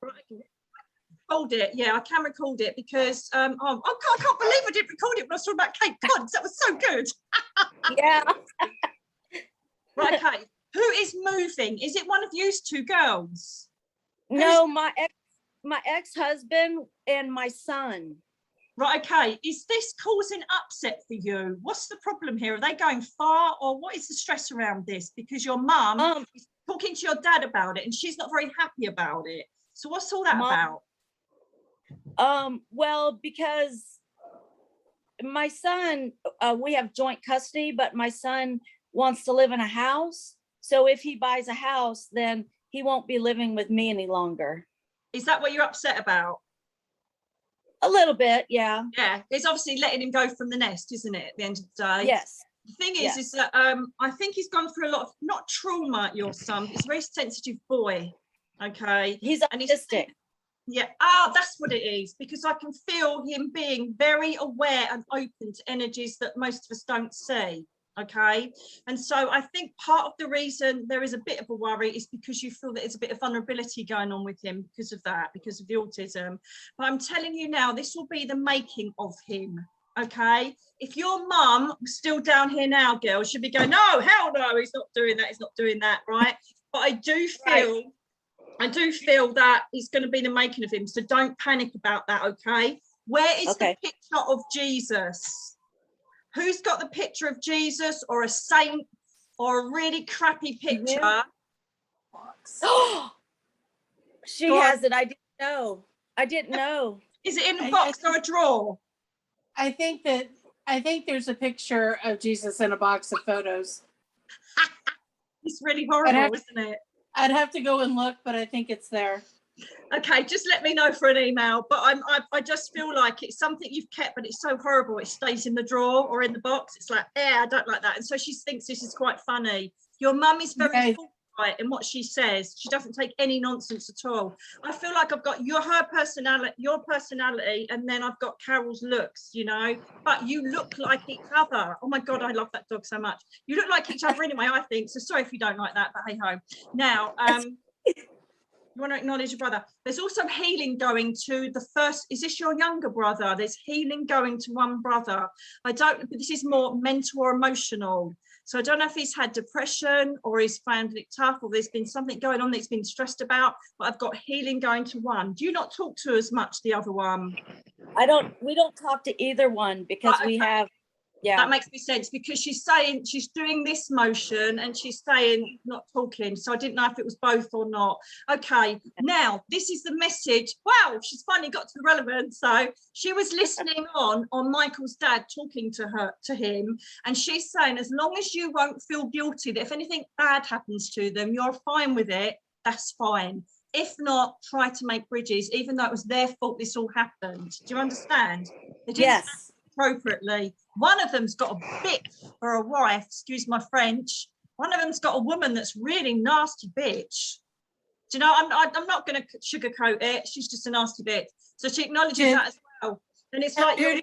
Right. Record it. Yeah, I can record it because I can't believe I didn't record it when I was talking about Cape Cod. That was so good. Yeah. Right, okay. Who is moving? Is it one of you two girls? No, my ex-husband and my son. Right, okay. Is this causing upset for you? What's the problem here? Are they going far, or what is the stress around this? Because your mum is talking to your dad about it and she's not very happy about it. So what's all that about? Well, because my son, we have joint custody, but my son wants to live in a house. So if he buys a house, then he won't be living with me any longer. Is that what you're upset about? A little bit, yeah. Yeah, it's obviously letting him go from the nest, isn't it, at the end of the day? Yes. The thing is that I think he's gone through a lot of, not trauma, your son. He's a very sensitive boy, okay? He's autistic. Yeah, that's what it is, because I can feel him being very aware and open to energies that most of us don't see, okay? And so I think part of the reason there is a bit of a worry is because you feel that there's a bit of vulnerability going on with him because of that, because of the autism. But I'm telling you now, this will be the making of him, okay? If your mum was still down here now, girl, she'd be going, no, hell no, he's not doing that, right? But I do feel that it's going to be the making of him. So don't panic about that, okay? Where is the picture of Jesus? Who's got the picture of Jesus or a saint or a really crappy picture? She has it. I didn't know. Is it in a box or a drawer? I think there's a picture of Jesus in a box of photos. It's really horrible, isn't it? I'd have to go and look, but I think it's there. Okay, just let me know for an email. But I just feel like it's something you've kept, but it's so horrible. It stays in the drawer or in the box. It's like, I don't like that. And so she thinks this is quite funny. Your mum is very forthright in what she says. She doesn't take any nonsense at all. I feel like I've got your personality, and then I've got Carol's looks, you know. But you look like each other. Oh my God, I love that dog so much. You look like each other anyway, I think. So sorry if you don't like that, but hey ho. Now, you want to acknowledge your brother. There's also healing going to the first. Is this your younger brother? There's healing going to one brother. I don't, but this is more mental or emotional. So I don't know if he's had depression or he's found it tough, or there's been something going on that he's been stressed about, but I've got healing going to one. Do you not talk to as much the other one? We don't talk to either one because we have, that makes me sense, because she's saying she's doing this motion and she's saying not talking. So I didn't know if it was both or not. Okay, now this is the message. Wow, she's finally got to the relevant. So she was listening on Michael's dad talking to him, and she's saying as long as you won't feel guilty that if anything bad happens to them, you're fine with it, that's fine. If not, try to make bridges, even though it was their fault this all happened. Do you understand? Yes. Appropriately. One of them's got a bitch for a wife, excuse my French. One of them's got a woman that's really nasty bitch. Do you know, I'm not going to sugarcoat it. She's just a nasty bitch. So she acknowledges that as well. And it's like your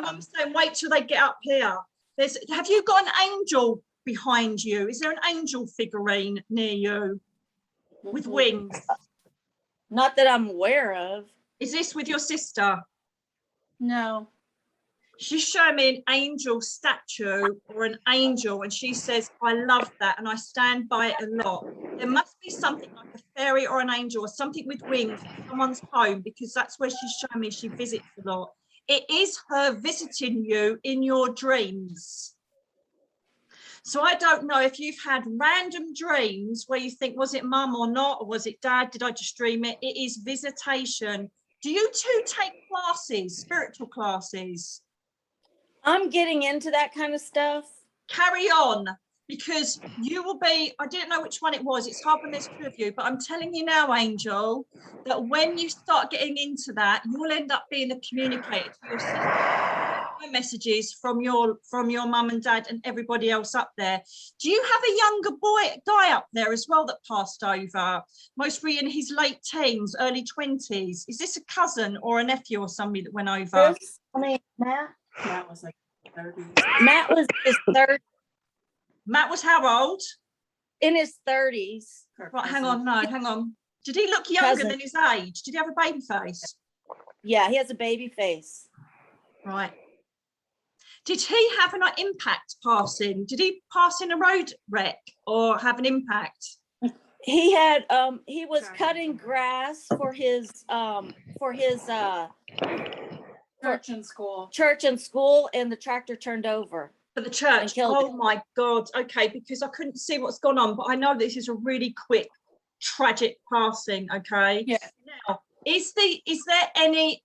mum's saying, wait till they get up here. Have you got an angel behind you? Is there an angel figurine near you with wings? Not that I'm aware of. Is this with your sister? No. She's showing me an angel statue or an angel, and she says, I love that and I stand by it a lot. There must be something like a fairy or an angel or something with wings in someone's home, because that's where she's showing me she visits a lot. It is her visiting you in your dreams. So I don't know if you've had random dreams where you think, was it mum or not, or was it dad? Did I just dream it? It is visitation. Do you two take classes, spiritual classes? I'm getting into that kind of stuff. Carry on, because you will be, I didn't know which one it was. It's hard when there's two of you, but I'm telling you now, Angel, that when you start getting into that, you'll end up being a communicator to your sister. Messages from your mum and dad and everybody else up there. Do you have a younger guy up there as well that passed over, mostly in his late teens, early 20s? Is this a cousin or a nephew or somebody that went over? Matt was like 30. Matt was his 30s. Matt was how old? In his 30s. Right, hang on. Did he look younger Cousin. than his age? Did he have a baby face? Yeah, he has a baby face. Right. Did he have an impact passing? Did he pass in a road wreck or have an impact? He had he was cutting grass for his Church and school. church and school, and the tractor turned over. For the church? Oh my God. Okay, because I couldn't see what's gone on, but I know this is a really quick, tragic passing. Okay. Yeah. Now, is there any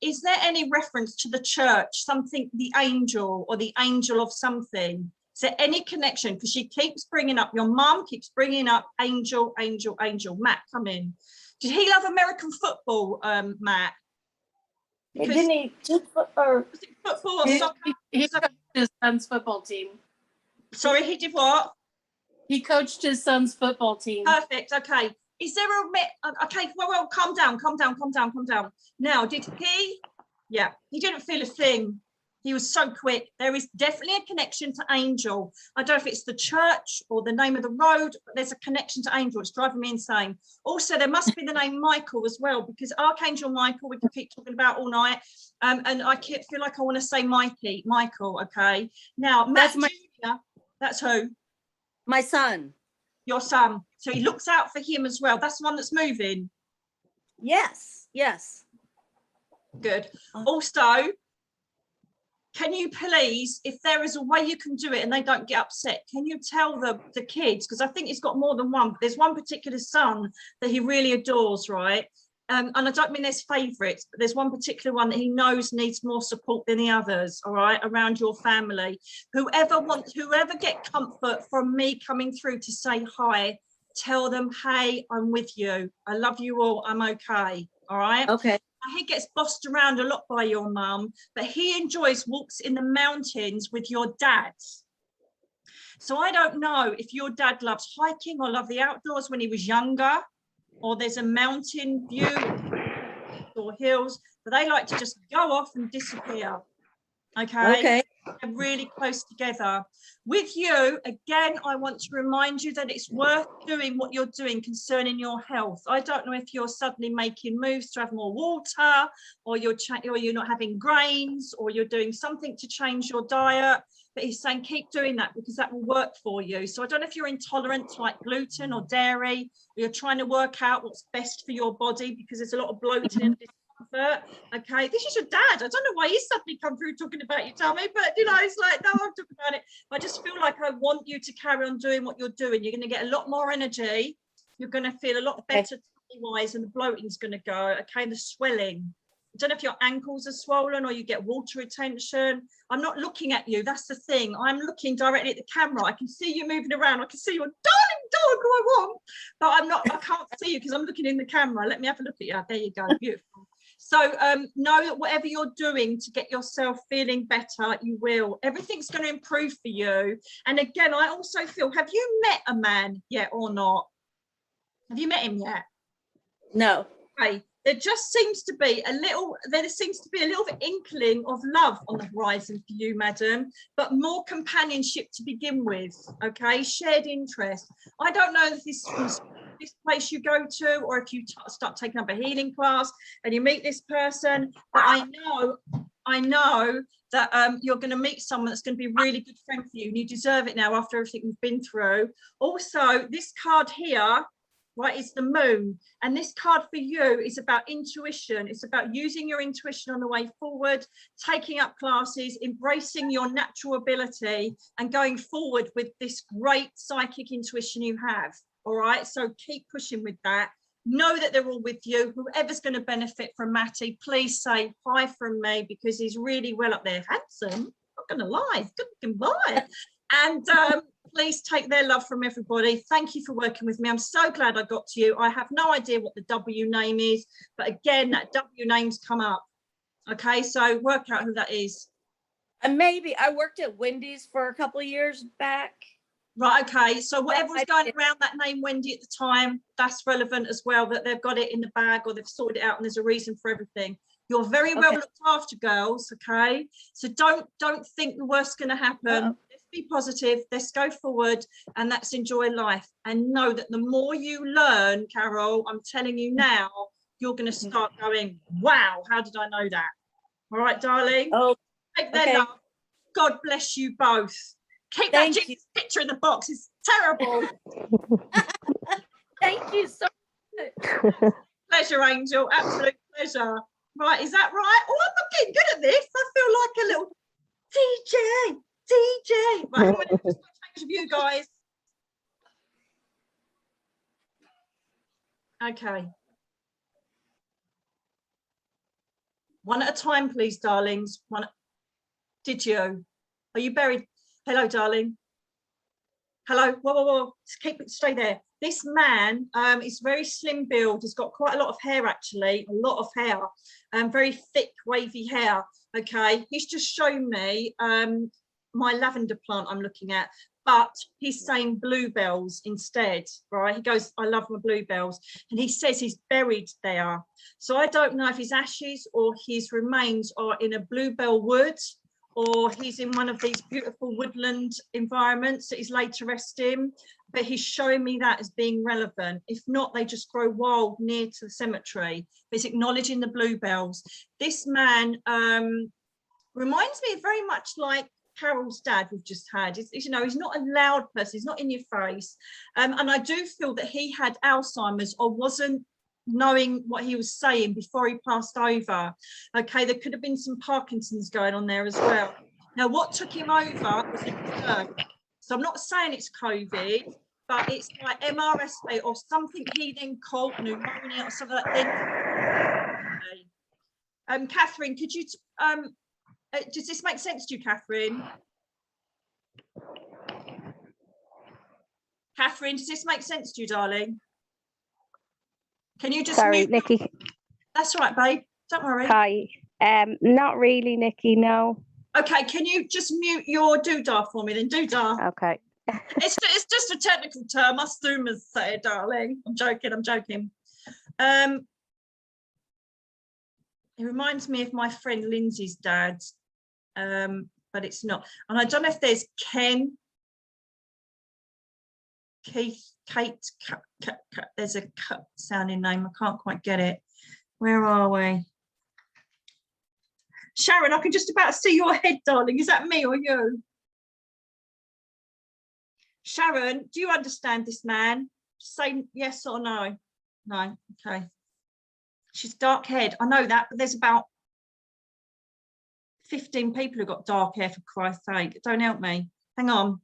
reference to the church, something, the angel or the angel of something? Is there any connection? Because she keeps bringing up, your mum keeps bringing up angel, angel, angel. Matt, come in. Did he love American football, Matt? Because, Didn't he just or was it football or soccer? He coached his son's football team. Sorry, he did what? He coached his son's football team. Perfect. Okay. Is there okay, well, calm down. Now, did he? Yeah, he didn't feel a thing. He was so quick. There is definitely a connection to angel. I don't know if it's the church or the name of the road, but there's a connection to angel. It's driving me insane. Also, there must be the name Michael as well, because Archangel Michael, we can keep talking about all night. And I feel like I want to say Michael, okay? Now, Matt Jr., that's who? my son? Your son. So he looks out for him as well. That's the one that's moving. Yes. Good. Also, can you please, if there is a way you can do it and they don't get upset, can you tell the kids, because I think he's got more than one, but there's one particular son that he really adores, right? And I don't mean there's favourites, but there's one particular one that he knows needs more support than the others, all right, around your family. Whoever get comfort from me coming through to say hi, tell them, hey, I'm with you. I love you all. I'm okay, all right? Okay. He gets bossed around a lot by your mum, but he enjoys walks in the mountains with your dad. So I don't know if your dad loves hiking or loved the outdoors when he was younger, or there's a mountain view or hills, but they like to just go off and disappear. Okay. They're really close together. With you, again, I want to remind you that it's worth doing what you're doing concerning your health. I don't know if you're suddenly making moves to have more water, or you're not having grains, or you're doing something to change your diet, but he's saying keep doing that because that will work for you. So I don't know if you're intolerant to like gluten or dairy, or you're trying to work out what's best for your body, because there's a lot of bloating and discomfort. Okay, this is your dad. I don't know why he's suddenly come through talking about your tummy, but you know, it's like, no, I'm talking about it. I just feel like I want you to carry on doing what you're doing. You're going to get a lot more energy. You're going to feel a lot better tummy-wise, and the bloating's going to go. Okay, the swelling. I don't know if your ankles are swollen or you get water retention. I'm not looking at you. That's the thing. I'm looking directly at the camera. I can see you moving around. I can see your darling dog who I want, but I can't see you because I'm looking in the camera. Let me have a look at you. There you go. Beautiful. So know that whatever you're doing to get yourself feeling better, you will. Everything's going to improve for you. And again, I also feel, have you met a man yet or not? Have you met him yet? No. Okay. There seems to be a little inkling of love on the horizon for you, madam, but more companionship to begin with. Okay, shared interest. I don't know if this place you go to, or if you start taking up a healing class and you meet this person, but I know that you're going to meet someone that's going to be a really good friend for you, and you deserve it now after everything you've been through. Also, this card here, right, it's the moon, and this card for you is about intuition. It's about using your intuition on the way forward, taking up classes, embracing your natural ability, and going forward with this great psychic intuition you have. All right, so keep pushing with that. Know that they're all with you. Whoever's going to benefit from Matty, please say hi from me, because he's really well up there. Handsome, not going to lie, good looking boy. And please take their love from everybody. Thank you for working with me. I'm so glad I got to you. I have no idea what the W name is, but again, that W name's come up. Okay, so work out who that is. And maybe I worked at Wendy's for a couple of years back. Right, okay, so whatever was going around that name Wendy at the time, that's relevant as well, that they've got it in the bag or they've sorted it out, and there's a reason for everything. You're very well looked after, girls, okay? So don't think the worst's going to happen. Let's be positive. Let's go forward and let's enjoy life. And know that the more you learn, Carol, I'm telling you now, you're going to start going, wow, how did I know that? All right, darling. Oh, Take their okay. love. God bless you both. Keep that Jesus picture in the box. It's terrible. Thank you so much. Pleasure, Angel. Absolute pleasure. Right, is that right? Oh, I'm not getting good at this. I feel like a little DJ. Right, I'm going to just change of you guys. Okay. One at a time, please, darlings. Did you? Are you buried? Hello, darling. Hello. Whoa. Stay there. This man is very slim build. He's got quite a lot of hair, actually. A lot of hair. Very thick, wavy hair. Okay. He's just shown me my lavender plant I'm looking at, but he's saying bluebells instead, right? He goes, I love my bluebells. And he says he's buried there. So I don't know if his ashes or his remains are in a bluebell wood, or he's in one of these beautiful woodland environments that he's laid to rest in, but he's showing me that as being relevant. If not, they just grow wild near to the cemetery. But he's acknowledging the bluebells. This man reminds me very much like Carol's dad we've just had. You know, he's not a loud person, he's not in your face. And I do feel that he had Alzheimer's or wasn't knowing what he was saying before he passed over. Okay, there could have been some Parkinson's going on there as well. Now, what took him over was a so I'm not saying it's COVID, but it's like MRSA or something he then caught, pneumonia or something like that. Catherine, could you does this make sense to you, Catherine? Catherine, does this make sense to you, darling? Can you just Sorry, mute? Nikki. That's all right, babe. Don't worry. Hi. Not really, Nikki, no. Okay, can you just mute your doodah for me then? Doodah. Okay. It's just a technical term. Us Zoomers say, darling. I'm joking. It reminds me of my friend Lindsay's dad, but it's not. And I don't know if there's Keith, Kate, there's a sounding name. I can't quite get it. Where are we? Sharon, I can just about see your head, darling. Is that me or you? Sharon, do you understand this man? Say yes or no. No, okay. She's dark haired. I know that, but there's about 15 people who've got dark hair, for Christ's sake. Don't help me. Hang on.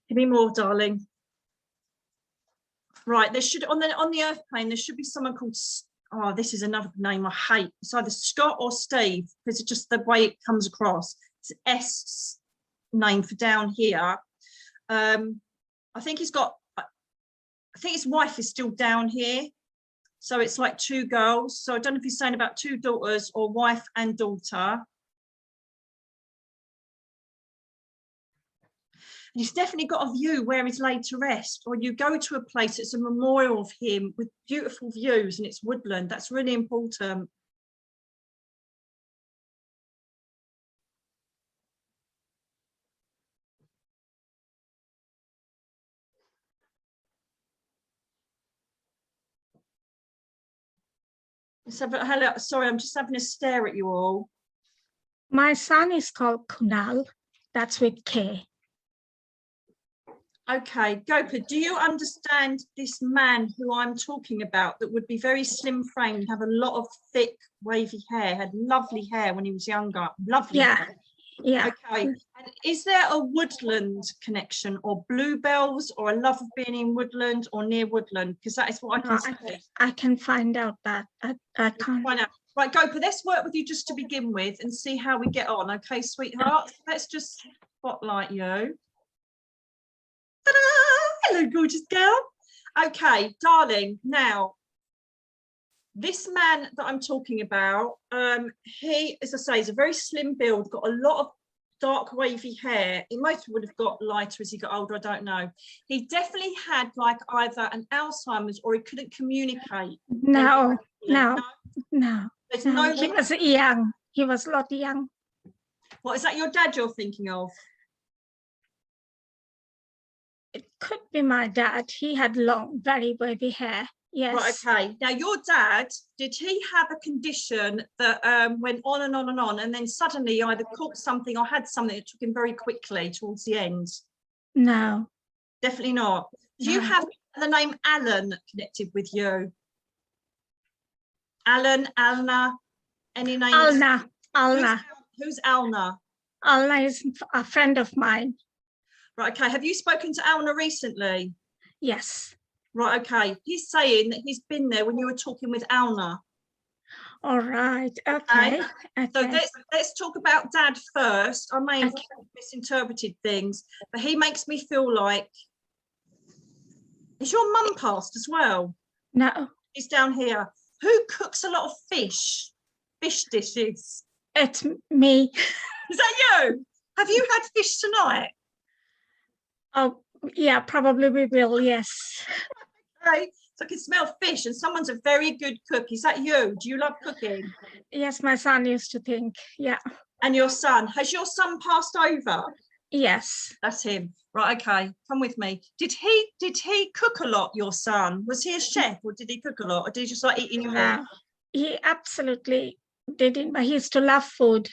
Give me more, darling. Right, there should on the earth plane, there should be someone called, oh, this is another name I hate. It's either Scott or Steve, because it's just the way it comes across. It's S name for down here. I think his wife is still down here. So it's like two girls. So I don't know if he's saying about two daughters or wife and daughter. And he's definitely got a view where he's laid to rest, or you go to a place that's a memorial of him with beautiful views and it's woodland. That's really important. So, hello, sorry, I'm just having a stare at you all. My son is called Kunal. That's with K. Okay, Gopa, do you understand this man who I'm talking about that would be very slim framed, have a lot of thick wavy hair, had lovely hair when he was younger? Lovely hair. Yeah. Okay, and is there a woodland connection or bluebells or a love of being in woodland or near woodland? Because that is what I can see. I can find out that. I can't. Find out. Right, Gopa, let's work with you just to begin with and see how we get on. Okay, sweetheart, let's just spotlight you. Ta-da! Hello, gorgeous girl. Okay, darling, now this man that I'm talking about, he, as I say, is a very slim build, got a lot of dark wavy hair. He most would have got lighter as he got older, I don't know. He definitely had like either an Alzheimer's or he couldn't communicate. No. There's no. He was young. He was a lot young. What, is that your dad you're thinking of? could be my dad. He had long, very wavy hair. Yes. Right, okay. Now, your dad, did he have a condition that went on and on and on, and then suddenly either caught something or had something that took him very quickly towards the end? No. Definitely not. Do you No. have the name Alan connected with you? Alan, Alna, any names? Alna. Alna. Who's Alna? Alna is a friend of mine. Right, okay. Have you spoken to Alna recently? Yes. Right, okay. He's saying that he's been there when you were talking with Alna. All right. Okay. So Okay. let's talk about Dad first. I may have misinterpreted things, but he makes me feel like, is your mum passed as well? No, He's down here. Who cooks a lot of fish dishes? it's me. Is that you? Have you had fish tonight? Oh, yeah, probably we will. Yes. Okay. So I can smell fish, and someone's a very good cook. Is that you? Do you love cooking? Yes, my son used to think. Yeah. And your son, has your son passed over? Yes. That's him. Right, okay. Come with me. Did he cook a lot, your son? Was he a chef, or did he cook a lot, or did he just like eating your No, he absolutely didn't, but he used to love food.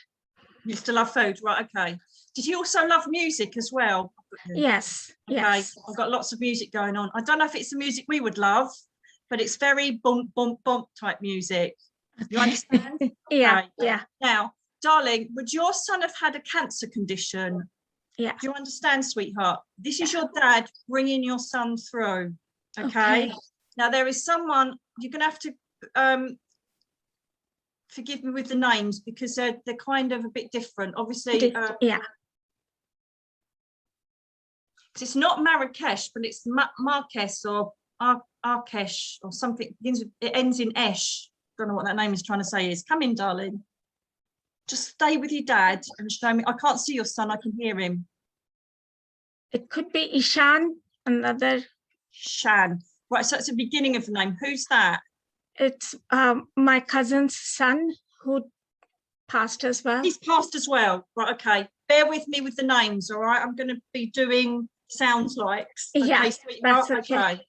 You used to love food, right? Okay. Did he also love music as well? Yes. Okay. Yes. I've got lots of music going on. I don't know if it's the music we would love, but it's very bump, bump, bump type music. You understand? Yeah. Okay. Yeah. Now, darling, would your son have had a cancer condition? Yeah. Do you understand, sweetheart? This is your dad bringing your son through. Okay. Now, there is someone, you're going to have to forgive me with the names, because they're kind of a bit different. Obviously, Yeah. it's not Marrakesh, but it's Marques or Arkesh or something. It ends in Esh. Don't know what that name is trying to say is. Come in, darling. Just stay with your dad and show me. I can't see your son. I can hear him. It could be Ishan, another. Shan. Right, so it's the beginning of the name. Who's that? It's my cousin's son who passed as well. He's passed as well. Right, okay. Bear with me with the names, all right? I'm going to be doing sounds likes. Okay, Yeah, sweetheart? that's okay.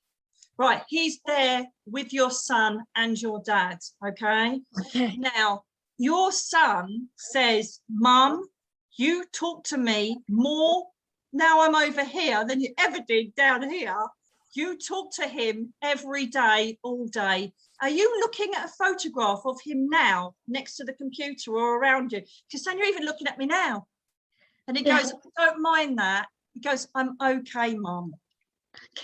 Right, he's there with your son and your dad, okay? Okay. Now, your son says, Mum, you talk to me more now I'm over here than you ever did down here. You talk to him every day, all day. Are you looking at a photograph of him now next to the computer or around you? Because then you're even looking at me now. And he goes, don't mind that. He goes, I'm okay, Mum.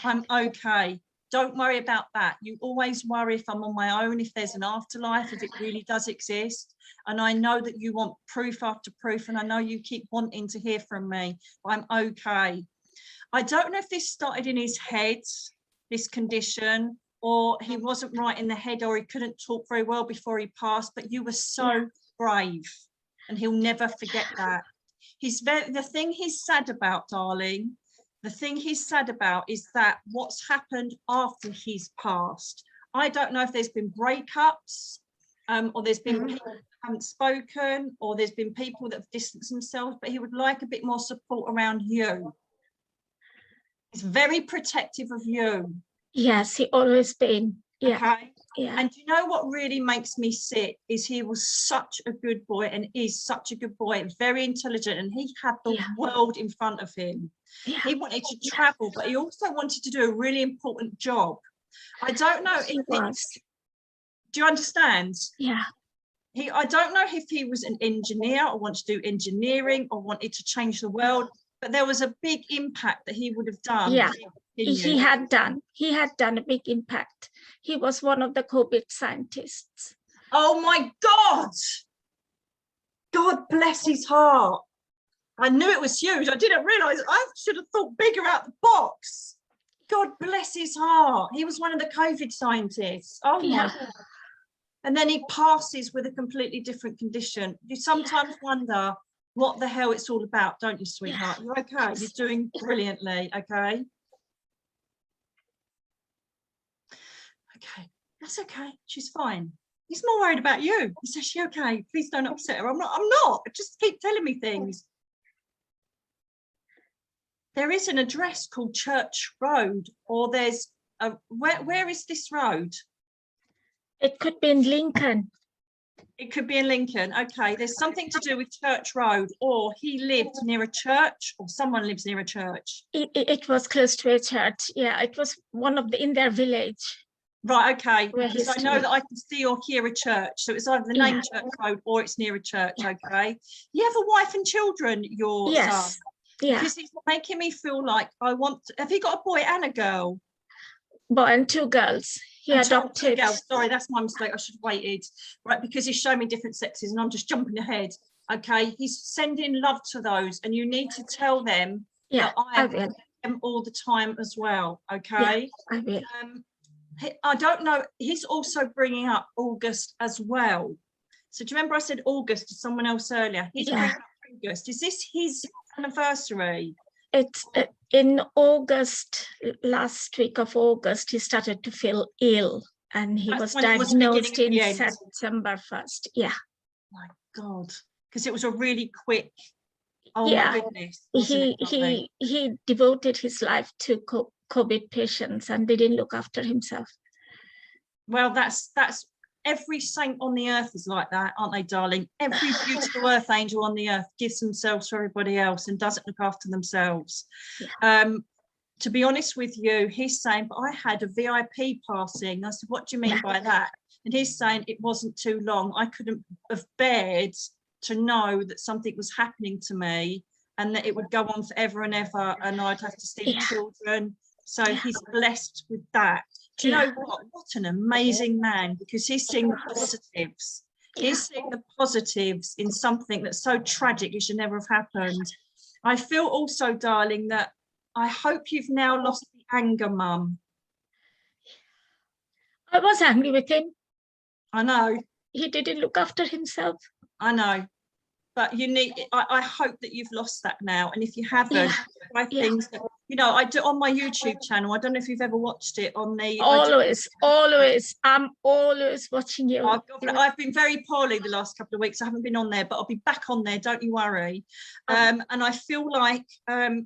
I'm okay. Don't worry about that. You always worry if I'm on my own, if there's an afterlife, if it really does exist. And I know that you want proof after proof, and I know you keep wanting to hear from me. I'm okay. I don't know if this started in his head, this condition, or he wasn't right in the head, or he couldn't talk very well before he passed, but you were so brave, and he'll never forget that. The thing he's sad about, darling, the thing he's sad about is that what's happened after he's passed. I don't know if there's been breakups, or there's been people that haven't spoken, or there's been people that have distanced themselves, but he would like a bit more support around you. He's very protective of you. Yes, he always been. Yeah. Okay. Yeah. And you know what really makes me sick is he was such a good boy, and is such a good boy, very intelligent, and he had the world in front of him. Yeah. He wanted to travel, but he also wanted to do a really important job. I don't know if do you understand? Yeah. I don't know if he was an engineer or wanted to do engineering or wanted to change the world, but there was a big impact that he would have done. Yeah. He had done a big impact. He was one of the COVID scientists. Oh my God. God bless his heart. I knew it was huge. I didn't realize. I should have thought bigger out the box. God bless his heart. He was one of the COVID scientists. Oh my God. And then he passes with a completely different condition. You sometimes wonder what the hell it's all about, don't you, sweetheart? You're okay. You're doing brilliantly, okay? Okay, that's okay. She's fine. He's more worried about you. He says, she okay? Please don't upset her. I'm not. Just keep telling me things. there is an address called Church Road, or there's a, where is this road? It could be in Lincoln. It could be in Lincoln. Okay, there's something to do with Church Road, or he lived near a church, or someone lives near a church. It was close to a church. Yeah, it was one of the in their village. Right, okay, Where because I he's know lived. that I can see or hear a church, so it's either the name Church Road or it's near a church. Okay, you have a wife and children, your son? Yes. Yeah. Because he's making me feel like I want to, have you got a boy and a girl? Boy and 2 girls. He And adopted. girls. Sorry, that's my mistake. I should have waited. Right, because he's showing me different sexes and I'm just jumping ahead. Okay, he's sending love to those, and you need to tell them Yeah, that I will. am all the time as well. Okay. I will. I don't know. He's also bringing up August as well. So do you remember I said August to someone else earlier? He's bringing up August. Is this his anniversary? It's in August, last week of August, he started to feel ill, and he That's was when it was diagnosed beginning in of the end. September 1st. Yeah. My God, because it was a really quick. Oh Yeah. my goodness. wasn't it lovely? He devoted his life to COVID patients and didn't look after himself. Well, that's every saint on the earth is like that, aren't they, darling? Every beautiful earth angel on the earth gives themselves to everybody else and doesn't look after themselves. Yeah. To be honest with you, he's saying, but I had a VIP passing. I said, what do you mean by that? And he's saying it wasn't too long. I couldn't have bared to know that something was happening to me and that it would go on forever and ever, and I'd have to see the children. So he's blessed with that. Do you know what? What an amazing man, because he's seeing the positives. He's seeing the positives in something that's so tragic it should never have happened. I feel also, darling, that I hope you've now lost the anger, Mum. I was angry with him. I know. He didn't look after himself. I know. But you need, I hope that you've lost that now. And if you haven't, try things that, you know, I do on my YouTube channel. I don't know if you've ever watched it on the. Always. I'm always watching you. I've been very poorly the last couple of weeks. I haven't been on there, but I'll be back on there. Don't you worry. And I feel like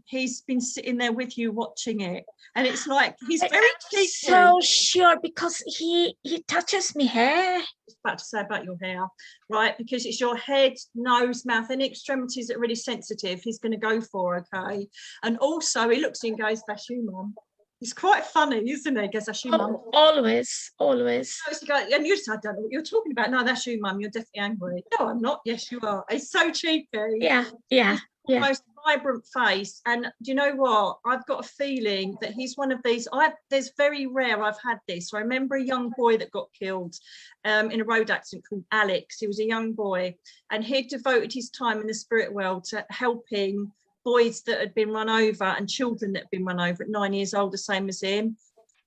he's been sitting there with you watching it. And it's like, he's very cheeky. So sure, because he touches me hair. I was about to say about your hair, right? Because it's your head, nose, mouth, any extremities that are really sensitive, he's going to go for, okay? And also, he looks and goes, that's you, Mum. He's quite funny, isn't he? He goes, that's you, Mum. Always. And you said, I don't know what you're talking about. No, that's you, Mum. You're definitely angry. No, I'm not. Yes, you are. It's so cheeky. Yeah. Most vibrant face. And do you know what? I've got a feeling that he's one of these. There's very rare I've had this. I remember a young boy that got killed in a road accident called Alex. He was a young boy, and he devoted his time in the spirit world to helping boys that had been run over and children that had been run over at 9 years old, the same as him.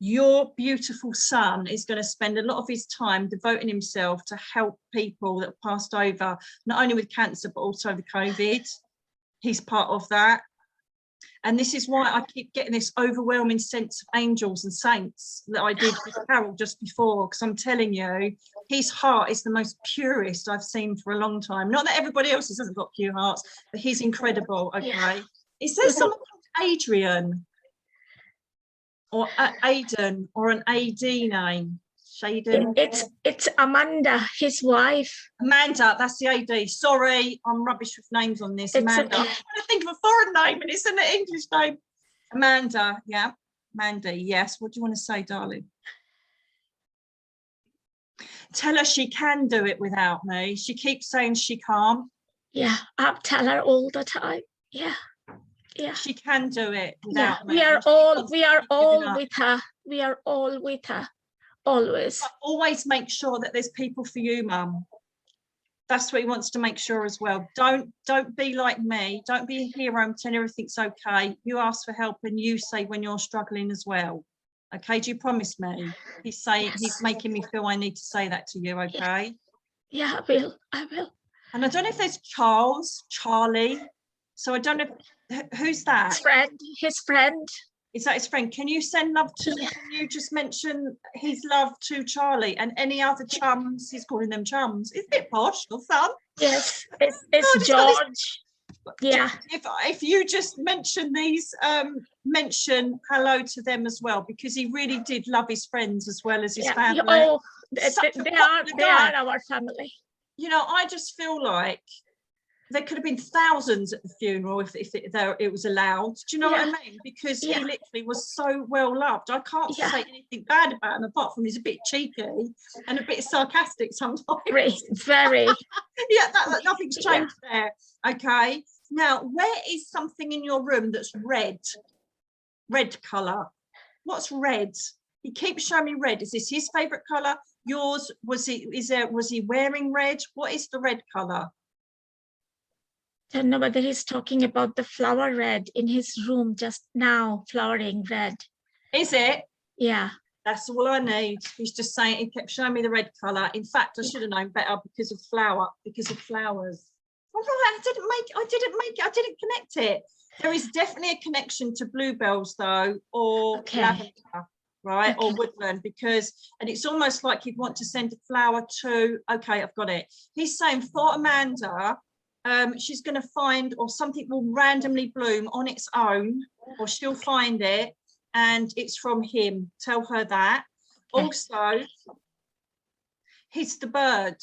Your beautiful son is going to spend a lot of his time devoting himself to help people that have passed over, not only with cancer, but also the COVID. He's part of that. And this is why I keep getting this overwhelming sense of angels and saints that I did with Carol just before, because I'm telling you, his heart is the most purest I've seen for a long time. Not that everybody else's hasn't got pure hearts, but he's incredible, okay? Is there someone called Adrian? Or Aidan, or an AD name? Shaden? It's Amanda, his wife. Amanda, that's the AD. Sorry, I'm rubbish with names on this. Amanda. I'm trying to think of a foreign name and it's an English name. Amanda, yeah. Mandy, yes. What do you want to say, darling? Tell her she can do it without me. She keeps saying she can't. Yeah, I tell her all the time. Yeah. She can do it without me. We are all with her. We are all with her. Always. But always make sure that there's people for you, Mum. That's what he wants to make sure as well. Don't be like me. Don't be a hero and tell everything's okay. You ask for help and you say when you're struggling as well. Okay, do you promise me? He's saying, he's making me feel I need to say that to you, okay? Yeah, I will. And I don't know if there's Charlie. So I don't know, who's that? His friend. Is that his friend? Can you send love to, can you just mention his love to Charlie and any other chums? He's calling them chums. Is it posh or son? Yes, it's George. Yeah. If you just mention these, mention hello to them as well, because he really did love his friends as well as his family. Oh, Such a they popular are guy. our family. You know, I just feel like there could have been thousands at the funeral if it was allowed. Do you know what I mean? Because he literally was so well loved. I can't say anything bad about him, apart from he's a bit cheeky and a bit sarcastic sometimes. Very. Nothing's changed there. Okay. Now, where is something in your room that's red? Red colour. What's red? He keeps showing me red. Is this his favourite colour? Yours? Was he wearing red? What is the red colour? I don't know whether he's talking about the flower red in his room just now, flowering red. Is it? Yeah. That's all I need. He's just saying, he kept showing me the red colour. In fact, I should have known better because of flowers. All right, I didn't connect it. There is definitely a connection to bluebells though, or lavender, right? Or woodland, and it's almost like you'd want to send a flower to, okay, I've got it. He's saying for Amanda, she's going to find, or something will randomly bloom on its own, or she'll find it, and it's from him. Tell her that. Also, he's the bird.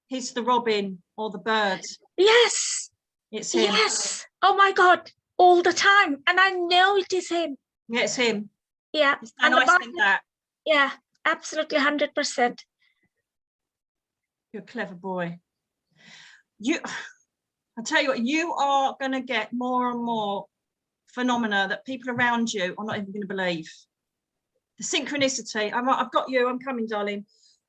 He's the robin or the bird. Yes. It's him. Yes. Oh my God. All the time. And I know it is him. Yeah, it's him. Yeah. And I think that. Yeah, absolutely 100%. You're a clever boy. I tell you what, you are going to get more and more phenomena that people around you are not even going to believe. The synchronicity. I've got you. I'm coming, darling.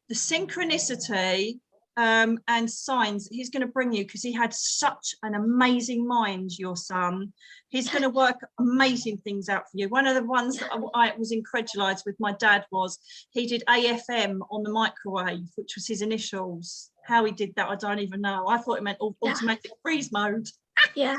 The synchronicity and signs that he's going to bring you, because he had such an amazing mind, your son. He's going to work amazing things out for you. One of the ones that I was incredulized with my dad was he did AFM on the microwave, which was his initials. How he did that, I don't even know. I thought it meant automatic freeze mode. Yeah.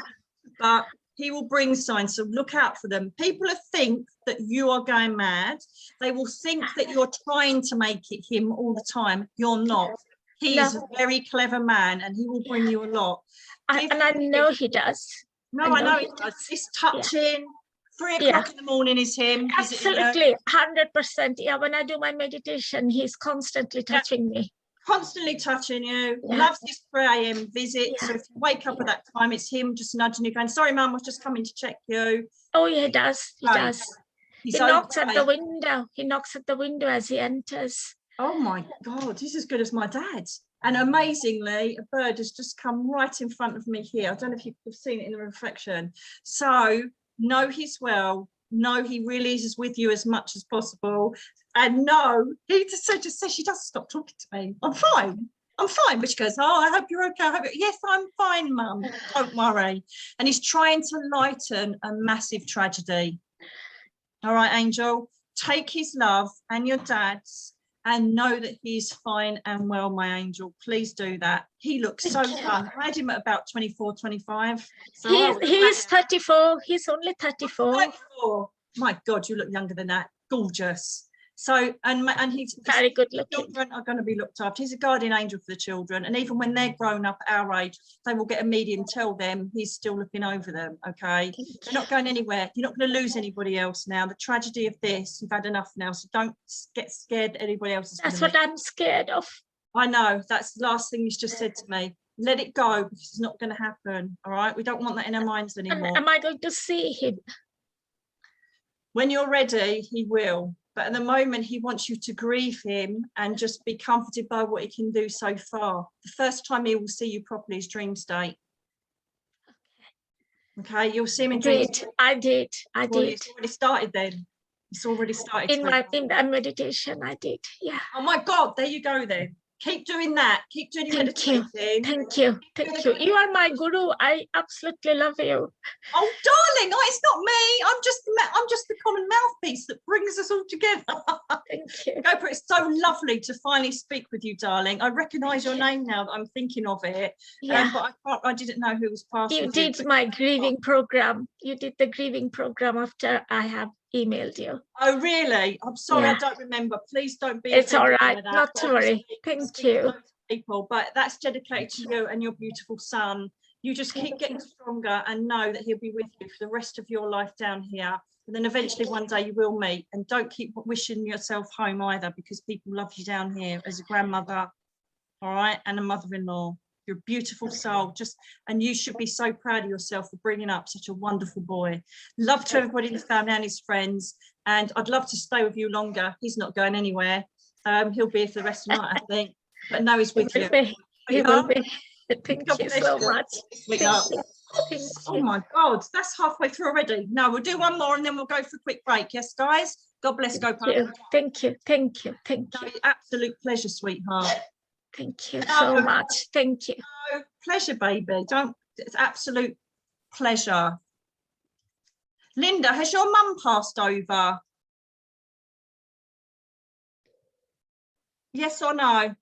But he will bring signs, so look out for them. People think that you are going mad. They will think that you're trying to make it him all the time. You're not. He is a very clever man, and he will bring you a lot. And I know he does. No, I know he does. This touching, 3 o'clock in the morning is him. Absolutely, 100%. Yeah, when I do my meditation, he's constantly touching me. Constantly touching you. Loves his 3 a.m. visit. So if you wake up at that time, it's him just nudging you, going, sorry, Mum, I was just coming to check you. Oh, yeah, he does. He does. He knocks okay. at the window. He knocks at the window as he enters. Oh my God, he's as good as my dad's. And amazingly, a bird has just come right in front of me here. I don't know if you've seen it in the reflection. So know he's well. Know he really is with you as much as possible. And no, he just says she doesn't stop talking to me. I'm fine. I'm fine. But she goes, oh, I hope you're okay. Yes, I'm fine, Mum. Don't worry. And he's trying to lighten a massive tragedy. All right, Angel, take his love and your dad's, and know that he's fine and well, my angel. Please do that. He looks so young. I had him at about 24, 25. So he's 34. He's only 34. 34. My God, you look younger than that. Gorgeous. So, and he's very good looking. Children are going to be looked after. He's a guardian angel for the children. And even when they're grown up at our age, they will get a medium tell them he's still looking over them. Okay. They're not going anywhere. You're not going to lose anybody else now. The tragedy of this, you've had enough now. So don't get scared anybody else. That's what I'm scared of. I know. That's the last thing he's just said to me. Let it go, because it's not going to happen. All right. We don't want that in our minds anymore. Am I going to see him? When you're ready, he will. But at the moment, he wants you to grieve him and just be comforted by what he can do so far. The first time he will see you properly is dream state. Okay, you'll see him in dream state. I did. It's already started then. It's already started. In my meditation, I did. Yeah. Oh my God, there you go then. Keep doing that. Keep doing your meditating. Thank you. You are my guru. I absolutely love you. Oh, darling, it's not me. I'm just the common mouthpiece that brings us all together. Thank you. Gopher, it's so lovely to finally speak with you, darling. I recognise your name now that I'm thinking of it. Yeah. But I didn't know who was passing. You did my grieving program. You did the grieving program after I have emailed you. Oh, really? I'm sorry, I don't remember. Please don't be. It's all right. Not to worry. Thank you. People, but that's dedicated to you and your beautiful son. You just keep getting stronger and know that he'll be with you for the rest of your life down here. And then eventually one day you will meet. And don't keep wishing yourself home either, because people love you down here as a grandmother, all right, and a mother-in-law. You're a beautiful soul, and you should be so proud of yourself for bringing up such a wonderful boy. Love to everybody in the family and his friends, and I'd love to stay with you longer. He's not going anywhere. He'll be here for the rest of the night, I think. But no, he's with you. He will be. Thank God you bless so you. much. Sweetheart. Thank Oh you. my God, that's halfway through already. No, we'll do one more and then we'll go for a quick break. Yes, guys? God bless. Go, Thank you. Thank you. Thank No, you. absolute pleasure, sweetheart. Thank you so much. Thank you. No, pleasure, baby. It's absolute pleasure. Linda, has your mum passed over? Yes or no?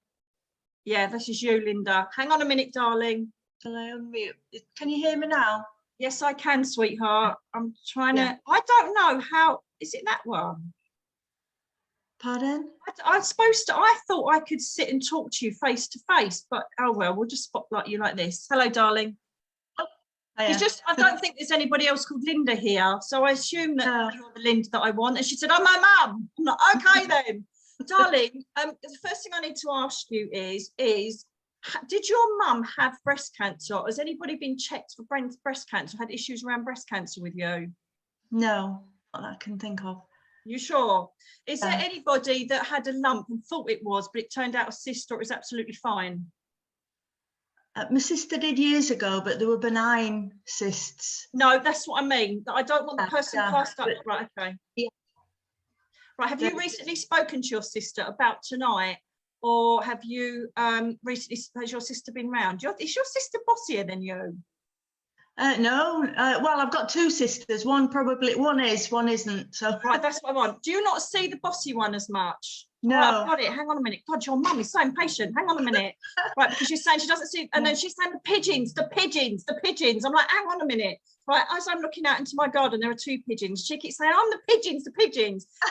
Yeah, this is you, Linda. Hang on a minute, darling. Can I unmute? Can you hear me now? Yes, I can, sweetheart. I'm trying to, I don't know how, is it that one? Pardon? I thought I could sit and talk to you face to face, but oh well, we'll just spotlight you like this. Hello, darling. It's just, I don't think there's anybody else called Linda here, so I assume that you're the Linda that I want. And she said, "Oh, my mum." I'm like, okay then. Darling, the first thing I need to ask you is did your mum have breast cancer? Has anybody been checked for breast cancer, had issues around breast cancer with you? No, not that I can think of. You sure? Is there anybody that had a lump and thought it was, but it turned out a cyst, or it was absolutely fine? My sister did years ago, but they were benign cysts. No, that's what I mean. I don't want the person passed up. Right, okay. Yeah. Right, have you recently spoken to your sister about tonight? Or have you recently, has your sister been round? Is your sister bossier than you? No, well, I've got two sisters. One is, one isn't. So right, that's what I want. Do you not see the bossy one as much? No. Right, I've got it. Hang on a minute. God, your mum is so impatient. Hang on a minute. Right, because she's saying she doesn't see, and then she's saying the pigeons. I'm like, hang on a minute. Right, as I'm looking out into my garden, there are two pigeons. She keeps saying, "I'm the pigeons."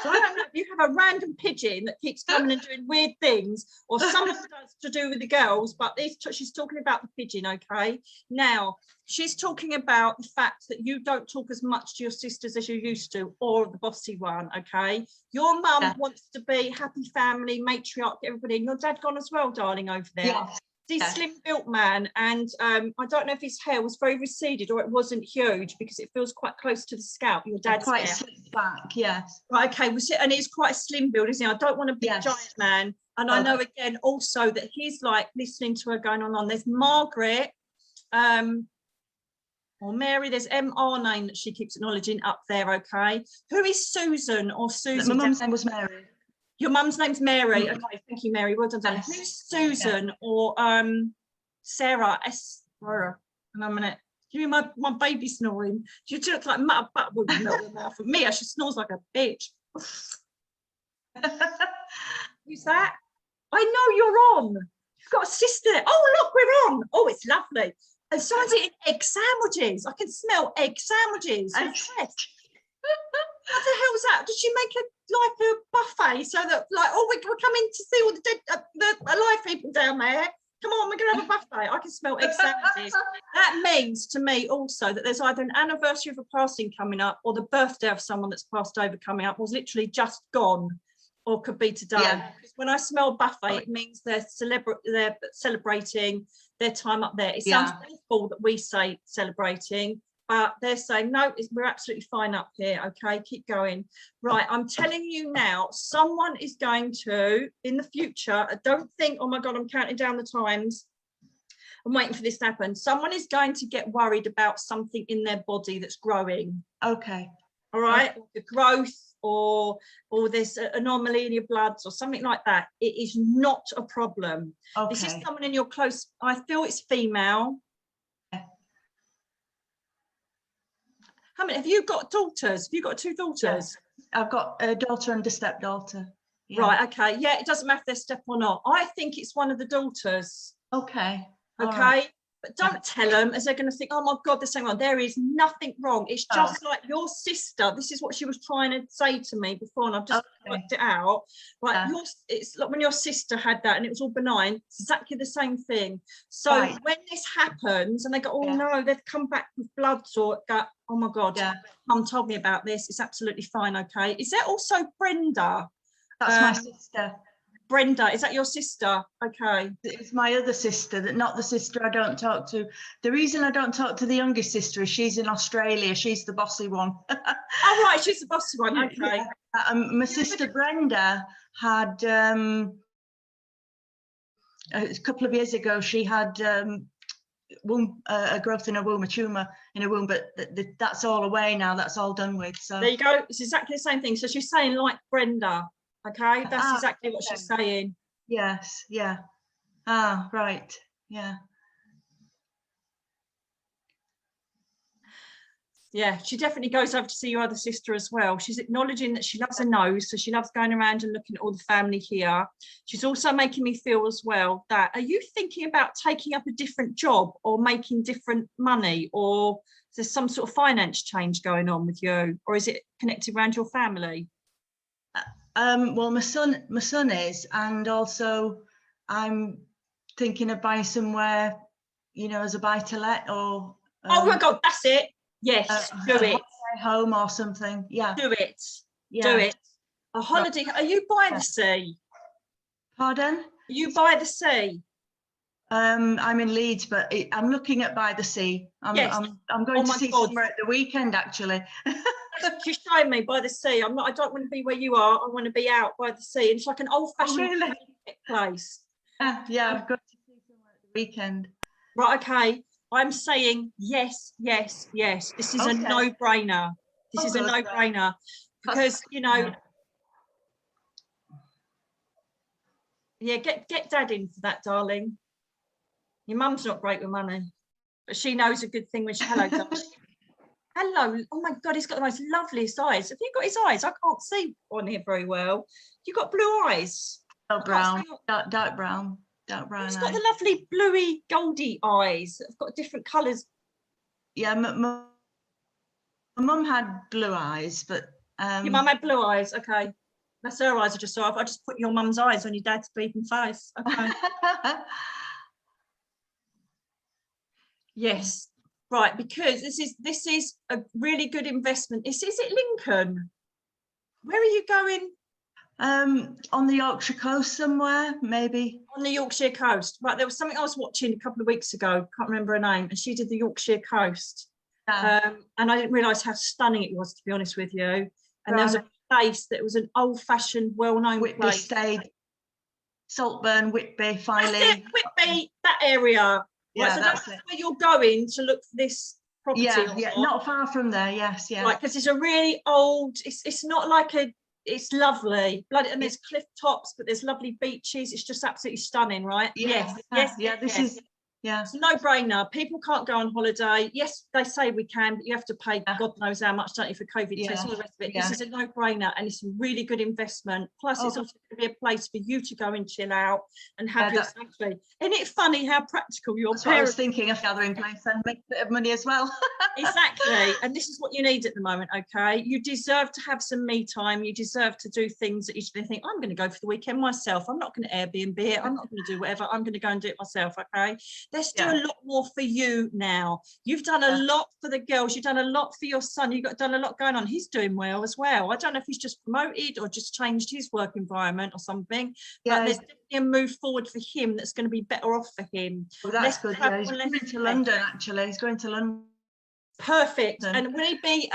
So I don't know if you have a random pigeon that keeps coming and doing weird things, or something that's to do with the girls, but she's talking about the pigeon, okay? Now, she's talking about the fact that you don't talk as much to your sisters as you used to, or the bossy one, okay? Your mum wants to be happy family, matriarch, everybody, and your dad gone as well, darling, over there. Yes. He's a slim built man, and I don't know if his hair was very receded or it wasn't huge, because it feels quite close to the scalp. Your dad's quite hair. slicked back, yes. Right, okay, and it's quite a slim build, isn't he? I don't want a big giant man. And I know again also that he's like listening to her going on. There's Margaret, or Mary, there's MR name that she keeps acknowledging up there, okay? Who is Susan or Susie? My mum's name was Mary. Your mum's name's Mary. Okay, thank you, Mary. Well done, darling. Yes. Who's Susan or Sarah? Hang on a minute. You my baby snoring. She looks like butt would melt her mouth. For me, she snores like a bitch. Who's that? I know you're on. You've got a sister. Oh, look, we're on. Oh, it's lovely. And someone's eating egg sandwiches. I can smell egg sandwiches. What the hell's that? Did she make a buffet so that we're coming to see all the dead, the alive people down there? Come on, we're gonna have a buffet. I can smell egg sandwiches. That means to me also that there's either an anniversary of a passing coming up, or the birthday of someone that's passed over coming up, was literally just gone, or could be today. Because when I smell buffet, it means they're celebrating their time up there. It sounds awful that we say celebrating, but they're saying, no, we're absolutely fine up here, okay, keep going. Right, I'm telling you now, someone is going to, in the future, I don't think, oh my God, I'm counting down the times, I'm waiting for this to happen. Someone is going to get worried about something in their body that's growing. Okay. All right, the growth, or there's an anomaly in your bloods or something like that. It is not a problem. Okay. This is someone in your close, I feel it's female. How many have you got? Daughters? Have you got two daughters? Yes. I've got a daughter and a stepdaughter. Yeah. Right, okay. Yeah, it doesn't matter if they're step or not. I think it's one of the daughters. Okay. Okay. Right. but don't tell them, as they're going to think, oh my God, there's something wrong. There is nothing wrong. It's just like your sister. This is what she was trying to say to me before, and I've just worked it out. Like it's like when your sister had that and it was all benign, it's exactly the same thing. So when this happens and they go, oh no, they've come back with bloods, or go, oh my God, Mum told me about this. It's absolutely fine. Okay. Is there also Brenda? That's my sister. Brenda, is that your sister? Okay. It's my other sister, that not the sister I don't talk to. The reason I don't talk to the youngest sister is she's in Australia. She's the bossy one. Oh, right, she's the bossy one. Okay. My sister Brenda had a couple of years ago. She had a growth in her womb, a tumour in her womb, but that's all away now. That's all done with. So there you go. It's exactly the same thing. So she's saying like Brenda. Okay, that's exactly what she's saying. Yes, yeah. Ah, right, yeah. Yeah, she definitely goes over to see your other sister as well. She's acknowledging that she loves her nose, so she loves going around and looking at all the family here. She's also making me feel as well that, are you thinking about taking up a different job or making different money, or is there some sort of finance change going on with you, or is it connected around your family? Well, my son is, and also I'm thinking of buying somewhere, you know, as a buy-to-let, or oh my God, that's it. Yes, do it. Home or something. Yeah. Do it. Yeah. Do it. A holiday. Are you by the sea? Pardon? Are you by the sea? I'm in Leeds, but I'm looking at by the sea. I'm going to see somewhere at the weekend, actually. She's showing me by the sea. I don't want to be where you are. I want to be out by the sea. It's like an old-fashioned place. Yeah, I've got to see somewhere at the weekend. Right, okay. I'm saying yes, yes, yes. This is a no-brainer. This is a no-brainer. Because, you know, yeah, get Dad in for that, darling. Your mum's not great with money, but she knows a good thing when she, hello, darling. Hello. Oh my God, he's got the most loveliest eyes. Have you got his eyes? I can't see on here very well. You've got blue eyes. Oh, brown, dark brown. He's got the lovely bluey, goldy eyes that have got different colours. Yeah, my mum had blue eyes, but your mum had blue eyes. Okay, that's her eyes I just saw. I just put your mum's eyes on your dad's bleeding face. Okay. Yes. Right, because this is a really good investment. Is it Lincoln? Where are you going? On the Yorkshire coast somewhere, maybe. On the Yorkshire coast. Right, there was something I was watching a couple of weeks ago, can't remember her name, and she did the Yorkshire coast. Yeah. And I didn't realise how stunning it was, to be honest with you. And there was a place that was an old-fashioned, well-known place. Stayed. Saltburn, Whitby, Filey. Whitby, that area. Yeah, right, so that's where you're going to look for this property. Yeah, not far from there. Yes, yeah. Right, because it's a really old. It's not like a. It's lovely, and there's cliff tops, but there's lovely beaches. It's just absolutely stunning, right? Yes. This is. Yeah, it's a no-brainer. People can't go on holiday. Yes, they say we can, but you have to pay God knows how much, don't you, for COVID tests, all the rest of it. This is a no-brainer, and it's a really good investment. Plus, it's also going to be a place for you to go and chill out and have your sanctuary. Isn't it funny how practical your parents? What I was thinking of gathering place and make a bit of money as well. Exactly, and this is what you need at the moment. Okay, you deserve to have some me time. You deserve to do things that you should think, I'm going to go for the weekend myself. I'm not going to Airbnb it. I'm not going to do whatever. I'm going to go and do it myself. Okay. Let's do a lot more for you now. You've done a lot for the girls. You've done a lot for your son. You've done a lot going on. He's doing well as well. I don't know if he's just promoted or just changed his work environment or something. But there's definitely a move forward for him that's going to be better off for him. Well, that's good. Yeah, he's going to London, actually. He's going to London. Perfect. And will he be?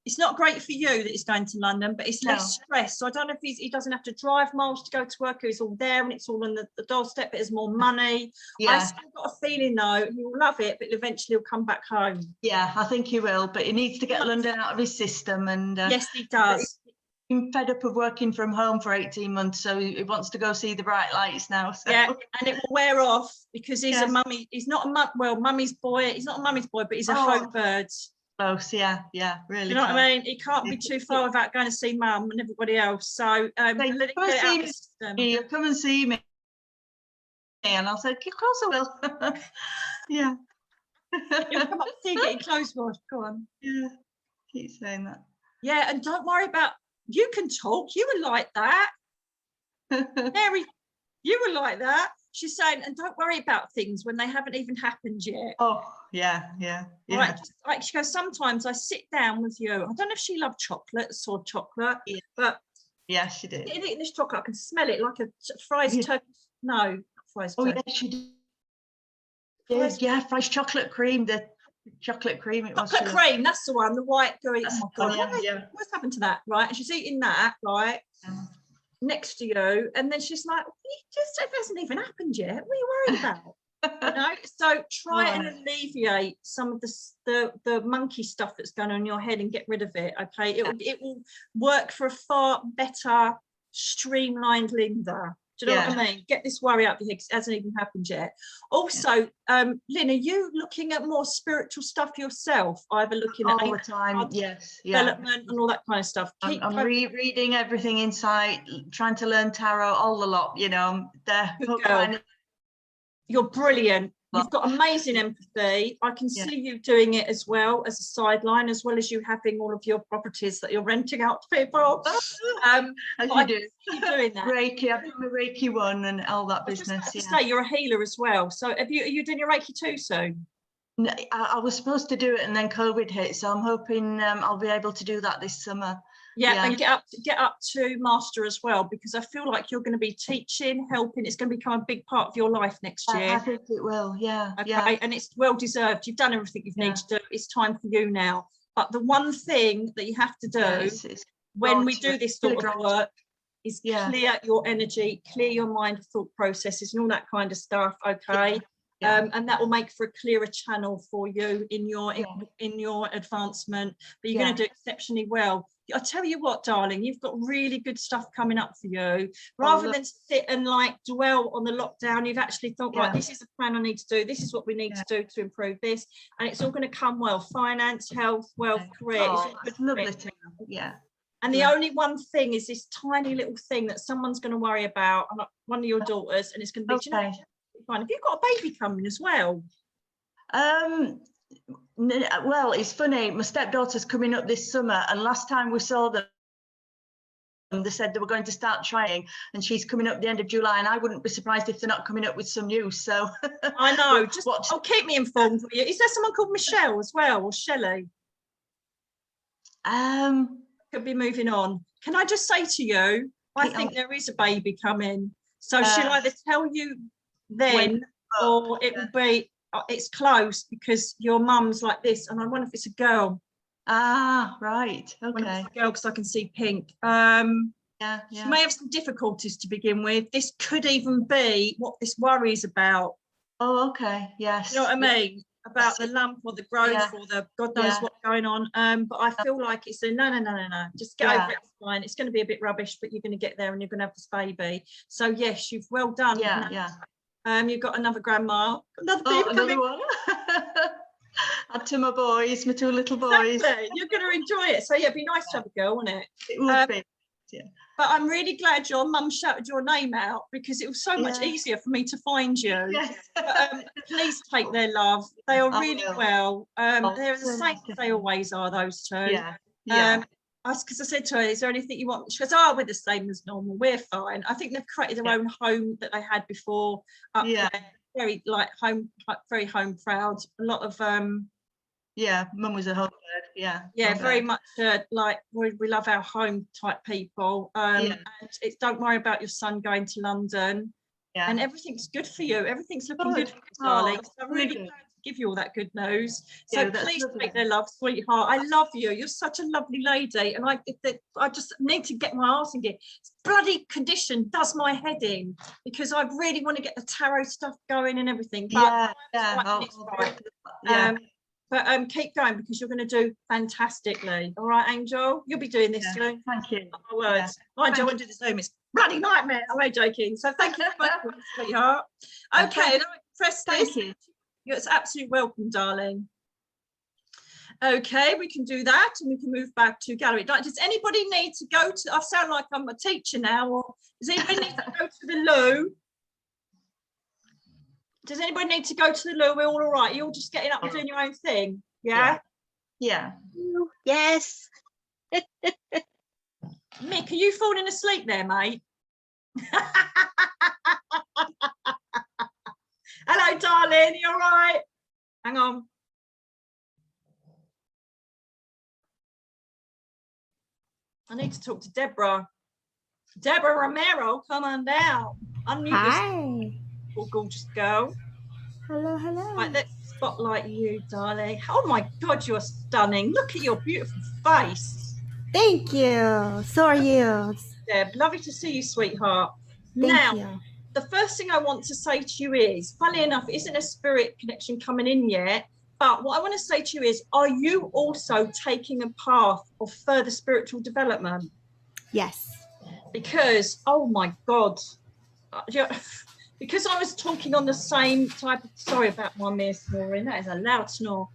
It's not great for you that he's going to London, but it's less stress. So I don't know if he doesn't have to drive miles to go to work, or he's all there and it's all on the doorstep, but there's more money. I've got a feeling though, he will love it, but eventually he'll come back home. Yeah, I think he will, but he needs to get London out of his system. And yes, he does. He's fed up of working from home for 18 months, so he wants to go see the bright lights now. So. Yeah, and it will wear off because he's a mummy. He's not a mummy's boy. He's not a mummy's boy, but he's a home bird. Close, yeah, really. You know what I mean? He can't be too far without going to see mum and everybody else. So let it get out of the system. Come and see me. And I said, of course I will. Yeah. You'll come up and see getting close, Rod. Go on. Yeah, keep saying that. Yeah, and don't worry about, you can talk. You were like that. Mary, you were like that. She's saying, and don't worry about things when they haven't even happened yet. Oh, yeah. Right. Like she goes, sometimes I sit down with you. I don't know if she loved chocolates or chocolate, Yeah. but Yeah, she did. eating this chocolate, I can smell it like a fries turkey. No, not fries Oh, turkey. yeah, she did. Yeah, fresh chocolate cream. The chocolate cream. It was Chocolate cream, that's the one, the white gooey. Oh my God, yeah. what's happened to that? Right. And she's eating that, right? Next to you, and then she's like, it hasn't even happened yet. What are you worried about? You know, so try and alleviate some of the monkey stuff that's going on in your head and get rid of it. Okay, it will work for a far better streamlined Linda. Do you know what I mean? Get this worry out of your head, 'cause it hasn't even happened yet. Also, Lynn, are you looking at more spiritual stuff yourself? Either looking at all the time, yes, development and all that kind of stuff. I'm reading everything inside, trying to learn tarot, all the lot. You know, you're brilliant. You've got amazing empathy. I can see you doing it as well as a sideline, as well as you having all of your properties that you're renting out to people. As you do. You're doing that. Reiki, I've done the Reiki one and all that business. To say you're a healer as well. So are you doing your Reiki too soon? No, I was supposed to do it and then COVID hit, so I'm hoping I'll be able to do that this summer. Yeah, and get up to master as well, because I feel like you're going to be teaching, helping. It's going to become a big part of your life next year. I think it will. Yeah. Okay, and it's well deserved. You've done everything you need to do. It's time for you now. But the one thing that you have to do when we do this sort of work is clear your energy, clear your mind of thought processes and all that kind of stuff. Okay. And that will make for a clearer channel for you in your advancement. But you're going to do exceptionally well. I tell you what, darling, you've got really good stuff coming up for you. Rather than sit and like dwell on the lockdown, you've actually thought, right, this is a plan I need to do. This is what we need to do to improve this, and it's all going to come well. Finance, health, wealth, career. It's lovely. Yeah. And the only one thing is this tiny little thing that someone's going to worry about, one of your daughters, and it's going to be fine. Have you got a baby coming as well? Well, it's funny. My stepdaughter's coming up this summer, and last time we saw them, they said they were going to start trying, and she's coming up the end of July, and I wouldn't be surprised if they're not coming up with some news. So I know. Just keep me informed. For you. Is there someone called Michelle as well, or Shelley? Could be moving on. Can I just say to you, I think there is a baby coming. So she'll either tell you then, or it will be. It's close because your mum's like this, and I wonder if it's a girl. Ah, right. Okay. It's a girl, because I can see pink. She may have some difficulties to begin with. This could even be what this worry is about. Oh, okay. Yes. You know what I mean? About the lump or the growth or the God knows what's going on. But I feel like it's a no. Just get over it. It's fine. It's going to be a bit rubbish, but you're going to get there and you're going to have this baby. So yes, you've well done. Yeah. You've got another grandma, another baby another one. Add to my boys, my two little boys. Exactly. You're going to enjoy it. So yeah, it'd be nice to have a girl, wouldn't it? It would be. Yeah. But I'm really glad your mum shouted your name out, because it was so much easier for me to find you. Yes. But, please take their love. They are really well. They're the same as they always are, those two. Because I said to her, is there anything you want? She goes, we're the same as normal. We're fine. I think they've created their own home that they had before. Up there. Very very home proud. A lot of mum was a homebird. Very much like we love our home type people. And it's, don't worry about your son going to London. And everything's good for you. Everything's looking good for you, darling. So I'm really glad to give you all that good news. So please take their love, sweetheart. I love you. You're such a lovely lady, and I just need to get my arse in gear. This bloody condition does my head in, because I really want to get the tarot stuff going and everything. But But keep going, because you're going to do fantastically. All right, Angel? You'll be doing this soon. Thank you. My words. Mind you, I won't do the Zoom. It's bloody nightmare. I'm only joking. So thank you so much, sweetheart. Okay, now press this. Thank you. You're absolutely welcome, darling. Okay, we can do that, and we can move back to gallery. Does anybody need to go to, I sound like I'm a teacher now, or does anybody need to go to the loo? Does anybody need to go to the loo? We're all right. You're all just getting up and doing your own thing. Yeah? Yeah. Yes. Mick, are you falling asleep there, mate? Hello, darling. You all right? Hang on. I need to talk to Deborah. Deborah Romero, come on down. Unmute yourself, Hi. gorgeous girl. Hello, hello. Right, let's spotlight you, darling. Oh my God, you're stunning. Look at your beautiful face. Thank you. So are you. Deb, lovely to see you, sweetheart. Thank Now, you. the first thing I want to say to you is, funnily enough, it isn't a spirit connection coming in yet, but what I want to say to you is, are you also taking a path of further spiritual development? Yes. Because, oh my God, because I was talking on the same type of, sorry about my mere snoring, that is a loud snore.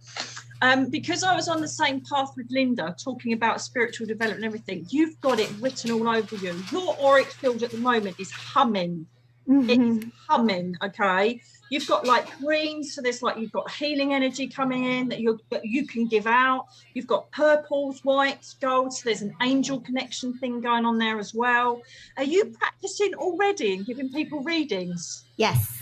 Because I was on the same path with Linda, talking about spiritual development and everything, you've got it written all over you. Your auric field at the moment is humming. It is humming, okay? You've got like greens, so there's like, you've got healing energy coming in that you can give out. You've got purples, whites, golds, so there's an angel connection thing going on there as well. Are you practicing already and giving people readings? Yes.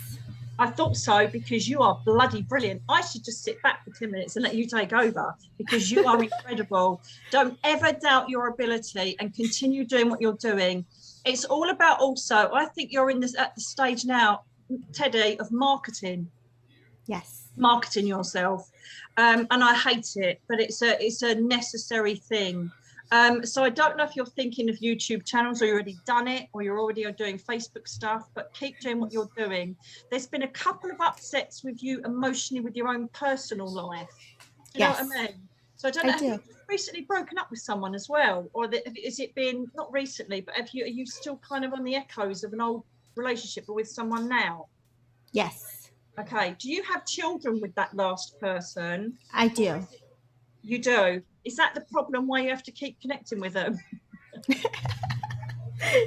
I thought so, because you are bloody brilliant. I should just sit back for 10 minutes and let you take over, because you are incredible. Don't ever doubt your ability and continue doing what you're doing. It's all about also, I think you're in this at the stage now, Teddy, of marketing. Yes. Marketing yourself. And I hate it, but it's a necessary thing. So I don't know if you're thinking of YouTube channels, or you've already done it, or you're already doing Facebook stuff, but keep doing what you're doing. There's been a couple of upsets with you emotionally with your own personal life. Do you know what I mean? So I don't know, have you recently broken up with someone as well? Or is it been, not recently, but are you still kind of on the echoes of an old relationship with someone now? Yes. Okay. Do you have children with that last person? I do. You do? Is that the problem why you have to keep connecting with them?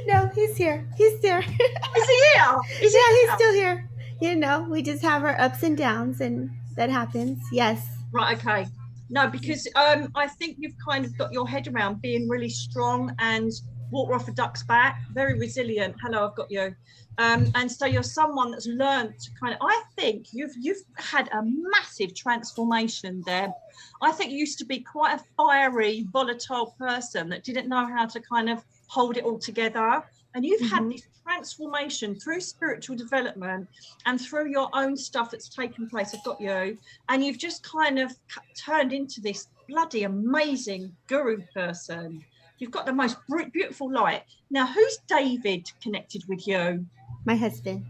No, he's here. He's there. Is he here? Is he He's here? still here. You know, we just have our ups and downs, and that happens. Yes. Right, okay. No, because I think you've kind of got your head around being really strong and water off a duck's back, very resilient. Hello, I've got you. And so you're someone that's learned to kind of, I think you've had a massive transformation there. I think you used to be quite a fiery, volatile person that didn't know how to kind of hold it all together. And you've had this transformation through spiritual development and through your own stuff that's taken place. I've got you. And you've just kind of turned into this bloody amazing guru person. You've got the most beautiful light. Now, who's David connected with you? My husband.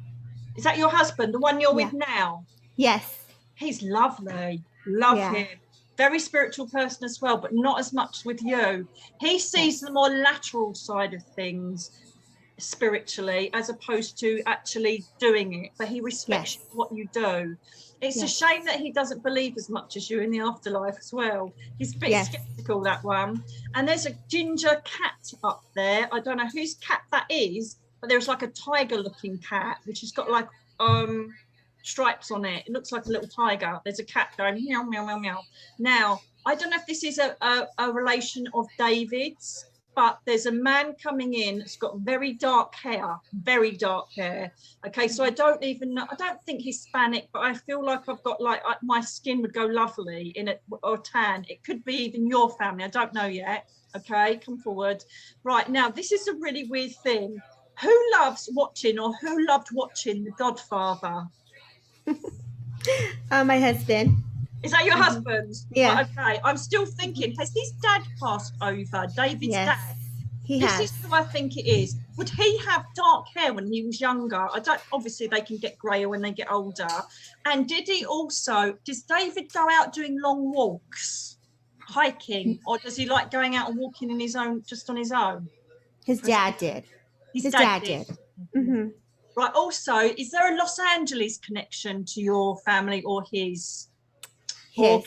Is that your husband, the one you're with now? Yes. He's lovely. Love him. Very spiritual person as well, but not as much with you. He sees the more lateral side of things spiritually, as opposed to actually doing it, but he respects what you do. It's a shame that he doesn't believe as much as you in the afterlife as well. He's a bit skeptical, that one. And there's a ginger cat up there. I don't know whose cat that is, but there's like a tiger looking cat which has got like stripes on it. It looks like a little tiger. There's a cat going meow meow meow meow. Now, I don't know if this is a relation of David's, but there's a man coming in that's got very dark hair. Okay, so I don't even know, I don't think Hispanic, but I feel like I've got like my skin would go lovely in it, or tan. It could be even your family, I don't know yet. Okay, come forward. Right, now this is a really weird thing. Who loves watching, or who loved watching The Godfather? My husband. Is that your husband? Yeah. Right, okay, I'm still thinking, has his dad passed over? David's dad? He This has. is who I think it is. Would he have dark hair when he was younger? I don't. Obviously, they can get greyer when they get older. And did he also? Does David go out doing long walks, hiking, or does he like going out and walking in his own, just on his own? His dad did. His dad did. Right. Also, is there a Los Angeles connection to your family or his? His.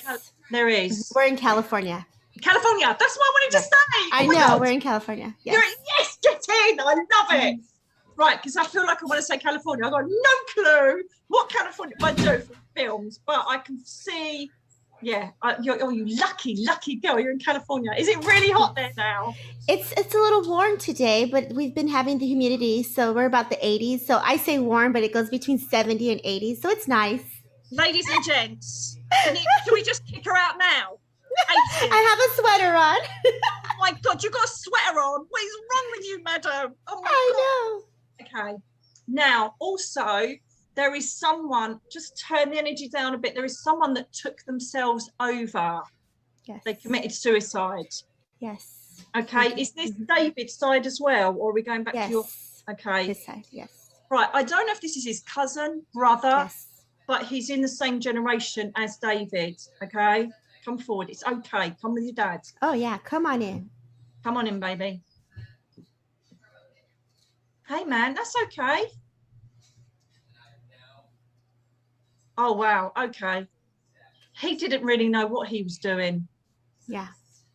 There is. We're in California. California. That's what I wanted to say. I Oh my know. God. We're in California. Yes. Yes, get in. I love it. Right, because I feel like I want to say California. I've got no clue what California might do for films, but I can see, yeah, you lucky girl, you're in California. Is it really hot there now? It's a little warm today, but we've been having the humidity, so we're about the 80s. So I say warm, but it goes between 70 and 80, so it's nice. Ladies and gents, do we just kick her out now? 80. I have a sweater on. Oh my God, you've got a sweater on. What is wrong with you, madam? Oh my God. I know. Okay. Now, also, there is someone, just turn the energy down a bit. There is someone that took themselves over. Yes. They committed suicide. Yes. Okay. Is this David's side as well? Or are we going back to your... Yes. Okay. This side, yes. Right. I don't know if this is his cousin, brother, Yes. but he's in the same generation as David. Okay. Come forward. It's okay. Come with your dad. Oh yeah, come on in. Come on in, baby. Hey, man, that's okay. Oh, wow. Okay. He didn't really know what he was doing. Yeah.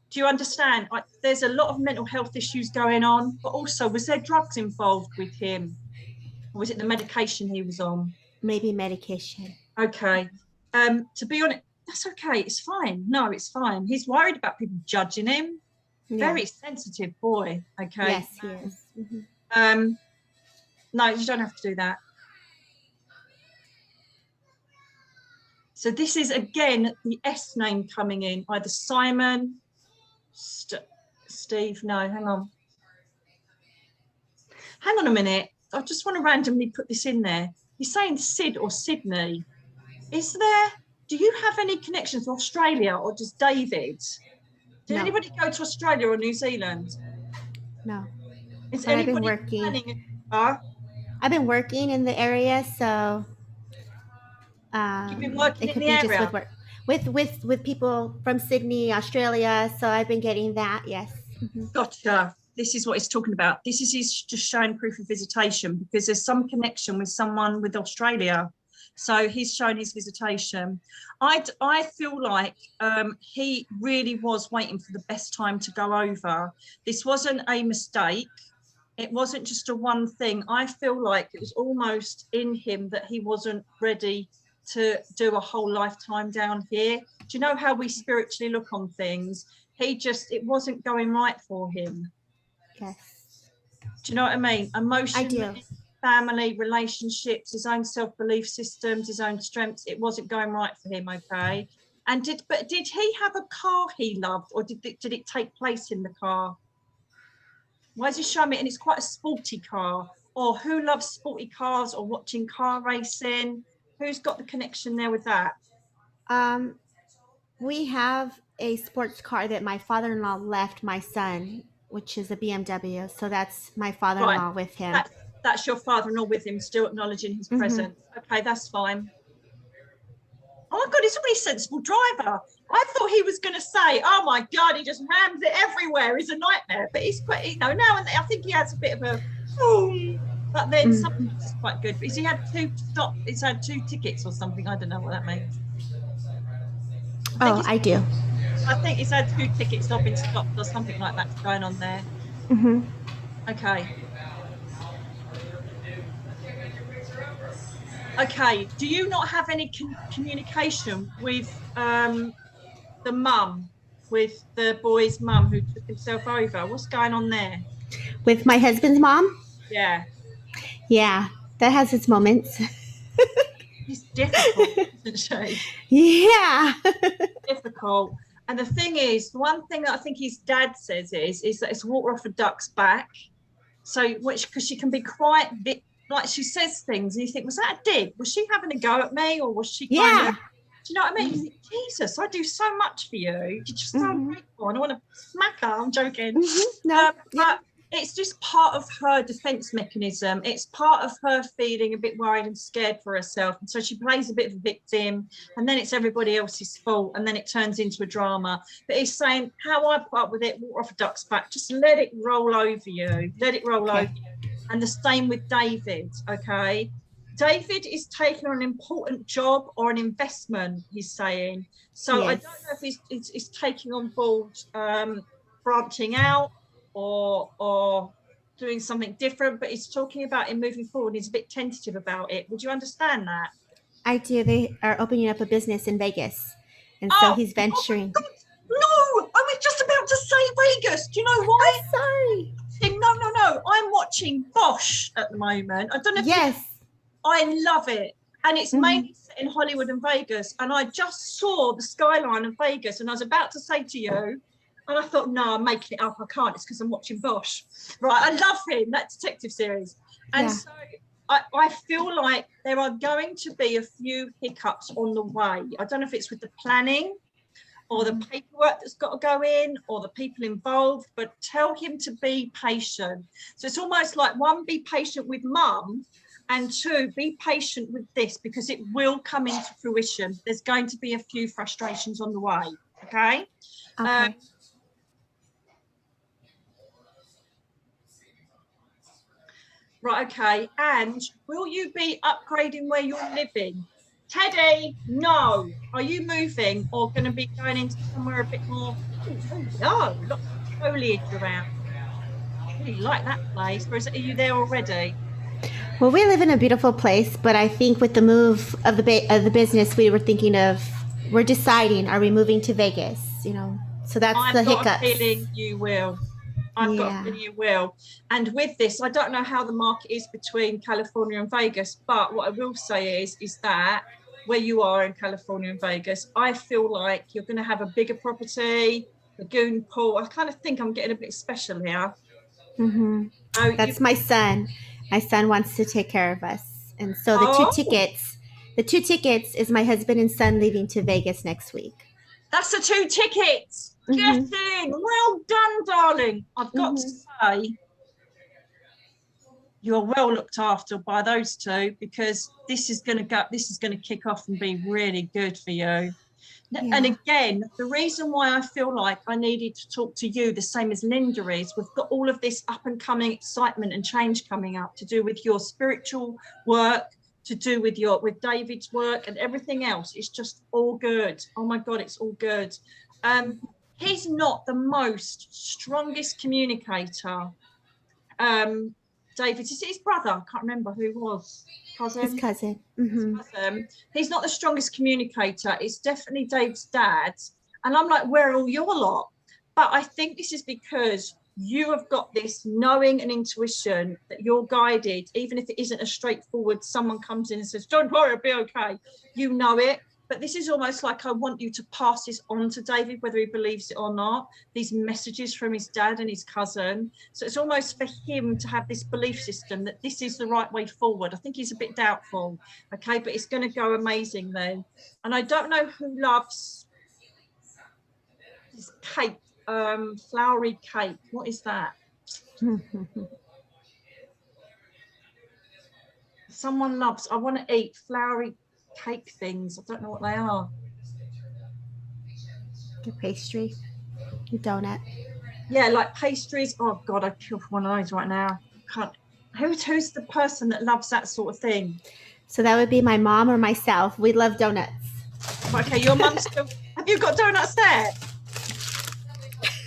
Do you understand? There's a lot of mental health issues going on, but also, was there drugs involved with him? Or was it the medication he was on? Maybe medication. Okay. To be honest, that's okay. It's fine. No, it's fine. He's worried about people judging him. Yeah. Very sensitive boy. Okay. Yes, he is. Mhm. No, you don't have to do that. So this is again the S name coming in, either Simon, Steve. No, hang on. Hang on a minute. I just want to randomly put this in there. You're saying Sid or Sydney. Do you have any connections to Australia or just David? Did No. anybody go to Australia or New Zealand? No. Is But I've been anybody working. planning? I've been working in the area, so You've been working it in could the be area? just with work with people from Sydney, Australia. So I've been getting that. Yes. Mhm. Gotcha. This is what he's talking about. This is his just showing proof of visitation because there's some connection with someone with Australia. So he's shown his visitation. I feel like he really was waiting for the best time to go over. This wasn't a mistake. It wasn't just a one thing. I feel like it was almost in him that he wasn't ready to do a whole lifetime down here. Do you know how we spiritually look on things? It wasn't going right for him. Yes. Do you know what I mean? Emotionally, I do. family, relationships, his own self-belief systems, his own strengths. It wasn't going right for him, okay? And did he have a car he loved, or did it take place in the car? Why is he showing me? And it's quite a sporty car. Or who loves sporty cars or watching car racing? Who's got the connection there with that? We have a sports car that my father-in-law left my son, which is a BMW. So that's my father-in-law with him. That's your father-in-law with him, still acknowledging his presence. Okay, that's fine. Oh my God, he's a really sensible driver. I thought he was going to say, oh my God, he just rams it everywhere. He's a nightmare. But he's quite, now and then, I think he has a bit of a, but then sometimes it's quite good. Because he had he's had 2 tickets or something. I don't know what that means. I do. I think he's had 2 tickets not been stopped or something like that's going on there. Okay. Okay, do you not have any communication with the mum, with the boy's mum who took himself over? What's going on there? With my husband's mom? Yeah. Yeah, that has its moments. She's difficult, isn't she? Yeah. Difficult. And the thing is, the one thing that I think his dad says is that it's water off a duck's back. So, because she can be quite like she says things and you think, was that a dig? Was she having a go at me, or was she kind of, do you know what I mean? You think, Jesus, I do so much for you. You're just so grateful and I want to smack her. I'm joking. No, but it's just part of her defense mechanism. It's part of her feeling a bit worried and scared for herself. And so she plays a bit of a victim, and then it's everybody else's fault, and then it turns into a drama. But he's saying, how I put up with it, water off a duck's back, just let it roll over you. Let it roll over you. And the same with David, okay? David is taking on an important job or an investment, he's saying. So I don't know if he's taking on board branching out or doing something different, but he's talking about him moving forward. He's a bit tentative about it. Would you understand that? I do. They are opening up a business in Vegas. And so he's venturing. Oh no, I was just about to say Vegas. Do you know why? I'm sorry. No. I'm watching Bosch at the moment. I don't know if Yes. I love it. And it's mainly set in Hollywood and Vegas. And I just saw the skyline of Vegas and I was about to say to you, and I thought, no, I'm making it up. I can't. It's because I'm watching Bosch. Right. I love him, that detective series. And so I feel like there are going to be a few hiccups on the way. I don't know if it's with the planning or the paperwork that's got to go in or the people involved, but tell him to be patient. So it's almost like, one, be patient with mum, and two, be patient with this because it will come into fruition. There's going to be a few frustrations on the way. Okay. Okay. Right, okay. And will you be upgrading where you're living? Teddy, no. Are you moving or going to be going into somewhere a bit more? Oh, no, lots of foliage around. I really like that place. Or are you there already? Well, we live in a beautiful place, but I think with the move of the business, we're deciding, are we moving to Vegas? You know, so that's the hiccups. I've got a feeling you will. I've got a feeling you will. And with this, I don't know how the market is between California and Vegas, but what I will say is that where you are in California and Vegas, I feel like you're going to have a bigger property, lagoon pool. I kind of think I'm getting a bit special here. Mm-hmm. That's my son. My son wants to take care of us. And so the two tickets is my husband and son leaving to Vegas next week. That's the 2 tickets. Get in. Well done, darling. I've got to say, you're well looked after by those two because this is going to kick off and be really good for you. Yeah. And again, the reason why I feel like I needed to talk to you the same as Linda is, we've got all of this up and coming excitement and change coming up to do with your spiritual work, to do with David's work and everything else. It's just all good. Oh my God, it's all good. He's not the strongest communicator. David, is it his brother? I can't remember who it was. Cousin? His cousin. His cousin. He's not the strongest communicator. It's definitely Dave's dad. And I'm like, where are all your lot? But I think this is because you have got this knowing and intuition that you're guided, even if it isn't a straightforward, someone comes in and says, don't worry, it'll be okay. You know it. But this is almost like I want you to pass this on to David, whether he believes it or not, these messages from his dad and his cousin. So it's almost for him to have this belief system that this is the right way forward. I think he's a bit doubtful, okay, but it's going to go amazingly. And I don't know who loves this cake, flowery cake. What is that? Someone loves, I want to eat flowery cake things. I don't know what they are. Your pastry, your donut. Yeah, like pastries. Oh God, I'd kill for one of those right now. Can't. Who's the person that loves that sort of thing? So that would be my mom or myself. We love donuts. Okay, your mum's still. Have you got donuts there?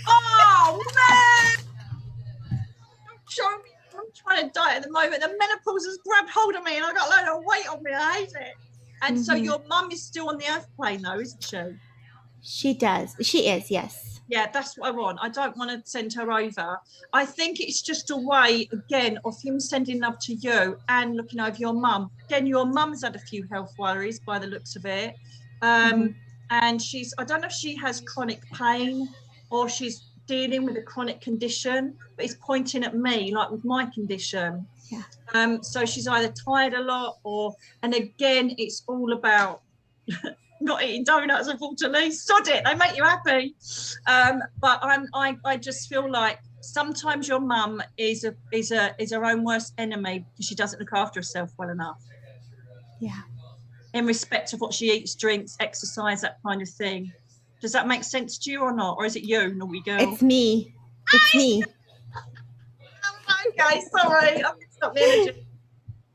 Oh man! Don't show me. I'm trying to diet at the moment. The menopause has grabbed hold of me, and I got a load of weight on me. I hate it. And so your mum is still on the earth plane though, isn't she? She does. She is, yes. Yeah, that's what I want. I don't want to send her over. I think it's just a way, again, of him sending love to you and looking over your mum. Again, your mum's had a few health worries by the looks of it. And I don't know if she has chronic pain or she's dealing with a chronic condition, but it's pointing at me, like with my condition. Yeah. So she's either tired a lot and again, it's all about not eating donuts, unfortunately. Sod it, they make you happy. But I just feel like sometimes your mum is her own worst enemy because she doesn't look after herself well enough. Yeah. In respect of what she eats, drinks, exercise, that kind of thing. Does that make sense to you or not? Or is it you, naughty girl? It's me. It's me. Okay, sorry. I'm mixed up the energy.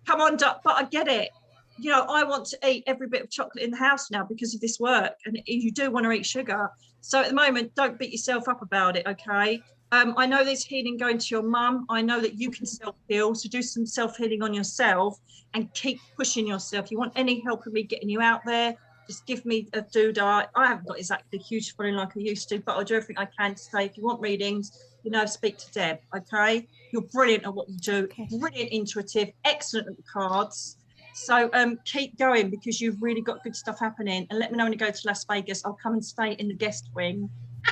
Come on, Duck, but I get it. You know, I want to eat every bit of chocolate in the house now because of this work. And you do want to eat sugar. So at the moment, don't beat yourself up about it, okay? I know there's healing going to your mum. I know that you can self-heal, so do some self-healing on yourself and keep pushing yourself. If you want any help with me getting you out there, just give me a doodah. I haven't got exactly a huge following like I used to, but I'll do everything I can to say, if you want readings, you know, speak to Deb, okay? You're brilliant at what you do, brilliant intuitive, excellent at the cards. So keep going, because you've really got good stuff happening. And let me know when you go to Las Vegas. I'll come and stay in the guest wing.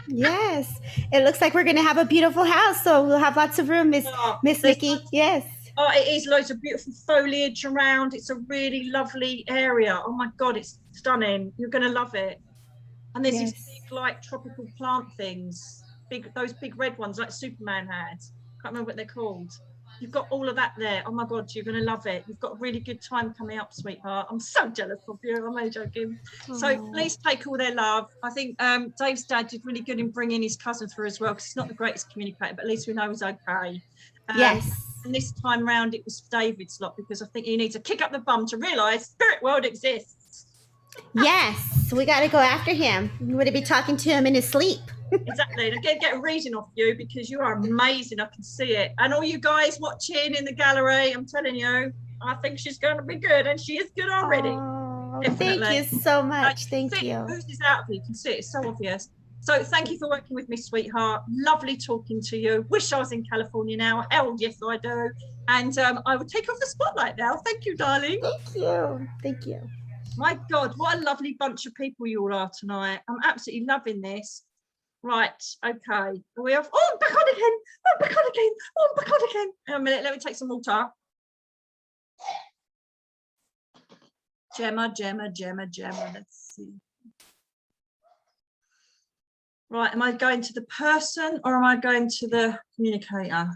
Yes, it looks like we're going to have a beautiful house, so we'll have lots of room, Miss Nikki. Yes. Oh, it is loads of beautiful foliage around. It's a really lovely area. Oh my God, it's stunning. You're going to love it. And there's these big, like, tropical plant things, those big red ones like Superman had. Can't remember what they're called. You've got all of that there. Oh my God, you're going to love it. You've got a really good time coming up, sweetheart. I'm so jealous of you. I'm only joking. Aww. So please take all their love. I think Dave's dad did really good in bringing his cousin through as well, because he's not the greatest communicator, but at least we know he's okay. Yes. And this time round, it was David's lot, because I think he needs to kick up the bum to realise spirit world exists. Yes, we got to go after him. You would be talking to him in his sleep. Exactly. And get a reading off you, because you are amazing. I can see it. And all you guys watching in the gallery, I'm telling you, I think she's going to be good, and she is good already. Oh, thank you so much. Thank you. Who's this out of you? You can see it. It's so obvious. So thank you for working with me, sweetheart. Lovely talking to you. Wish I was in California now. Hell yes, I do. And I will take off the spotlight now. Thank you, darling. Thank you. Thank you. My God, what a lovely bunch of people you all are tonight. I'm absolutely loving this. Right, okay. Are we off? Oh, I'm back on again. Oh, I'm back on again. Oh, I'm back on again. Hang on a minute, let me take some water. Gemma. Let's see. Right, am I going to the person or am I going to the communicator?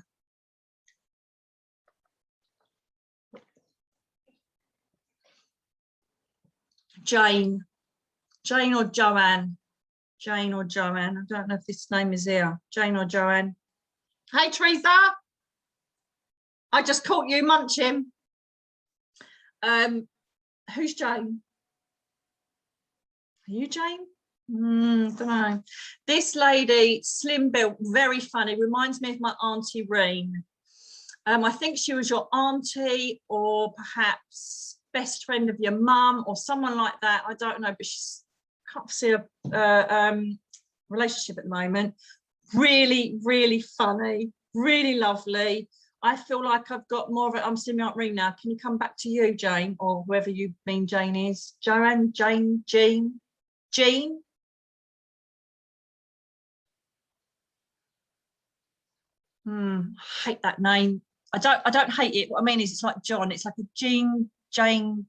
Jane or Joanne? Jane or Joanne? I don't know if this name is here. Jane or Joanne? Hey, Teresa. I just caught you munching. Who's Jane? Are you Jane? Don't know. This lady, slim built, very funny, reminds me of my auntie Reen. I think she was your auntie, or perhaps best friend of your mum, or someone like that. I don't know, but she's can't see a relationship at the moment. Really, really funny, really lovely. I feel like I've got more of it. I'm seeing Aunt Reen now. Can you come back to you, Jane, or whoever you mean Jane is? Joanne, Jane, Jean? I hate that name. I don't hate it. What I mean is it's like John. It's like a Jean, Jane.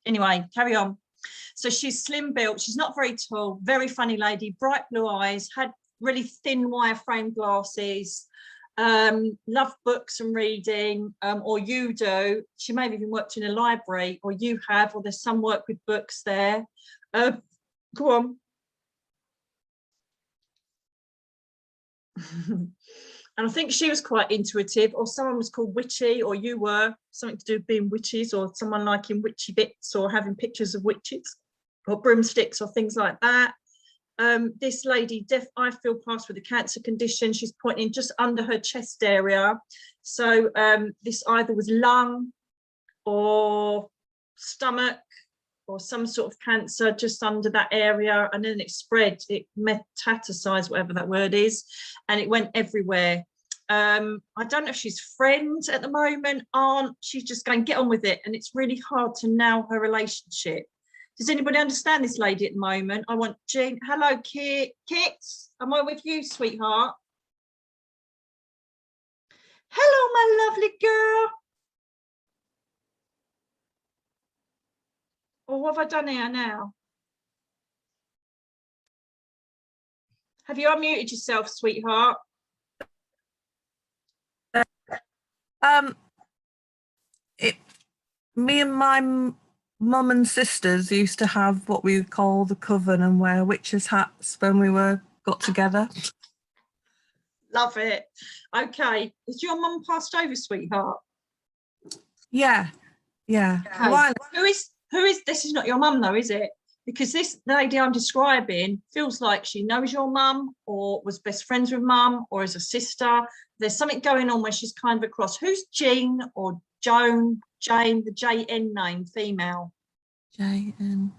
Anyway, carry on. So she's slim built. She's not very tall. Very funny lady. Bright blue eyes. Had really thin wire frame glasses. Loved books and reading. Or you do. She may have even worked in a library, or you have, or there's some work with books there. Go on. And I think she was quite intuitive, or someone was called witchy, or you were, something to do with being witches, or someone liking witchy bits, or having pictures of witches or broomsticks or things like that. This lady, I feel passed with a cancer condition. She's pointing just under her chest area. So this either was lung or stomach, or some sort of cancer just under that area, and then it spread, it metastasized, whatever that word is, and it went everywhere. I don't know if she's friends at the moment, aunt, she's just going, get on with it, and it's really hard to nail her relationship. Does anybody understand this lady at the moment? I want Jean. Hello, Kit. Am I with you, sweetheart? Hello, my lovely girl. Or what have I done here now? Have you unmuted yourself, sweetheart? Me and my mum and sisters used to have what we call the coven and wear witches' hats when we got together. Love it. Okay. Is your mum passed over, sweetheart? Yeah. Okay. Who is this? Is not your mum though, is it? because this lady I'm describing feels like she knows your mum or was best friends with mum or is a sister. There's something going on where she's kind of across. Who's Jean or Joan, Jane, the JN name, female? JN.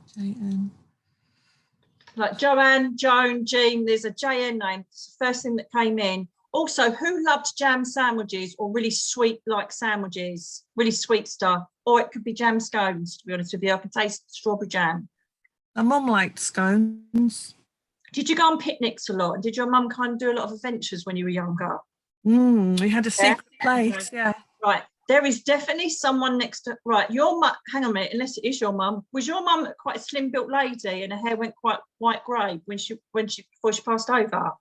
Like Joanne, Joan, Jean, there's a JN name. It's the first thing that came in. Also, who loved jam sandwiches or really sweet like sandwiches, really sweet stuff? Or it could be jam scones, to be honest with you. I can taste strawberry jam. My mum liked scones. Did you go on picnics a lot? And did your mum kind of do a lot of adventures when you were younger? We had a secret place, yeah. Right. There is definitely someone next to, right, your mum, hang on a minute, unless it is your mum. Was your mum quite a slim built lady and her hair went quite white grey before she passed over?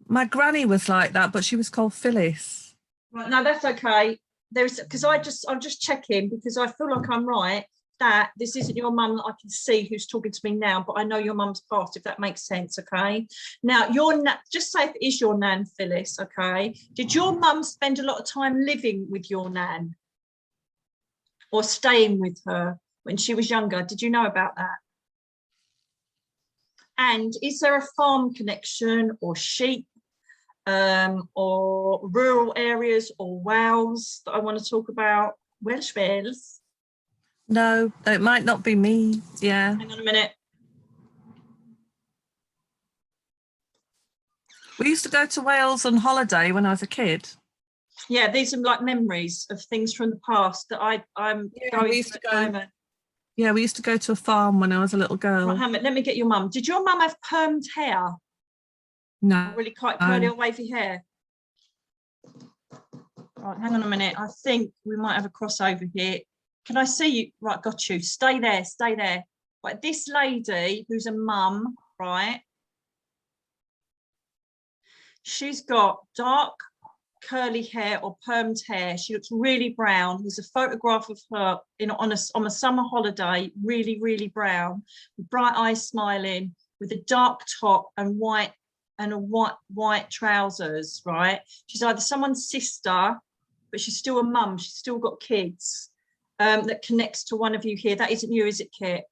My granny was like that, but she was called Phyllis. Right, no, that's okay. There's because I'm just checking because I feel like I'm right that this isn't your mum that I can see who's talking to me now, but I know your mum's passed, if that makes sense. Okay. Now just say if it is your nan, Phyllis. Okay. Did your mum spend a lot of time living with your nan or staying with her when she was younger? Did you know about that? And is there a farm connection or sheep? Or rural areas or Wales that I want to talk about? Welsh Wales? No, it might not be me. Yeah. Hang on a minute. We used to go to Wales on holiday when I was a kid. Yeah, these are like memories of things from the past that I'm going we used to to go. Yeah, we used to go to a farm when I was a little girl. Right, let me get your mum. Did your mum have permed hair? No. Really quite curly or wavy hair? Right, hang on a minute. I think we might have a crossover here. Can I see you? Right, got you. Stay there, stay there. Right, this lady who's a mum, right? She's got dark curly hair or permed hair. She looks really brown. There's a photograph of her on a summer holiday, really, really brown, with bright eyes, smiling, with a dark top and white trousers, right? She's either someone's sister, but she's still a mum. She's still got kids. That connects to one of you here. That isn't you, is it, Kit?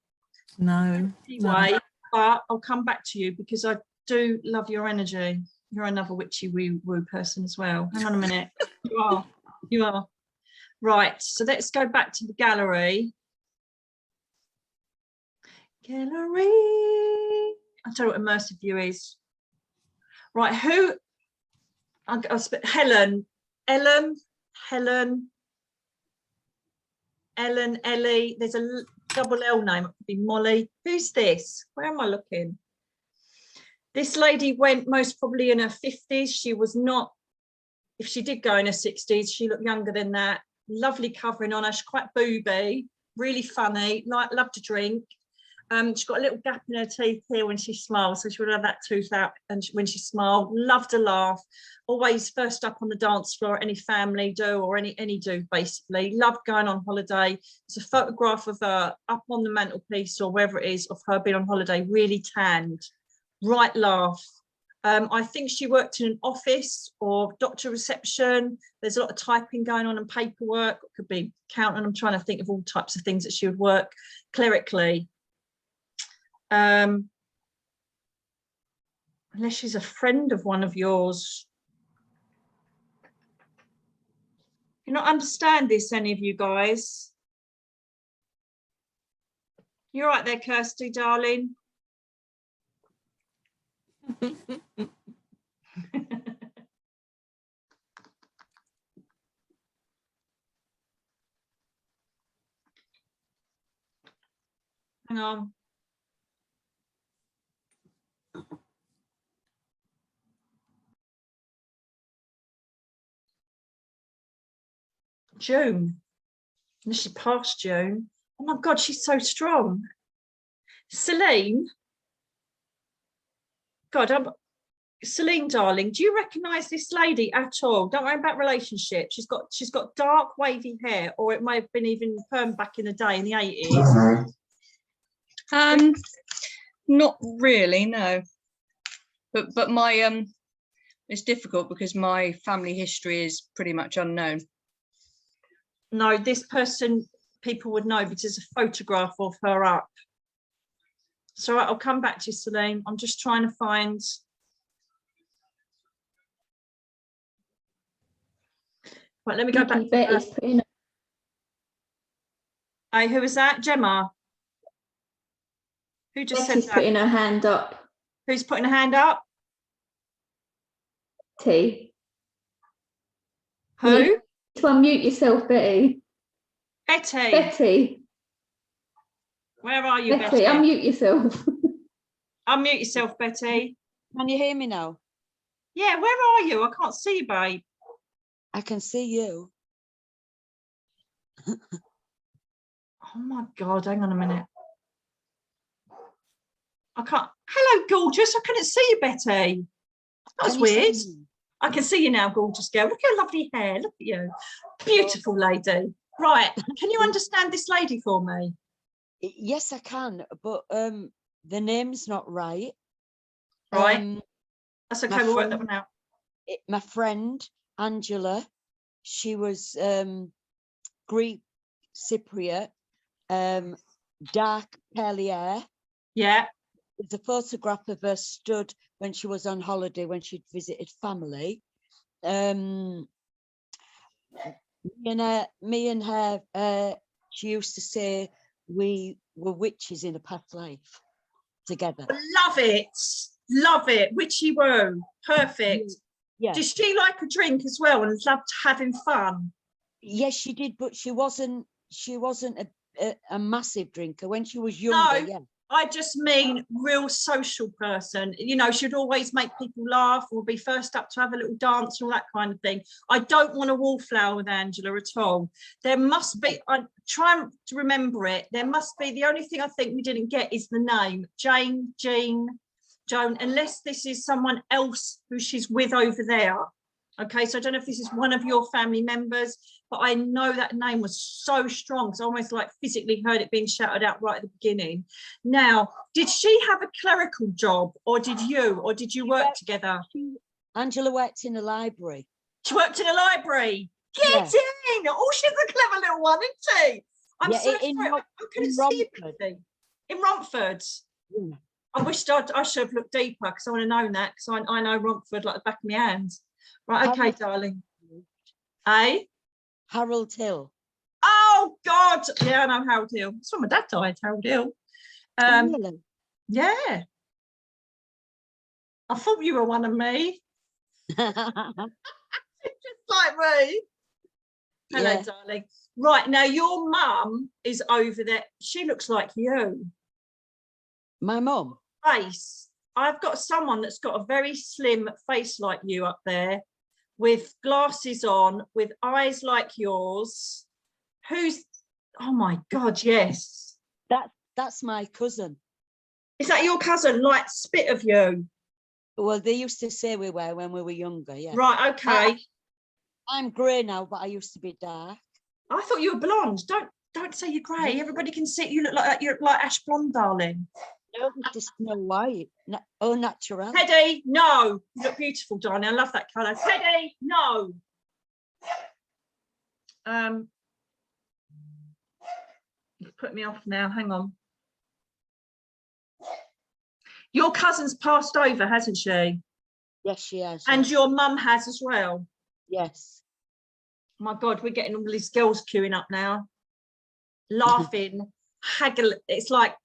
No. Anyway, but I'll come back to you because I do love your energy. You're another witchy woo person as well. Hang on a minute. You are. Right, so let's go back to the gallery. Gallery. I'll tell you what immersive view is. Right, who? Helen, Ellie. There's a double L name. It could be Molly. Who's this? Where am I looking? This lady went most probably in her 50s. She was not, if she did go in her 60s, she looked younger than that. Lovely covering on her. She's quite booby, really funny, loved to drink. She's got a little gap in her teeth here when she smiles, so she would have that tooth out. And when she smiled, loved to laugh, always first up on the dance floor, any family do or any do basically. Loved going on holiday. There's a photograph of her up on the mantelpiece or wherever it is of her being on holiday, really tanned, right laugh. I think she worked in an office or doctor reception. There's a lot of typing going on and paperwork. It could be accountant. I'm trying to think of all types of things that she would work clerically. Unless she's a friend of one of yours. You not understand this, any of you guys? You're right there, Kirsty, darling. Hang on. June. And she passed June. Oh my God, she's so strong. Celine. God, Celine, darling, do you recognise this lady at all? Don't worry about relationship. She's got dark wavy hair, or it may have been even perm back in the day in the 80s. Not really, no. But my it's difficult because my family history is pretty much unknown. No, this person people would know because there's a photograph of her up. So I'll come back to you, Celine. I'm just trying to find. Right, let me go back. Betty's putting Hey, who was that? Gemma? Who just Betty's said that? putting her hand up. Who's putting a hand up? T. Who? You need to unmute yourself, Betty. Betty. Betty. Where are you, Betty? Betty? Unmute yourself. Unmute yourself, Betty. Can you hear me now? Yeah, where are you? I can't see you, babe. I can see you. Oh my God, hang on a minute. I can't. Hello, gorgeous. I couldn't see you, Betty. That's Can you see weird. me? I can see you now, gorgeous girl. Look at your lovely hair. Look at you. Beautiful lady. Right. Can you understand this lady for me? Yes, I can, but the name's not right. Right. That's okay. We'll work that one out. My friend Angela, she was Greek Cypriot, dark curly hair. Yeah. There's a photograph of her stood when she was on holiday, when she'd visited family. Me and her, she used to say we were witches in a past life together. Love it. Love it. Witchy woo. Perfect. Yeah. Did she like a drink as well and loved having fun? Yes, she did, but she wasn't a massive drinker when she was younger. No. Yeah. I just mean real social person. You know, she'd always make people laugh or be first up to have a little dance or all that kind of thing. I don't want a wallflower with Angela at all. There must be, I'm trying to remember it. There must be, the only thing I think we didn't get is the name. Jane, Jean, Joan, unless this is someone else who she's with over there. Okay, so I don't know if this is one of your family members, but I know that name was so strong. So I almost like physically heard it being shouted out right at the beginning. Now, did she have a clerical job or did you work together? Angela worked in a library. She worked in a library. Get in! Oh, she's a clever little one, isn't she? I'm so sorry. I couldn't see you. In Romford. Yeah. I wished I should have looked deeper because I would have known that because I know Romford like the back of my hands. Right, okay, darling. Eh? Harold Hill. Oh God, yeah, I know Harold Hill. That's when my dad died, Harold Hill. Really? Yeah. I thought you were one of me. Just like me. Hello, Yeah. darling. Right, now your mum is over there. She looks like you. My mum? Face. I've got someone that's got a very slim face like you up there, with glasses on, with eyes like yours. Who's, oh my God, yes. That's my cousin. Is that your cousin, like spit of you? Well, they used to say we were when we were younger, yeah. Right, okay. I'm grey now, but I used to be dark. I thought you were blonde. Don't say you're grey. Everybody can see you look like ash blonde, darling. No, it's Snow White. Au natural. Teddy, no. You look beautiful, darling. I love that colour. Teddy, no. You've put me off now. Hang on. Your cousin's passed over, hasn't she? Yes, she has. And yes. your mum has as well. Yes. My God, we're getting all these girls queuing up now, laughing, haggle. It's like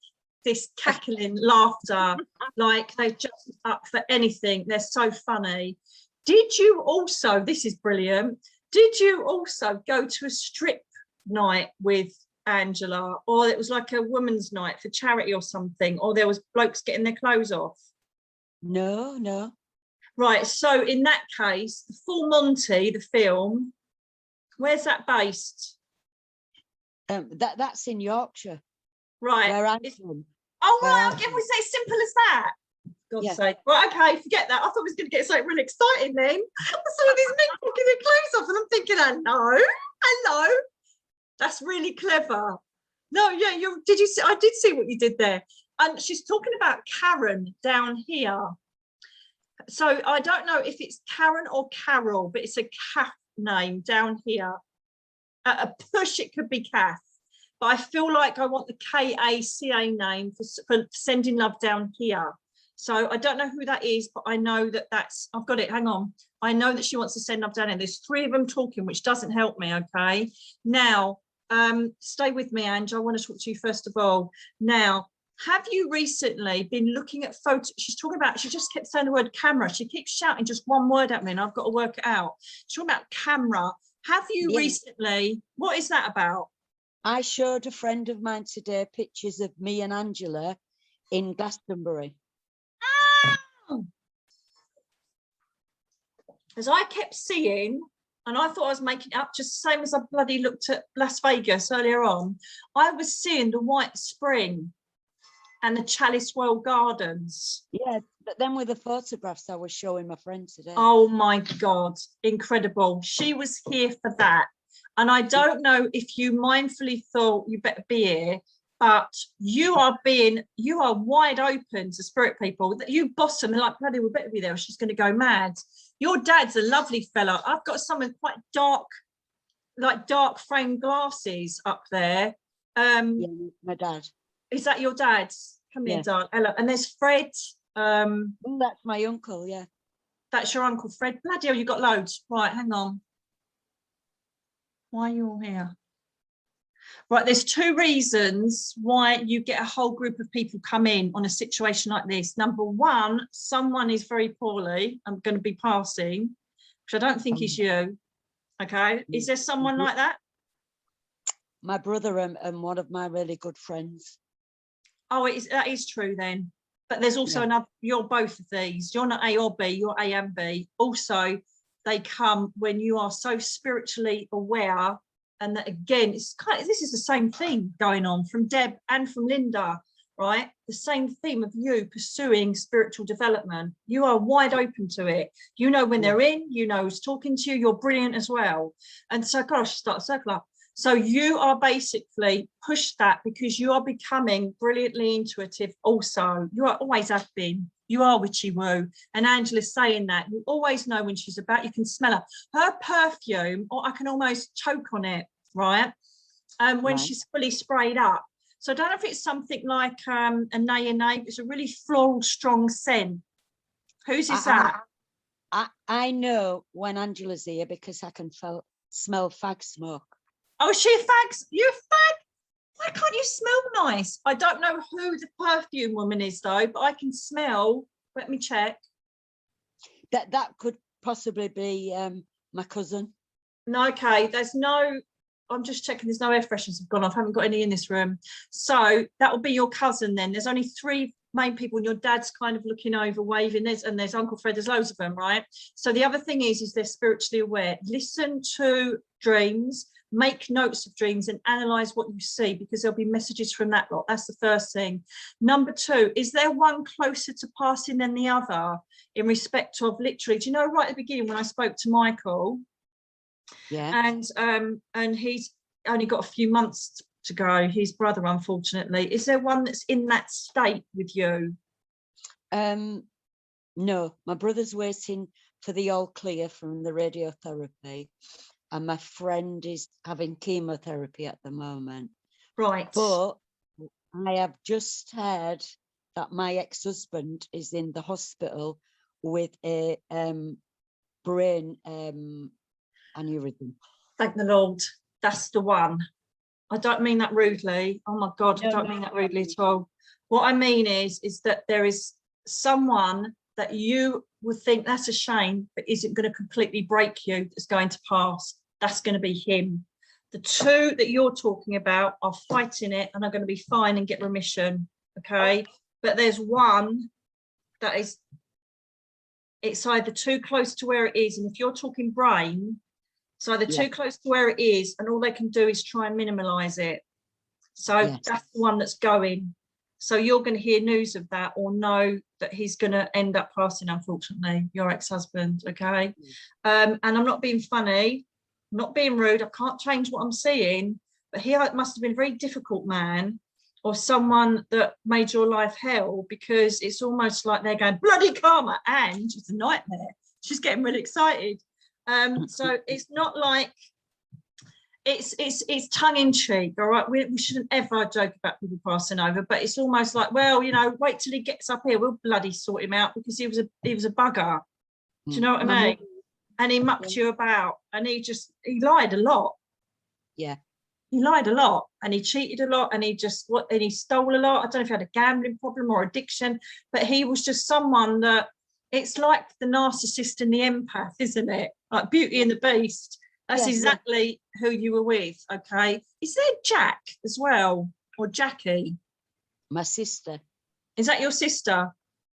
this cackling laughter, like they're just up for anything. They're so funny. Did you also, this is brilliant, did you also go to a strip night with Angela, or it was like a women's night for charity or something, or there was blokes getting their clothes off? No. Right, so in that case, the Full Monty, the film, where's that based? That's in Yorkshire. Right. Where I'm from. Oh, right, can we say simple as that? God's sake. Right, okay, forget that. I thought we was going to get something really exciting then. Some of these men taking their clothes off, and I'm thinking, hello. That's really clever. No, yeah, did you see? I did see what you did there. And she's talking about Karen down here. So I don't know if it's Karen or Carol, but it's a Kath name down here. A push, it could be Kath. but I feel like I want the KACA name for sending love down here. So I don't know who that is, but I know that I've got it. Hang on. I know that she wants to send love down here. There's 3 of them talking, which doesn't help me. Okay. Now, stay with me, Ange. I want to talk to you first of all. Now, have you recently been looking at photos? She's talking about, she just kept saying the word camera. She keeps shouting just one word at me and I've got to work it out. She's talking about camera. Have you recently, what is that about? I showed a friend of mine today pictures of me and Angela in Glastonbury. As I kept seeing, and I thought I was making it up just the same as I bloody looked at Las Vegas earlier on, I was seeing the White Spring and the Chalice Well Gardens. Yeah, but then with the photographs I was showing my friend today. Oh my God, incredible. She was here for that. And I don't know if you mindfully thought you better be here, but you are wide open to spirit people. That you boss them, they're like, bloody, we better be there, she's going to go mad. Your dad's a lovely fella. I've got someone quite dark, like dark frame glasses up there. Yeah, my dad. Is that your dad's? Come here, darling. Hello. And there's Fred. That's my uncle, yeah. That's your uncle Fred. Bloody hell, you got loads. Right, hang on. Why are you all here? Right, there's 2 reasons why you get a whole group of people come in on a situation like this. Number 1, someone is very poorly. I'm going to be passing, which I don't think is you. Okay, is there someone like that? My brother and one of my really good friends. Oh, that is true then. But there's also another, you're both of these. You're not A or B, you're A and B. Also, they come when you are so spiritually aware. And that again, this is the same thing going on from Deb and from Linda, right? The same theme of you pursuing spiritual development. You are wide open to it. You know when they're in, you know who's talking to you, you're brilliant as well. And so, gosh, start a circle up. So you are basically pushed that because you are becoming brilliantly intuitive also. You are always have been. You are witchy woo. And Angela's saying that. You always know when she's about, you can smell her. Her perfume, or I can almost choke on it, right? When she's fully sprayed up. So I don't know if it's something like a nay. It's a really floral, strong scent. Whose is that? I know when Angela's here because I can smell fag smoke. Oh, she fags? You fag? Why can't you smell nice? I don't know who the perfume woman is though, but I can smell. Let me check. That could possibly be my cousin. No, okay. There's no. I'm just checking. There's no air fresheners have gone off. I haven't got any in this room. So that will be your cousin then. There's only 3 main people, and your dad's kind of looking over, waving. There's Uncle Fred. There's loads of them, right? So the other thing is they're spiritually aware. Listen to dreams. Make notes of dreams and analyze what you see, because there'll be messages from that lot. That's the first thing. Number 2, is there one closer to passing than the other in respect of literally, do you know, right at the beginning when I spoke to Michael, and he's only got a few months to go, his brother, unfortunately. Is there one that's in that state with you? No, my brother's waiting for the all clear from the radiotherapy. And my friend is having chemotherapy at the moment. Right. But I have just heard that my ex-husband is in the hospital with a brain aneurysm. Thank the Lord. That's the one. I don't mean that rudely. Oh my God, I don't mean that rudely at all. What I mean is that there is someone that you would think that's a shame, but isn't going to completely break you, that's going to pass. That's going to be him. The 2 that you're talking about are fighting it and are going to be fine and get remission. Okay. But there's one that is, it's either too close to where it is. And if you're talking brain, it's either too close to where it is and all they can do is try and minimize it. So that's the one that's going. So you're going to hear news of that or know that he's going to end up passing, unfortunately, your ex-husband. Okay. And I'm not being funny. Not being rude, I can't change what I'm seeing, but he must have been a very difficult man or someone that made your life hell, because it's almost like they're going, bloody karma, and it's a nightmare. She's getting really excited. So it's not like, it's tongue in cheek, all right. We shouldn't ever joke about people passing over, but it's almost like, well, you know, wait till he gets up here, we'll bloody sort him out, because he was a bugger. Do you know what I mean? And he mucked you about, and he lied a lot. Yeah. He lied a lot, and he cheated a lot, and he stole a lot. I don't know if he had a gambling problem or addiction, but he was just someone that, it's like the narcissist and the empath, isn't it? Like Beauty and the Beast. That's exactly who you were with, okay? Is there Jack as well, or Jackie? My sister. Is that your sister?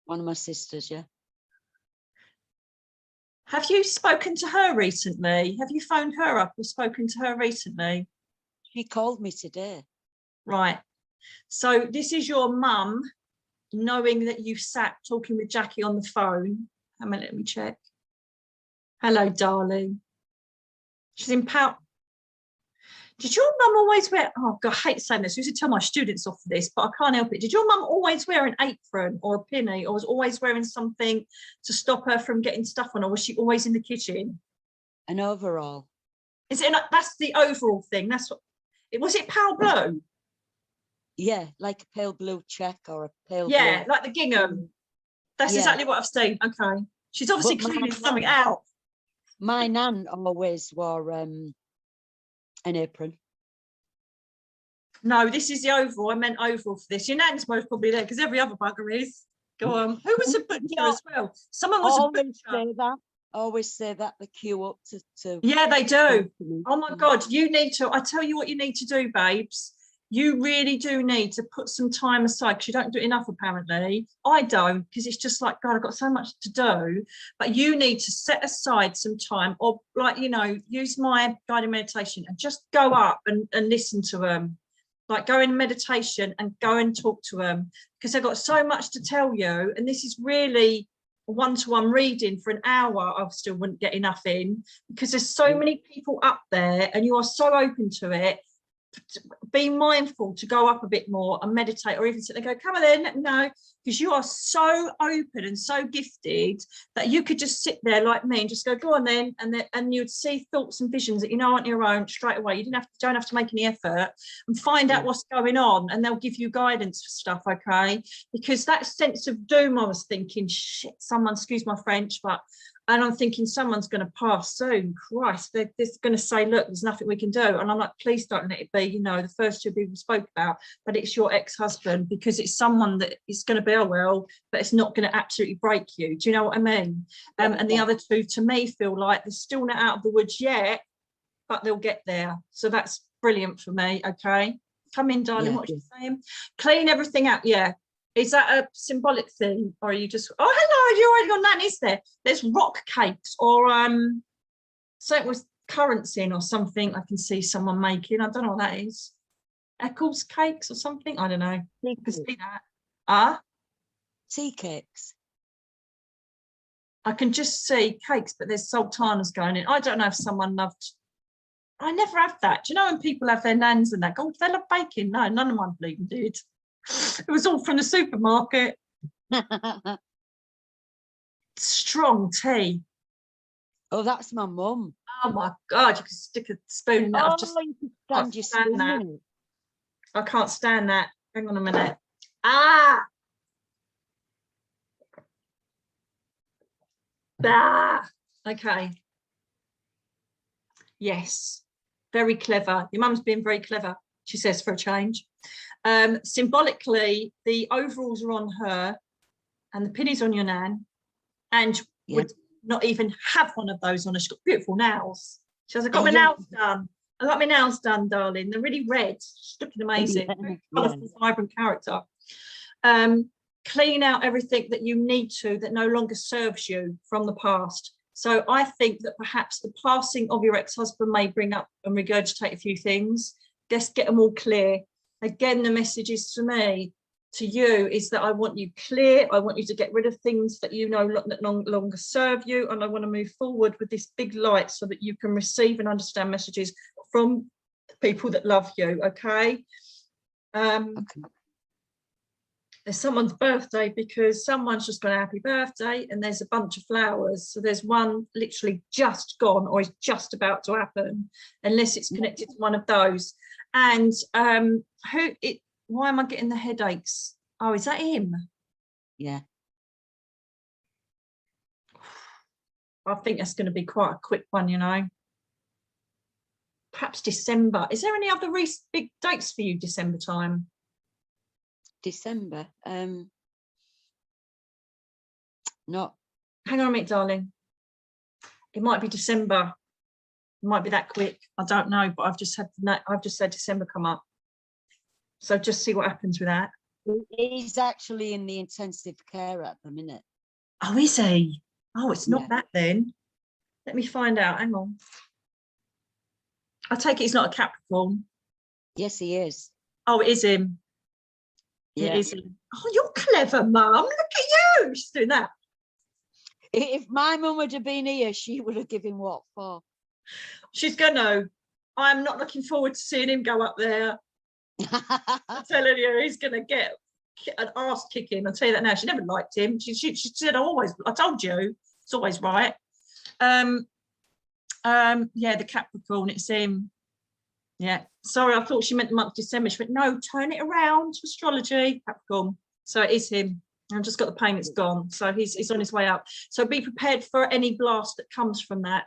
One of my sisters, yeah. Have you spoken to her recently? Have you phoned her up or spoken to her recently? She called me today. Right. So this is your mum, knowing that you sat talking with Jackie on the phone. Hang on, let me check. Hello, darling. She's in pout. Did your mum always wear, oh God, I hate saying this, I used to tell my students off for this, but I can't help it. Did your mum always wear an apron or a pinny, or was always wearing something to stop her from getting stuff on, or was she always in the kitchen? An overall. Is it, that's the overall thing? That's what, was it pale blue? Yeah, like a pale blue check or a pale blue. Yeah, like the gingham. That's exactly what I've seen. Okay. She's obviously cleaning something out. My nan always wore an apron. No, this is the overall. I meant overall for this. Your nan's most probably there, because every other bugger is. Go on. Who was a butcher as well? Someone was a butcher. Always say that they queue up to yeah, they do. Oh my God, you need to, I tell you what you need to do, babes. You really do need to put some time aside, because you don't do it enough, apparently. I don't, because it's just like, God, I've got so much to do. But you need to set aside some time, or like, you know, use my guided meditation and just go up and listen to them. Like go in meditation and go and talk to them, because they've got so much to tell you. And this is really a one-to-one reading for an hour. I still wouldn't get enough in, because there's so many people up there and you are so open to it. Be mindful to go up a bit more and meditate, or even sit there and go, come on then, let me know, because you are so open and so gifted that you could just sit there like me and just go on then, and you'd see thoughts and visions that you know aren't your own straight away. You don't have to make any effort, and find out what's going on, and they'll give you guidance for stuff, okay? Because that sense of doom, I was thinking, shit, someone, excuse my French, and I'm thinking someone's going to pass soon. Christ, they're just going to say, look, there's nothing we can do. And I'm like, please don't let it be, you know, the first two people spoke about, but it's your ex-husband, because it's someone that is going to be, oh, well, but it's not going to absolutely break you. Do you know what I mean? And the other two, to me, feel like they're still not out of the woods yet, but they'll get there. So that's brilliant for me, okay? Come in, darling, what are you saying? Clean everything up, yeah. Is that a symbolic thing, or are you just, oh, hello, you already got that, is there? There's rock cakes, or so it was currants in or something I can see someone making. I don't know what that is. Eccles cakes or something? I don't know. You can see that. Tea cakes. I can just see cakes, but there's sultanas going in. I don't know if someone loved, I never have that. Do you know when people have their nans and that? Oh, they love baking? No, none of mine bleeding did. It was all from the supermarket. Strong tea. Oh, that's my mum. Oh my God, you can stick a spoon in that. Oh, you can stand your spoon in it. I can't stand that. Hang on a minute. Ah! Okay. Yes. Very clever. Your mum's been very clever, she says, for a change. Symbolically, the overalls are on her and the pinny's on your nan, and would not even have one of those on her. She's got beautiful nails. She says, I got my nails done. I got my nails done, darling. They're really red. She's looking amazing. Very colourful, vibrant character. Clean out everything that you need to, that no longer serves you from the past. So I think that perhaps the passing of your ex-husband may bring up and regurgitate a few things. Just get them all clear. Again, the message is to me, to you, is that I want you clear. I want you to get rid of things that you know that no longer serve you. And I want to move forward with this big light so that you can receive and understand messages from people that love you, okay? there's someone's birthday because someone's just got a happy birthday and there's a bunch of flowers. So there's one literally just gone or is just about to happen, unless it's connected to one of those. And why am I getting the headaches? Oh, is that him? Yeah. I think that's going to be quite a quick one, you know. Perhaps December. Is there any other big dates for you December time? December. Not. Hang on a minute, darling. It might be December. It might be that quick. I don't know, but I've just had December come up. So just see what happens with that. He's actually in the intensive care at the minute. Oh, is he? Oh, it's not that then. Let me find out. Hang on. I take it he's not a Capricorn. Yes, he is. Oh, it is him. Yeah. It is him. Oh, you're clever, Mum. Look at you. She's doing that. If my mum would have been here, she would have given what for. She's gonna. I'm not looking forward to seeing him go up there. I'm telling you, he's gonna get an arse kicking. I'll tell you that now. She never liked him. She said, I told you, it's always right. Yeah, the Capricorn, it's him. Yeah, sorry, I thought she meant the month of December. She went, no, turn it around to astrology, Capricorn. So it is him. I've just got the payments gone, so he's on his way up. So be prepared for any blast that comes from that,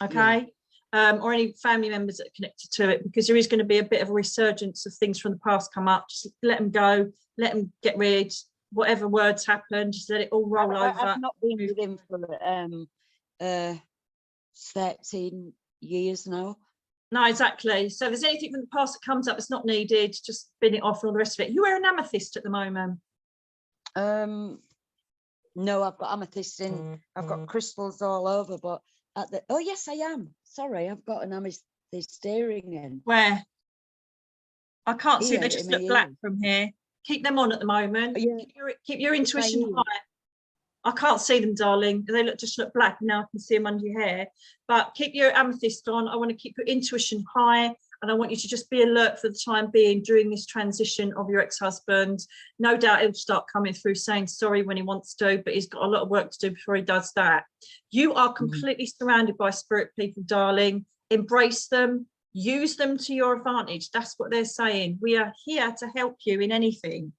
okay? Yeah. Or any family members that are connected to it, because there is going to be a bit of a resurgence of things from the past come up. Just let them go, let them get rid. Whatever words happen, just let it all roll over. I've not been with him for 13 years now. No, exactly. So if there's anything from the past that comes up that's not needed, just bin it off and all the rest of it. You wear an amethyst at the moment? No, I've got amethyst in. I've got crystals all over, but oh yes, I am. Sorry, I've got an amethyst earring in. Where? I can't see. Here, They just look black from here. Keep them on at the moment. Yeah. Keep your intuition high. I can't see them, darling. They just look black. Now I can see them under your hair. But keep your amethyst on. I want to keep your intuition high, and I want you to just be alert for the time being during this transition of your ex-husband. No doubt he'll start coming through saying sorry when he wants to, but he's got a lot of work to do before he does that. You are completely surrounded by spirit people, darling. Embrace them. Use them to your advantage. That's what they're saying. We are here to help you in anything.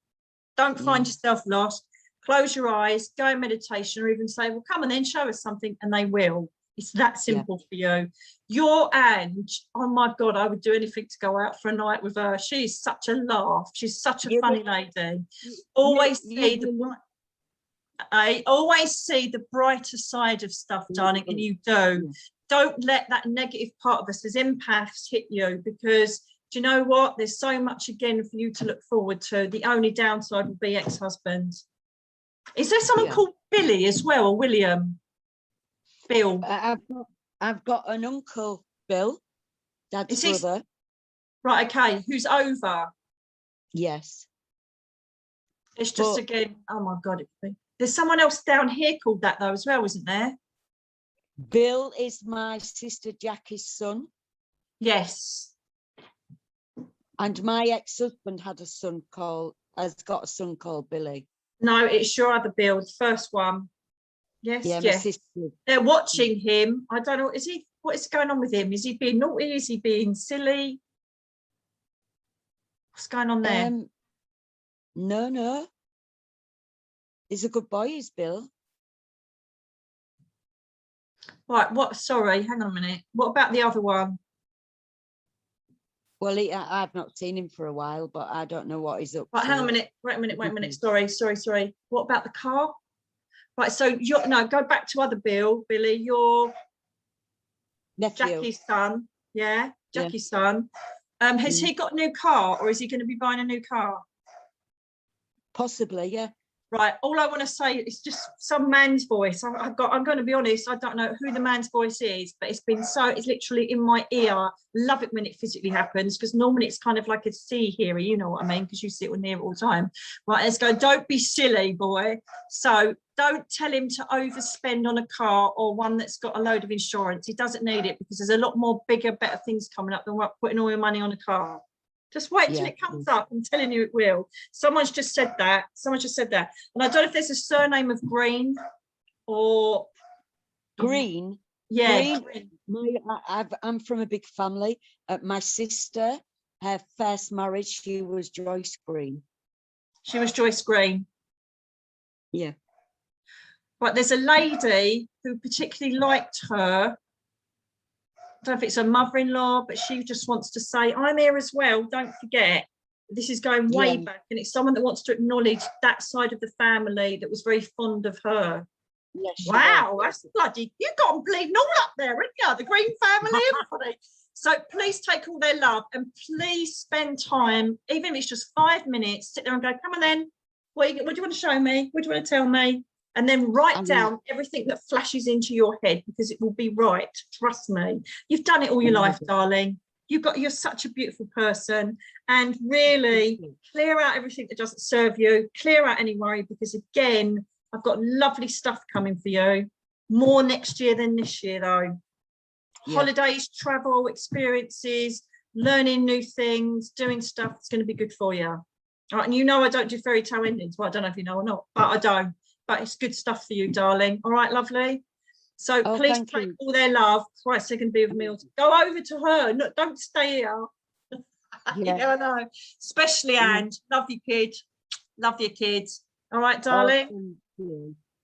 Don't find yourself lost. Close your eyes, go in meditation, or even say, well, come on then, show us something, and they will. It's that simple for you. Your Ange, oh my God, I would do anything to go out for a night with her. She's such a laugh. She's such a funny lady. I always see the brighter side of stuff, darling, and you do. Don't let that negative part of us as empaths hit you, because do you know what? There's so much again for you to look forward to. The only downside would be ex-husband. Is there someone called Billy as well, or William? Bill. I've got an uncle, Bill, Dad's brother. Right, okay. Who's over? Yes. It's just again, oh my God. There's someone else down here called that though as well, isn't there? Bill is my sister Jackie's son. Yes. And my ex-husband has got a son called Billy. No, it's your other Bill, the first one. Yes, yeah, yes. My sister. They're watching him. I don't know. What is going on with him? Is he being naughty? Is he being silly? What's going on there? No. He's a good boy, is Bill. Right, sorry, hang on a minute. What about the other one? Well, I've not seen him for a while, but I don't know what he's up to. Hang on a minute. Wait a minute. Sorry. What about the car? Right, so go back to other Billy, your nephew. Jackie's son. Yeah, Jackie's son. Has he got a new car, or is he going to be buying a new car? Possibly, yeah. Right, all I want to say is just some man's voice. I'm going to be honest, I don't know who the man's voice is, but it's literally in my ear. Love it when it physically happens, because normally it's kind of like a C hearer, you know what I mean, because you sit near it all the time. Right, let's go. Don't be silly, boy. So don't tell him to overspend on a car or one that's got a load of insurance. He doesn't need it, because there's a lot more bigger, better things coming up than putting all your money on a car. Just wait till it comes up. I'm telling you it will. Someone's just said that. Someone just said that. And I don't know if there's a surname of Green or Green. Yeah. Green. I'm from a big family. My sister, her first marriage, she was Joyce Green. She was Joyce Green. Yeah. But there's a lady who particularly liked her. I don't know if it's her mother-in-law, but she just wants to say, I'm here as well. Don't forget, this is going way back. And it's someone that wants to acknowledge that side of the family that was very fond of her. Yes, wow, that's bloody, you've got them bleeding all up there, haven't you? The Green family, everybody. So please take all their love and please spend time, even if it's just 5 minutes, sit there and go, come on then, what do you want to show me? What do you want to tell me? And then write down everything that flashes into your head, because it will be right. Trust me. You've done it all your life, darling. You're such a beautiful person, and really clear out everything that doesn't serve you, clear out any worry, because again, I've got lovely stuff coming for you. More next year than this year though. Yeah. Holidays, travel, experiences, learning new things, doing stuff that's going to be good for you. All right, and you know I don't do fairy tale endings. Well, I don't know if you know or not, but I don't. But it's good stuff for you, darling. All right, lovely. So please take all their love. Christ, they're going to be with me. Go over to her. No, don't stay here. Yeah, I know. Especially Anne. Love you, kid. Love your kids. All right, darling.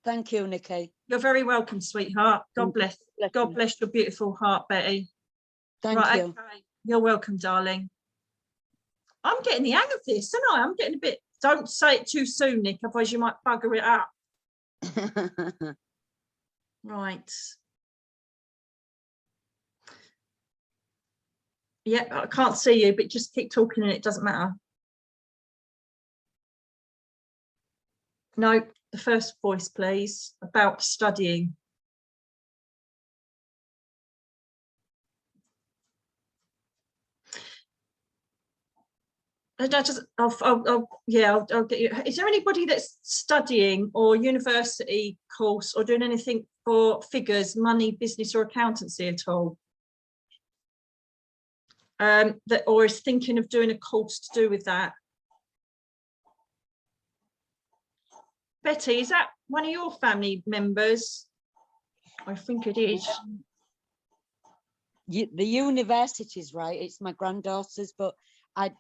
Thank you, Nikki. You're very welcome, sweetheart. God bless. God bless your beautiful heart, Betty. Thank you. Okay. You're welcome, darling. I'm getting the hang of this, aren't I? I'm getting a bit. Don't say it too soon, Nick, otherwise you might bugger it up. Right. Yeah, I can't see you, but just keep talking and it doesn't matter. No, the first voice, please, about studying. I'll get you. Is there anybody that's studying or university course or doing anything for figures, money, business or accountancy at all? Or is thinking of doing a course to do with that? Betty, is that one of your family members? I think it is. The university's right. It's my granddaughter's, but I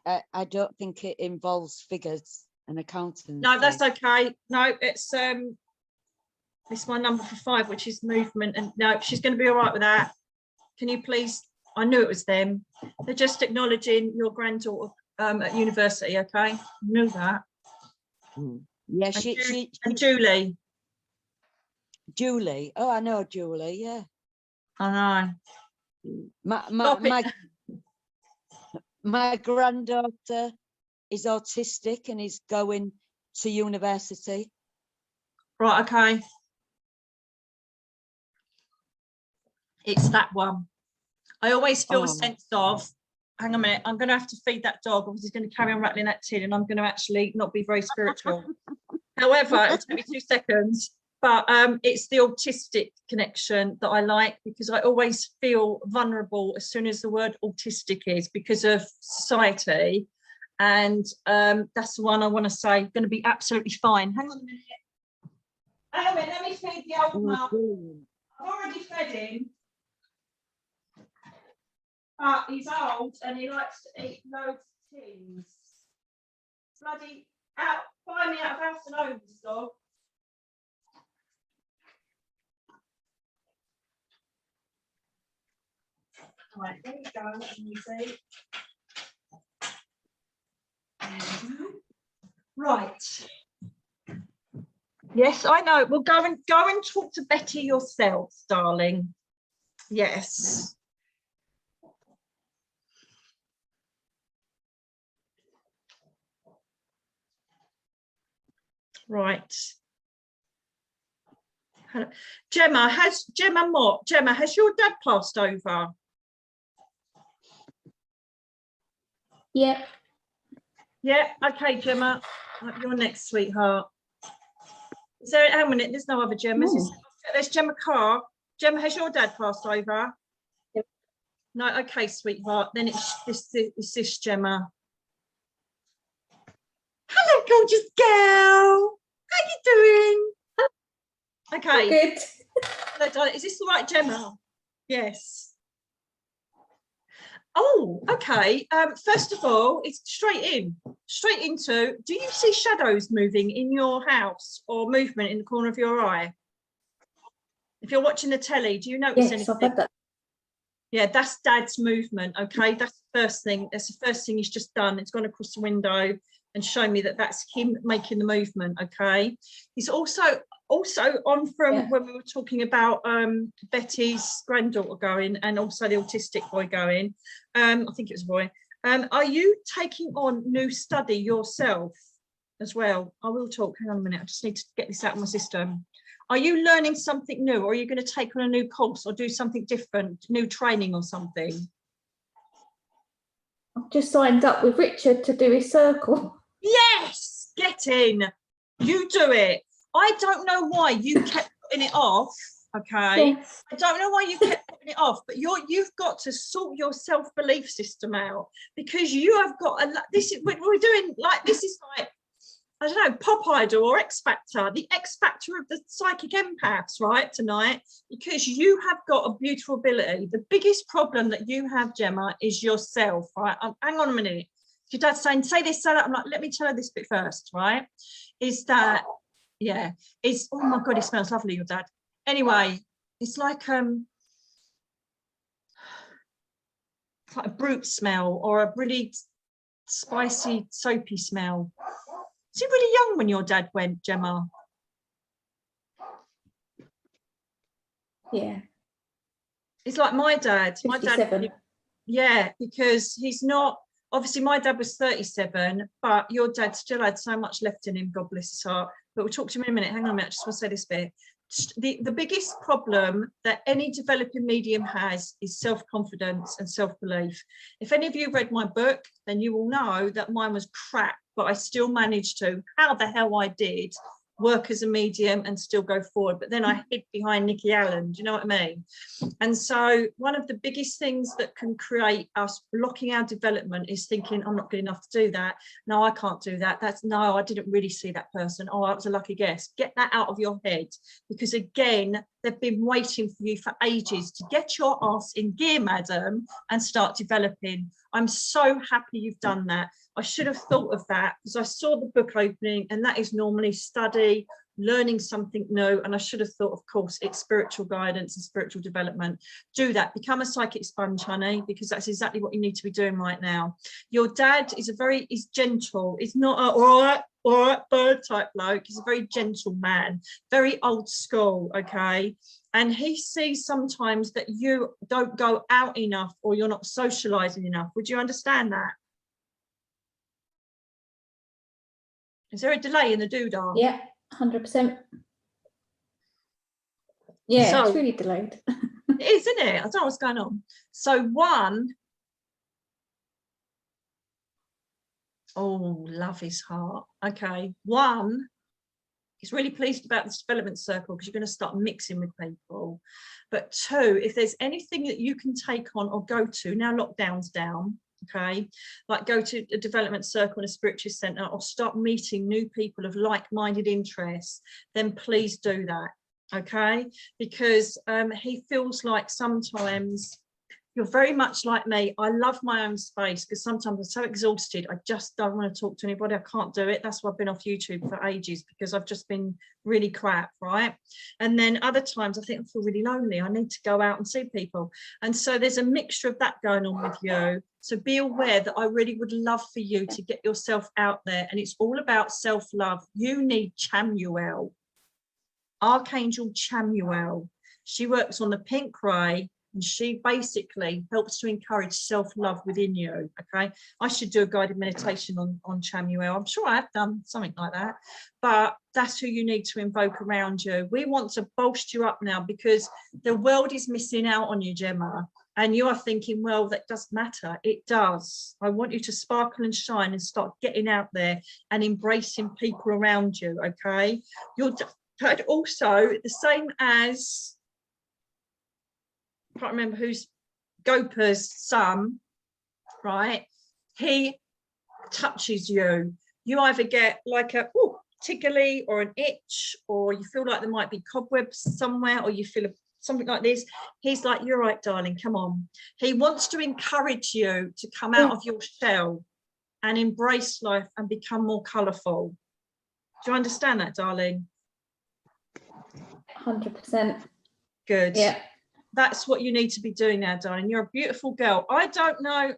don't think it involves figures and accounting. No, that's okay. No, it's my number for 5, which is movement, and no, she's going to be all right with that. Can you please? I knew it was them. They're just acknowledging your granddaughter at university. Okay, I knew that. Yeah, and Julie. Julie. Oh, I know Julie. Yeah, I know. My granddaughter is autistic and is going to university. Right, okay. It's that one. I always feel a sense of, hang on a minute, I'm going to have to feed that dog, or he's going to carry on rattling that tin, and I'm going to actually not be very spiritual. However, it'll take me 2 seconds. But it's the autistic connection that I like, because I always feel vulnerable as soon as the word autistic is, because of society. And that's the one I want to say, going to be absolutely fine. Hang on a minute. Hang on a minute, let me feed the old mum. I've already fed him. But he's old and he likes to eat loads of things. Bloody out, buy me out of house and home, this dog. Right, there you go, easy. Right. Yes, I know. Well, go and talk to Betty yourself, darling. Yes. Right. Gemma, has your dad passed over? Yeah. Yeah, okay, Gemma. You're next, sweetheart. Is there, hang on a minute, there's no other Gemmas. There's Gemma Carr. Gemma, has your dad passed over? Yep. No, okay, sweetheart. Then it's this Gemma. gorgeous girl. How you doing? Okay. Good. Is this the right Gemma? Yes. Oh, okay. First of all, it's straight into, do you see shadows moving in your house or movement in the corner of your eye? If you're watching the telly, do you notice anything? I've had that. Yeah, that's Dad's movement. Okay, that's the first thing. That's the first thing he's just done. It's gone across the window and shown me that that's him making the movement. Okay, he's also on from when we were talking about Betty's granddaughter going, and also the autistic boy going. I think it was a boy. Are you taking on new study yourself as well? I will talk. Hang on a minute. I just need to get this out of my system. Are you learning something new, or are you going to take on a new course or do something different, new training or something? I've just signed up with Richard to do his circle. Yes, get in. You do it. I don't know why you kept putting it off. Okay. Yes. I don't know why you kept putting it off, but you've got to sort your self-belief system out, because you have got this is we're doing like this is like, I don't know, Pop Idol or X Factor, the X Factor of the psychic empaths, right, tonight, because you have got a beautiful ability. The biggest problem that you have, Gemma, is yourself, right? Hang on a minute. Your dad's saying, say this, say that. I'm like, let me tell her this bit first, right? Is that, yeah, it's, oh my God, it smells lovely, your dad. Anyway, it's like a brute smell or a really spicy, soapy smell. Was he really young when your dad went, Gemma? Yeah. It's like my dad. 57. My dad, yeah, because he's not, obviously my dad was 37, but your dad still had so much left in him, God bless his heart. But we'll talk to him in a minute. Hang on a minute, I just want to say this bit. The biggest problem that any developing medium has is self-confidence and self-belief. If any of you read my book, then you will know that mine was crap, but I still managed to, how the hell I did, work as a medium and still go forward. But then I hid behind Nikki Allen, do you know what I mean? And so one of the biggest things that can create us blocking our development is thinking, I'm not good enough to do that. No, I can't do that. That's no, I didn't really see that person. Oh, that was a lucky guess. Get that out of your head, because again, they've been waiting for you for ages to get your ass in gear, madam, and start developing. I'm so happy you've done that. I should have thought of that, because I saw the book opening, and that is normally study, learning something new, and I should have thought, of course, it's spiritual guidance and spiritual development. Do that. Become a psychic sponge, honey, because that's exactly what you need to be doing right now. Your dad is is gentle. He's not a all right bird type bloke. He's a very gentle man, very old school, okay? And he sees sometimes that you don't go out enough, or you're not socializing enough. Would you understand that? Is there a delay in the doodah? Yeah, 100%. Yeah, So, it's really delayed. it is, isn't it? I don't know what's going on. So one, oh, love his heart. Okay, one, he's really pleased about this development circle, because you're going to start mixing with people. But two, if there's anything that you can take on or go to, now lockdown's down, okay, like go to a development circle in a spiritual center, or start meeting new people of like-minded interests, then please do that, okay? Because he feels like sometimes you're very much like me. I love my own space, because sometimes I'm so exhausted, I just don't want to talk to anybody. I can't do it. That's why I've been off YouTube for ages, because I've just been really crap, right? And then other times I think I feel really lonely. I need to go out and see people. And so there's a mixture of that going on with you. So be aware that I really would love for you to get yourself out there. And it's all about self-love. You need Chamuel, Archangel Chamuel. She works on the pink ray, and she basically helps to encourage self-love within you, okay? I should do a guided meditation on Chamuel. I'm sure I have done something like that, but that's who you need to invoke around you. We want to bolster you up now, because the world is missing out on you, Gemma, and you are thinking, well, that doesn't matter. It does. I want you to sparkle and shine and start getting out there and embracing people around you, okay? Your dad also, the same as, I can't remember who's, Gopa's son, right? He touches you. you either get like a tickly or an itch, or you feel like there might be cobwebs somewhere, or you feel something like this. He's like, you're right, darling, come on. He wants to encourage you to come out of your shell and embrace life and become more colourful. Do you understand that, darling? 100%. Good. Yeah. That's what you need to be doing now, darling. You're a beautiful girl. I don't know,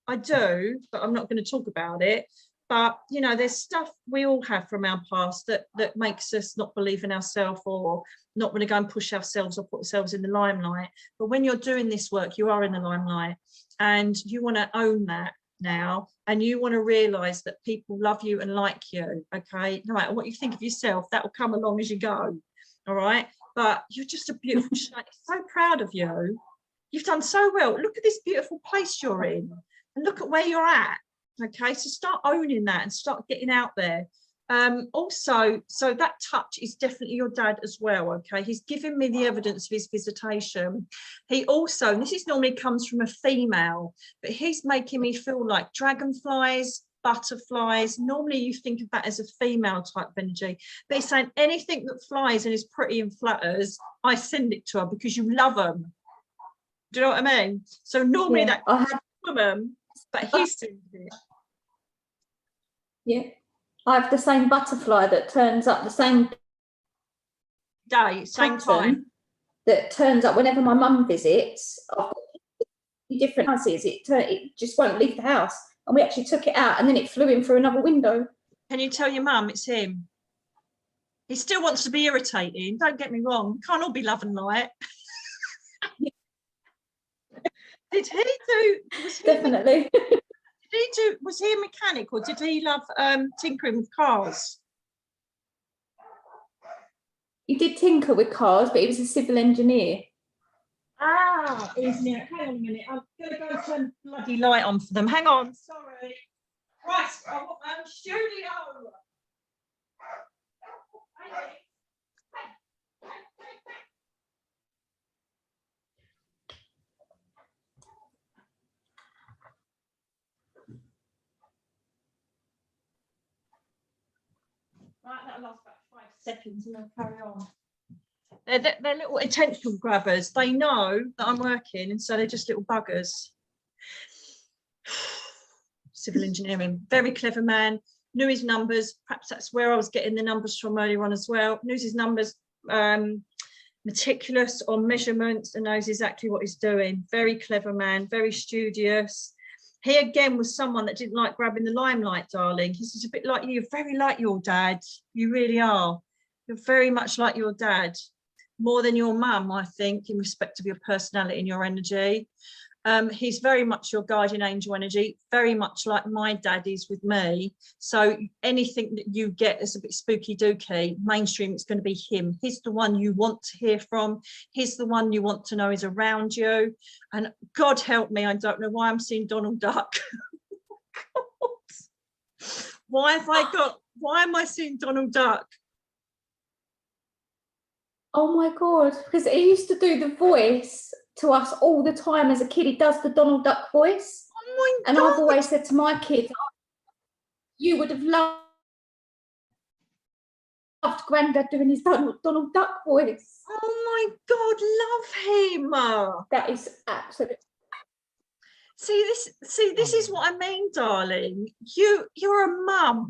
I do, but I'm not going to talk about it. But, you know, there's stuff we all have from our past that makes us not believe in ourselves, or not want to go and push ourselves or put ourselves in the limelight. But when you're doing this work, you are in the limelight, and you want to own that now, and you want to realise that people love you and like you, okay? No matter what you think of yourself, that will come along as you go, all right? But you're just a beautiful shade. So proud of you. You've done so well. Look at this beautiful place you're in, and look at where you're at. Okay, so start owning that and start getting out there. Also, so that touch is definitely your dad as well. Okay, he's given me the evidence of his visitation. He also, and this is normally comes from a female, but he's making me feel like dragonflies, butterflies. Normally you think of that as a female type of energy, but he's saying anything that flies and is pretty and flutters, I send it to her because you love them. Do you know what I mean? So normally that comes from a woman, but he's sending it. Yeah, I have the same butterfly that turns up the same day, same time. That turns up whenever my mum visits. I've got different houses. It just won't leave the house, and we actually took it out, and then it flew in through another window. Can you tell your mum it's him? He still wants to be irritating. Don't get me wrong. Can't all be love and light. Did he do? Definitely. Was he a mechanic, or did he love tinkering with cars? He did tinker with cars, but he was a civil engineer. Ah, engineer. Hang on a minute. I'm going to go turn the bloody light on for them. Hang on. Sorry. Right. Studio. Right, that'll last about 5 seconds and they'll carry on. They're little attention grabbers. They know that I'm working, and so they're just little buggers. Civil engineering, very clever man, knew his numbers. Perhaps that's where I was getting the numbers from earlier on as well. Knows his numbers, meticulous on measurements, and knows exactly what he's doing. Very clever man, very studious. He again was someone that didn't like grabbing the limelight, darling. He's just a bit like you, very like your dad. You really are. You're very much like your dad, more than your mum, I think, in respect of your personality and your energy. He's very much your guardian angel energy, very much like my dad is with me. So anything that you get is a bit spooky dooky, mainstream, it's going to be him. He's the one you want to hear from. He's the one you want to know is around you. And God help me, I don't know why I'm seeing Donald Duck. Why am I seeing Donald Duck? Oh my God, because he used to do the voice to us all the time as a kid. He does the Donald Duck voice. Oh my and God. I've always said to my kids, you would have loved Grandad doing his Donald Duck voice. Oh my God, love him. That is absolutely. See, this is what I mean, darling. You're a mum.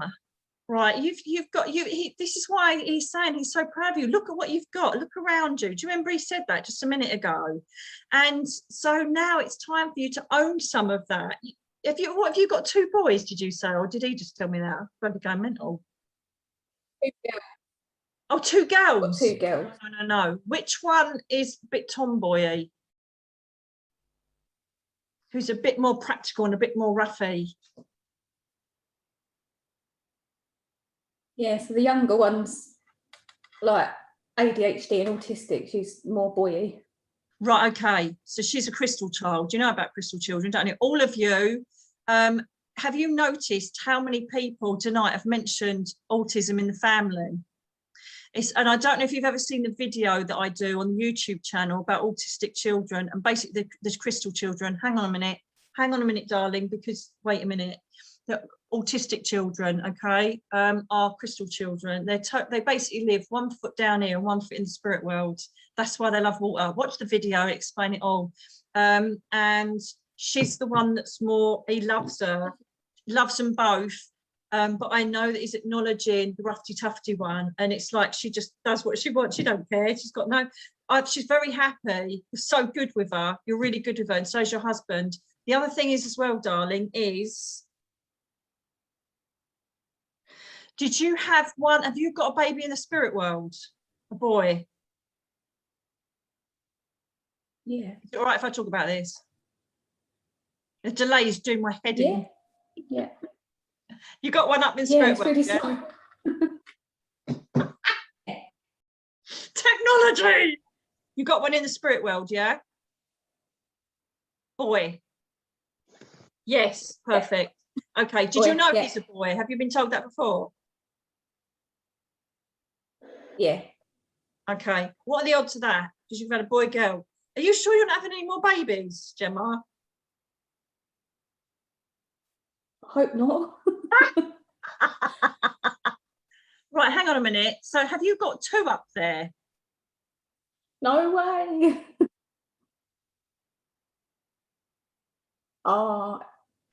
Right, you've got this is why he's saying he's so proud of you. Look at what you've got. Look around you. Do you remember he said that just a minute ago? And so now it's time for you to own some of that. What have you got? 2 boys, did you say, or did he just tell me that? I'm going mental. 2 girls. Oh, 2 girls. 2 girls. No. Which one is a bit tomboy-y? Who's a bit more practical and a bit more roughy? Yeah, so the younger one's like ADHD and autistic. She's more boy-y. Right, okay. So she's a crystal child. You know about crystal children, don't you? All of you, have you noticed how many people tonight have mentioned autism in the family? And I don't know if you've ever seen the video that I do on the YouTube channel about autistic children, and basically there's crystal children. Hang on a minute, darling, because wait a minute. autistic children, okay, are crystal children. They basically live 1 foot down here and 1 foot in the spirit world. That's why they love water. Watch the video, explain it all. And she's the one that's more, he loves her, loves them both. But I know that he's acknowledging the roughy tufty one, and it's like she just does what she wants. She don't care. She's got no. She's very happy. You're so good with her. You're really good with her, and so is your husband. The other thing is as well, darling, is did you have one? Have you got a baby in the spirit world? A boy? Yeah. Is it all right if I talk about this? The delay is doing my head in. Yeah. You got one up in Yeah, spirit it's world, really yeah? Technology. You got one in the spirit world, yeah? Boy. Yes, perfect. Okay. Did you know he's a boy? Have you been told that before? Yeah. Okay. What are the odds of that? Because you've had a boy, girl. Are you sure you're not having any more babies, Gemma? I hope not. Right, hang on a minute. So have you got 2 up there? No way. Oh,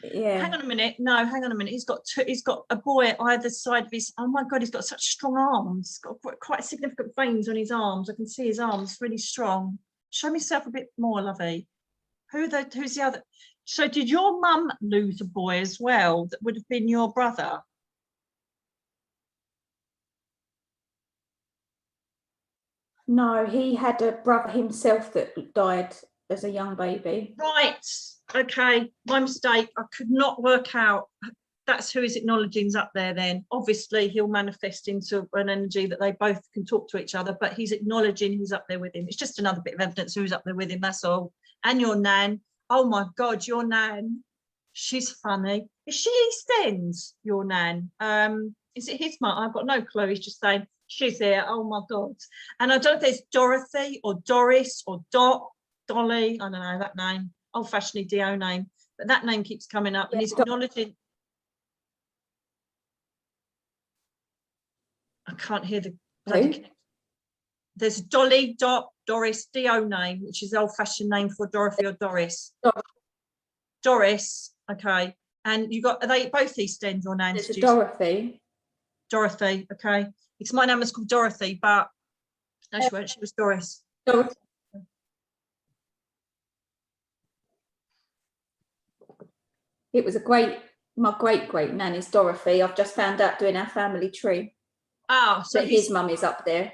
yeah. Hang on a minute. No, hang on a minute. He's got 2. He's got a boy either side of his. Oh my God, he's got such strong arms. He's got quite significant veins on his arms. I can see his arms really strong. Show me yourself a bit more, lovey. Who's the other? So did your mum lose a boy as well? That would have been your brother. No, he had a brother himself that died as a young baby. Right. Okay. My mistake. I could not work out. That's who is acknowledging's up there then. Obviously, he'll manifest into an energy that they both can talk to each other, but he's acknowledging who's up there with him. It's just another bit of evidence who's up there with him, that's all. And your nan. Oh my God, your nan. She's funny. Is she East End, your nan? Is it his mum? I've got no clue. He's just saying, she's here. Oh my God. And I don't know if there's Dorothy or Doris or Dot, Dolly. I don't know that name. Old-fashioned DO name. But that name keeps coming up, and he's acknowledging. I can't hear the bloody. There's Dolly, Dot, Doris, DO name, which is the old-fashioned name for Dorothy or Doris. Doris, okay. And you got, are they both East End or Nans? It's Dorothy. Dorothy, okay. It's my name was called Dorothy, but no, she weren't. She was Doris. Dorothy. It was my great nan is Dorothy. I've just found out doing our family tree. Oh, so his mum is up there.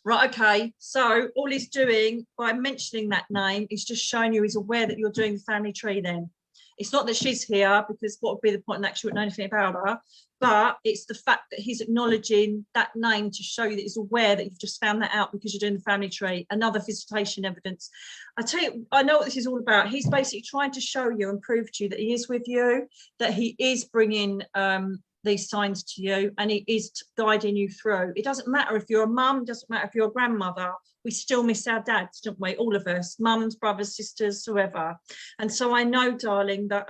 Right, okay. So all he's doing by mentioning that name is just showing you he's aware that you're doing the family tree then. It's not that she's here, because what would be the point in that she wouldn't know anything about her, but it's the fact that he's acknowledging that name to show you that he's aware that you've just found that out because you're doing the family tree. Another visitation evidence. I tell you, I know what this is all about. He's basically trying to show you and prove to you that he is with you, that he is bringing these signs to you, and he is guiding you through. It doesn't matter if you're a mum, it doesn't matter if you're a grandmother. We still miss our dads, don't we? All of us, mums, brothers, sisters, whoever. And so I know, darling, that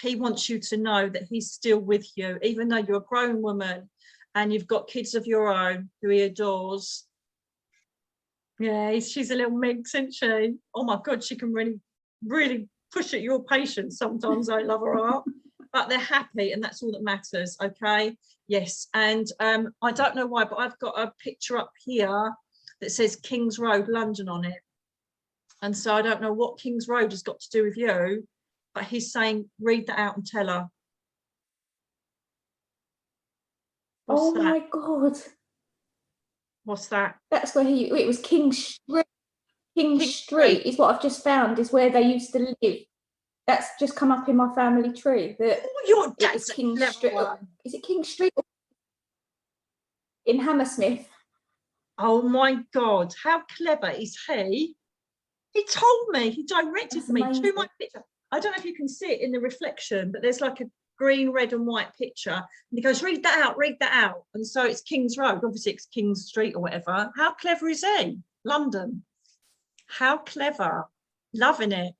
he wants you to know that he's still with you, even though you're a grown woman and you've got kids of your own who he adores. Yeah, she's a little minx, isn't she? Oh my God, she can really push at your patience sometimes. I love her art. But they're happy, and that's all that matters, okay? Yes, and I don't know why, but I've got a picture up here that says King's Road, London on it. And so I don't know what King's Road has got to do with you, but he's saying, read that out and tell her. What's that? My God. What's that? That's where it was King Street. King Street is what I've just found, is where they used to live. That's just come up in my family tree. Your dad's King Street. Is it King Street in Hammersmith? Oh my God, how clever is he? He told me, he directed me to my picture. I don't know if you can see it in the reflection, but there's like a green, red and white picture. And he goes, read that out, read that out. And so it's King's Road, obviously it's King's Street or whatever. How clever is he? London. How clever. Loving it.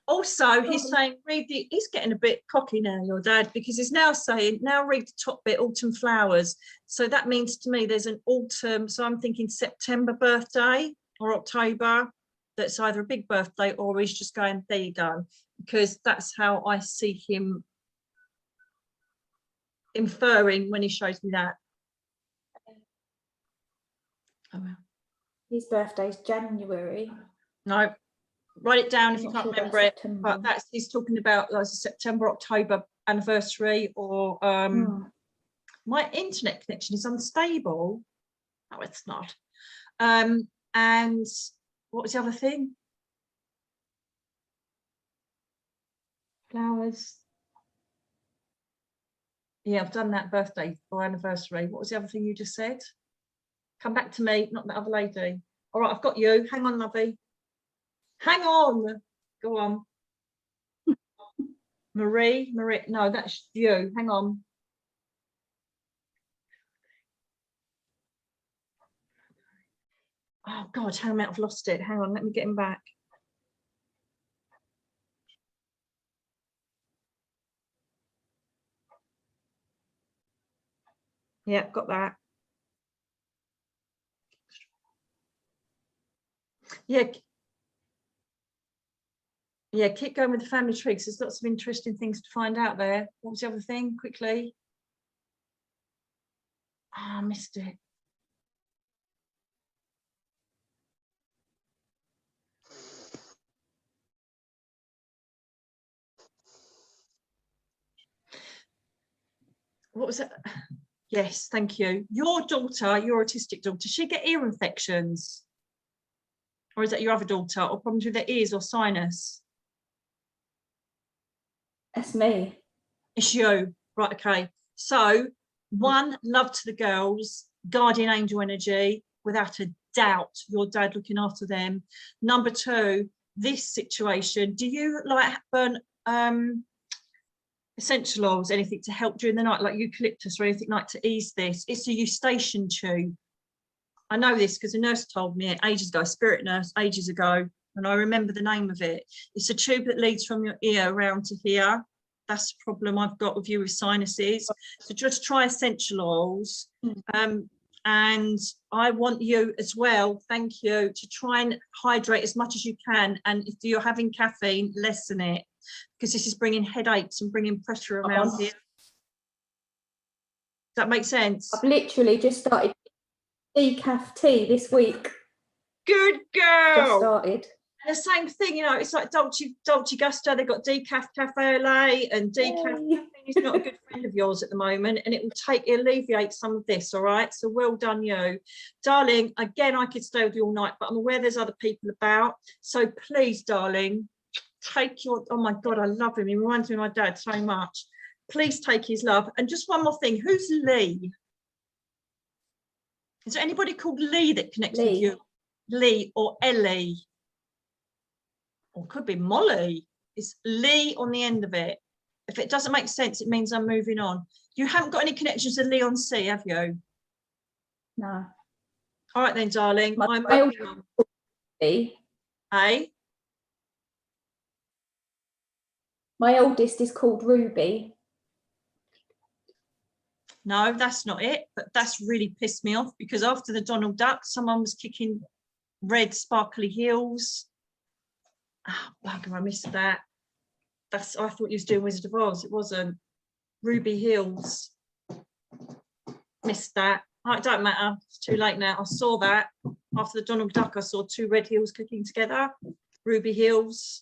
Also, he's saying, he's getting a bit cocky now, your dad, because he's now saying, now read the top bit, autumn flowers. So that means to me there's an autumn, so I'm thinking September birthday or October. That's either a big birthday or he's just going, there you go, because that's how I see him inferring when he shows me that. Oh, well. His birthday's January. No, write it down if you I'm not can't sure remember it. September. But he's talking about like a September, October anniversary, or my internet connection is unstable. No, it's not. And what was the other thing? Flowers. Yeah, I've done that, birthday or anniversary. What was the other thing you just said? Come back to me, not the other lady. All right, I've got you. Hang on, lovey. Hang on. Go on. Marie, no, that's you. Hang on. Oh God, hang on, I've lost it. Hang on, let me get him back. Yeah, got that. Yeah, keep going with the family tree because there's lots of interesting things to find out there. What was the other thing, quickly? Oh, I missed it. What was it? Yes, thank you. Your daughter, your autistic daughter, she get ear infections? Or is that your other daughter, or problems with their ears or sinus? That's me. It's you. Right, okay. So, one, love to the girls, guardian angel energy, without a doubt, your dad looking after them. Number two, this situation, do you like burn essential oils, anything to help during the night, like eucalyptus or anything like to ease this? It's a eustachian tube. I know this because a nurse told me it ages ago, a spirit nurse ages ago, and I remember the name of it. It's a tube that leads from your ear around to here. That's the problem I've got with you with sinuses. So just try essential oils. And I want you as well, thank you, to try and hydrate as much as you can. And if you're having caffeine, lessen it, because this is bringing headaches and bringing pressure around here. Does that make sense? I've literally just started decaf tea this week. Good girl. Just started. And the same thing, you know, it's like Dolce Gusto, they've got decaf cafe au lait, and decaf caffeine is not a good friend of yours at the moment, and it will alleviate some of this. All right, so well done, you, darling. Again, I could stay with you all night, but I'm aware there's other people about, so please, darling, take your, oh my God, I love him, he reminds me of my dad so much. Please take his love. And just one more thing, who's Lee? Is there anybody called Lee that connects with you? Lee or Ellie? Or could be Molly. It's Lee on the end of it. If it doesn't make sense, it means I'm moving on. You haven't got any connections to Lee on C, have you? No. All right then, darling. I'm moving on. Eh? My oldest is called Ruby. No, that's not it. But that's really pissed me off, because after the Donald Duck, someone was kicking red sparkly heels. Oh, bugger, I missed that. I thought you was doing Wizard of Oz. It wasn't. Ruby Hills. Missed that. Oh, it don't matter. It's too late now. I saw that. After the Donald Duck, I saw two red heels clicking together. Ruby Hills.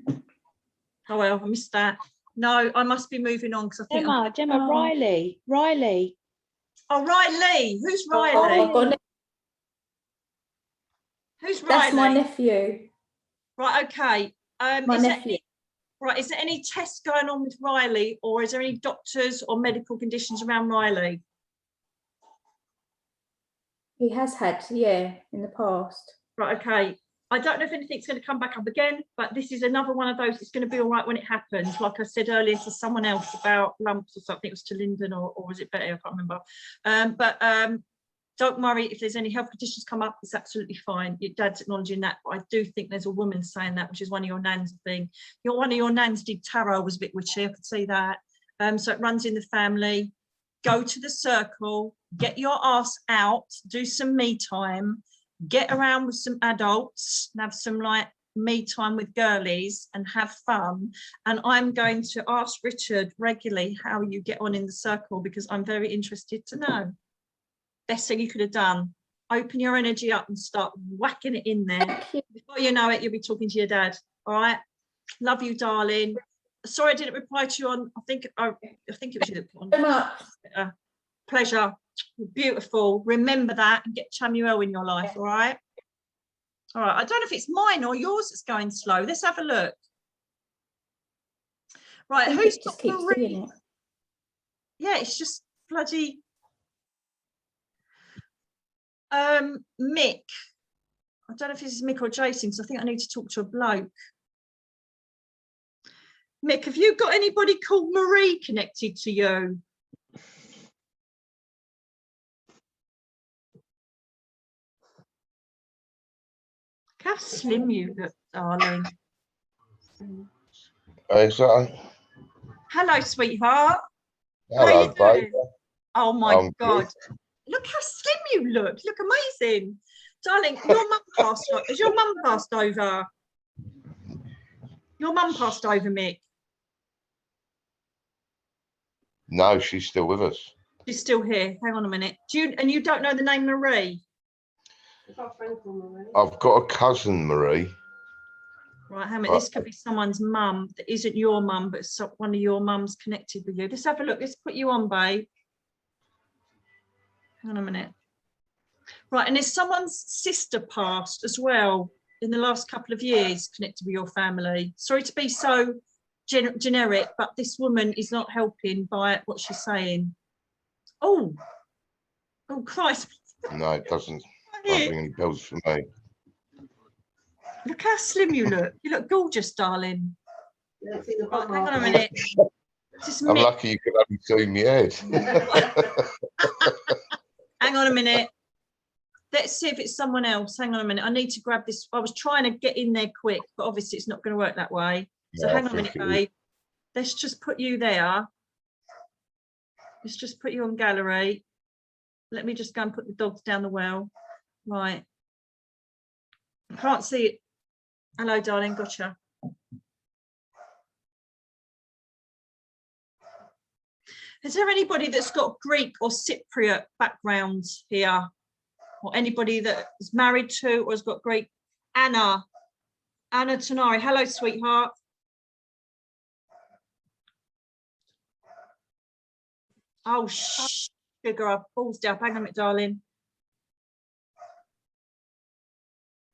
Oh, well, I missed that. No, I must be moving on because I think Gemma, Riley. Oh, Riley. Who's Riley? Oh, Who's Riley? That's my nephew. Right, okay. My nephew. Is there any tests going on with Riley, or is there any doctors or medical conditions around Riley? He has had, yeah, in the past. Right, okay. I don't know if anything's going to come back up again, but this is another one of those. It's going to be all right when it happens. Like I said earlier to someone else about lumps or something. It was to Lyndon, or was it Betty? I can't remember. Don't worry if there's any health conditions come up, it's absolutely fine. Your dad's acknowledging that, but I do think there's a woman saying that, which is one of your nans thing. One of your nans did tarot, was a bit witchy, I could see that. So it runs in the family. Go to the circle, get your ass out, do some me time, get around with some adults and have some like me time with girlies and have fun. And I'm going to ask Richard regularly how you get on in the circle, because I'm very interested to know. Best thing you could have done, open your energy up and start whacking it in there. Before you know it, you'll be talking to your dad. All right, love you, darling. Sorry I didn't reply to you on, I think it was you that put on. Pleasure. You're beautiful. Remember that and get Chamuel in your life. All right, I don't know if it's mine or yours that's going slow. Let's have a look. Right, who's got Marie? Yeah, it's just bloody Mick. I don't know if this is Mick or Jason, because I think I need to talk to a bloke. Mick, have you got anybody called Marie connected to you? How slim you look, darling. Exactly. Hello, sweetheart. Hello, babe. Oh my God. Good. Look how slim you look. You look amazing. Darling, your mum passed over. Has your mum passed over? Your mum passed over, Mick. No, she's still with us. She's still here. Hang on a minute. And you don't know the name Marie? I've got a cousin, Marie. Right, hang on a minute. This could be someone's mum that isn't your mum, but one of your mums connected with you. Let's have a look. Let's put you on, babe. Hang on a minute. Right, and there's someone's sister passed as well in the last couple of years connected with your family. Sorry to be so generic, but this woman is not helping by what she's saying. Oh Christ. No, it doesn't ring any bells for me. Look how slim you look. You look gorgeous, darling. Right, hang on a minute. I'm lucky you could only see me head. Hang on a minute. Let's see if it's someone else. Hang on a minute. I need to grab this. I was trying to get in there quick, but obviously it's not going to work that way. So Yeah, hang on a minute, babe. Let's just put you there. Let's just put you on gallery. Let me just go and put the dogs down the well. Right. I can't see it. Hello, darling. Gotcha. Is there anybody that's got Greek or Cypriot backgrounds here? Or anybody that is married to or has got Greek? Anna Tanari. Hello, sweetheart. Oh, sugar, I've balls down. Hang on a minute, darling.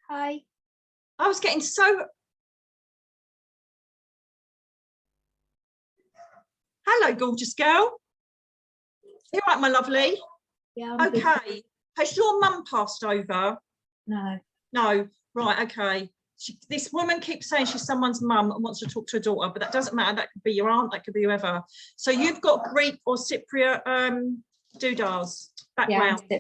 Hi. I was getting so... Hello, gorgeous girl. You all right, my lovely? Yeah. Okay. Has your mum passed over? No. No. Right, okay. This woman keeps saying she's someone's mum and wants to talk to her daughter, but that doesn't matter. That could be your aunt, that could be whoever. So you've got Greek or Cypriot doodahs background. Yeah,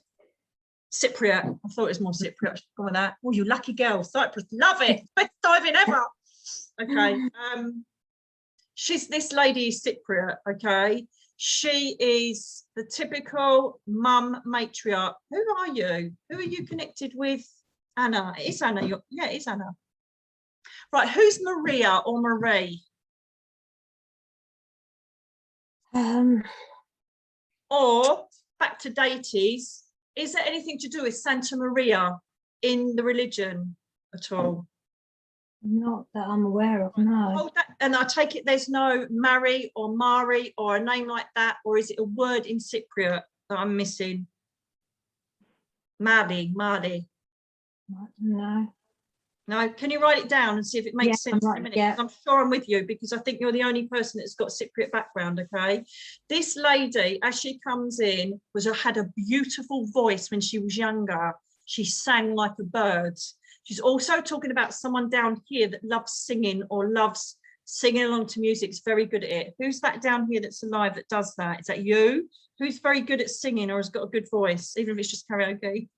Cypriot. I thought it was more Cypriot. I should go with that. Oh, you lucky girl. Cyprus. Love it. Best diving ever. Okay. This lady is Cypriot, okay? She is the typical mum matriarch. Who are you? Who are you connected with? Anna. It's Anna. Yeah, it's Anna. Right, who's Maria or Marie? Or back to deities, is there anything to do with Santa Maria in the religion at all? Not that I'm aware of, no. Hold that, and I take it there's no Mary or Mari or a name like that, or is it a word in Cypriot that I'm missing? Mali. No, can you write it down and see if it makes sense in a minute? Yeah. I'm sure I'm with you because I think you're the only person that's got Cypriot background, okay? This lady, as she comes in, had a beautiful voice when she was younger. She sang like a bird. She's also talking about someone down here that loves singing or loves singing along to music, is very good at it. Who's that down here that's alive that does that? Is that you? Who's very good at singing or has got a good voice, even if it's just karaoke?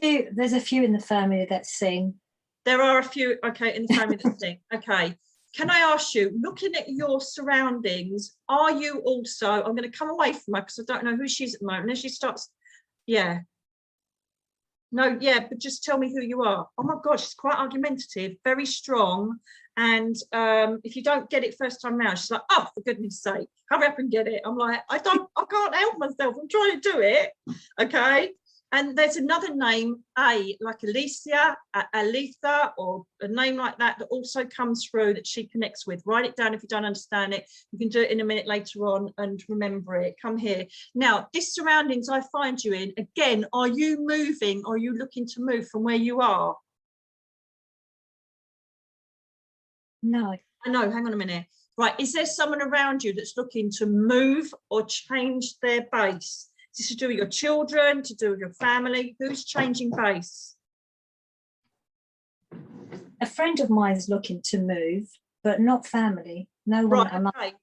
There's a few in the family that sing. There are a few, okay, in the family that sing. Okay. Can I ask you, looking at your surroundings, are you also, I'm going to come away from her because I don't know who she is at the moment. As she starts, yeah. No, yeah, but just tell me who you are. Oh my God, she's quite argumentative, very strong. And if you don't get it first time now, she's like, oh, for goodness sake, hurry up and get it. I'm like, I can't help myself. I'm trying to do it. Okay. And there's another name, like Alicia, Aletha, or a name like that also comes through that she connects with. Write it down if you don't understand it. You can do it in a minute later on and remember it. Come here. Now, this surroundings I find you in, again, are you moving or are you looking to move from where you are? No. I know, hang on a minute. Right, is there someone around you that's looking to move or change their base? Is this to do with your children, to do with your family? Who's changing base? A friend of mine is looking to move, but not family. No one. Right, okay.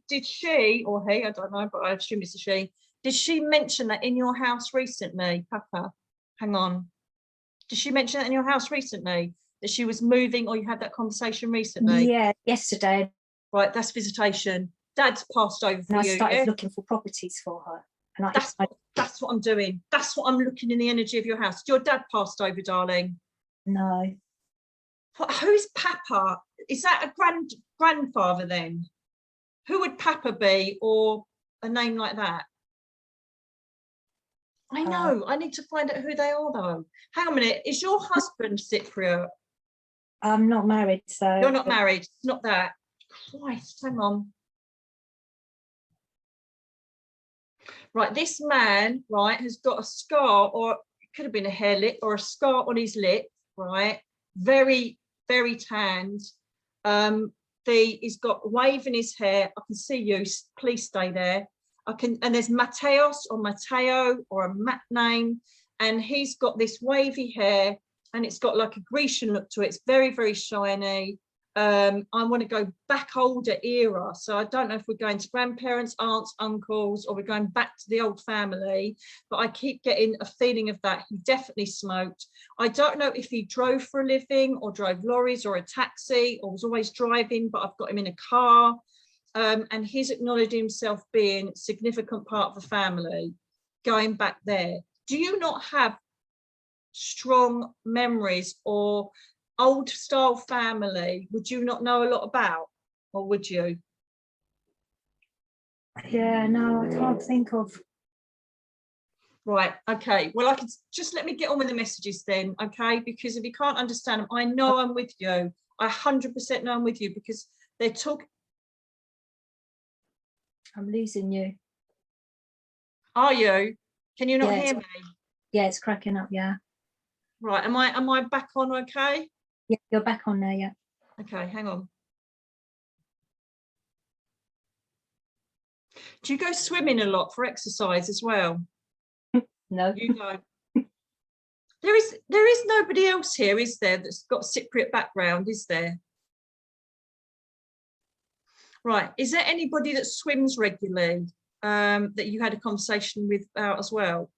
Did she or he, I don't know, but I assume it's a she, did she mention that in your house recently, Papa? Hang on. Did she mention that in your house recently? That she was moving, or you had that conversation recently? Yeah, yesterday. Right, that's visitation. Dad's passed over for and you. I started yeah? looking for properties for her. And that's what I'm doing. That's what I'm looking in the energy of your house. Your dad passed over, darling. No. Who's Papa? Is that a grandfather then? Who would Papa be, or a name like that? I know. I need to find out who they are though. Hang on a minute. Is your husband Cypriot? I'm not married, so. You're not married. It's not that. Christ, hang on. Right, this man, right, has got a scar, or it could have been a hair lip or a scar on his lip, right? Very, very tanned. He's got wave in his hair. I can see you. Please stay there. And there's Mateos or Mateo or a Matt name, and he's got this wavy hair, and it's got like a Grecian look to it. It's very, very shiny. I want to go back older era, so I don't know if we're going to grandparents, aunts, uncles, or we're going back to the old family, but I keep getting a feeling of that. He definitely smoked. I don't know if he drove for a living or drove lorries or a taxi or was always driving, but I've got him in a car, and he's acknowledged himself being a significant part of the family going back there. Do you not have strong memories or old style family would you not know a lot about, or would you? Yeah, no, I can't think of. Right, okay, well, I can just let me get on with the messages then, okay, because if you can't understand them, I know I'm with you. I 100% know I'm with you, because they're talking. I'm losing you. Are you? Can you not hear me? Yeah, it's cracking up. Yeah. Right, am I back on okay? Yeah, you're back on there. Yeah. Okay, hang on. Do you go swimming a lot for exercise as well? No. You don't. There is nobody else here, is there, that's got Cypriot background, is there? Right. Is there anybody that swims regularly that you had a conversation with about as well?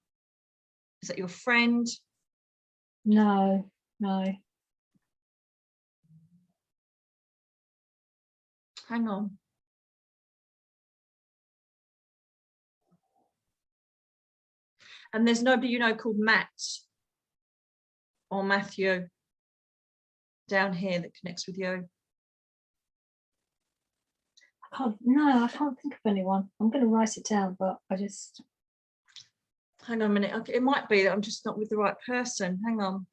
Is that your friend? No, no. Hang on. And there's nobody you know called Matt or Matthew down here that connects with you? I can't think of anyone. I'm going to write it down, but I just. Hang on a minute. It might be that I'm just not with the right person. Hang on.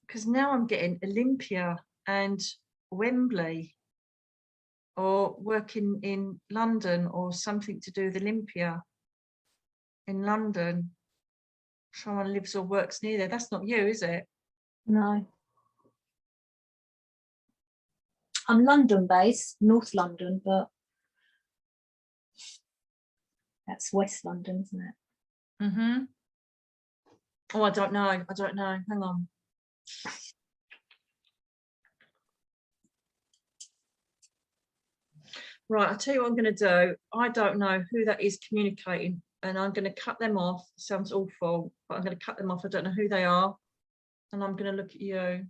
Because now I'm getting Olympia and Wembley, or working in London, or something to do with Olympia in London. Someone lives or works near there. That's not you, is it? No. I'm London based, North London, but That's West London, isn't it? Mm-hmm. Oh, I don't know. Hang on. Right, I'll tell you what I'm going to do. I don't know who that is communicating, and I'm going to cut them off. Sounds awful, but I'm going to cut them off. I don't know who they are. And I'm going to look at you.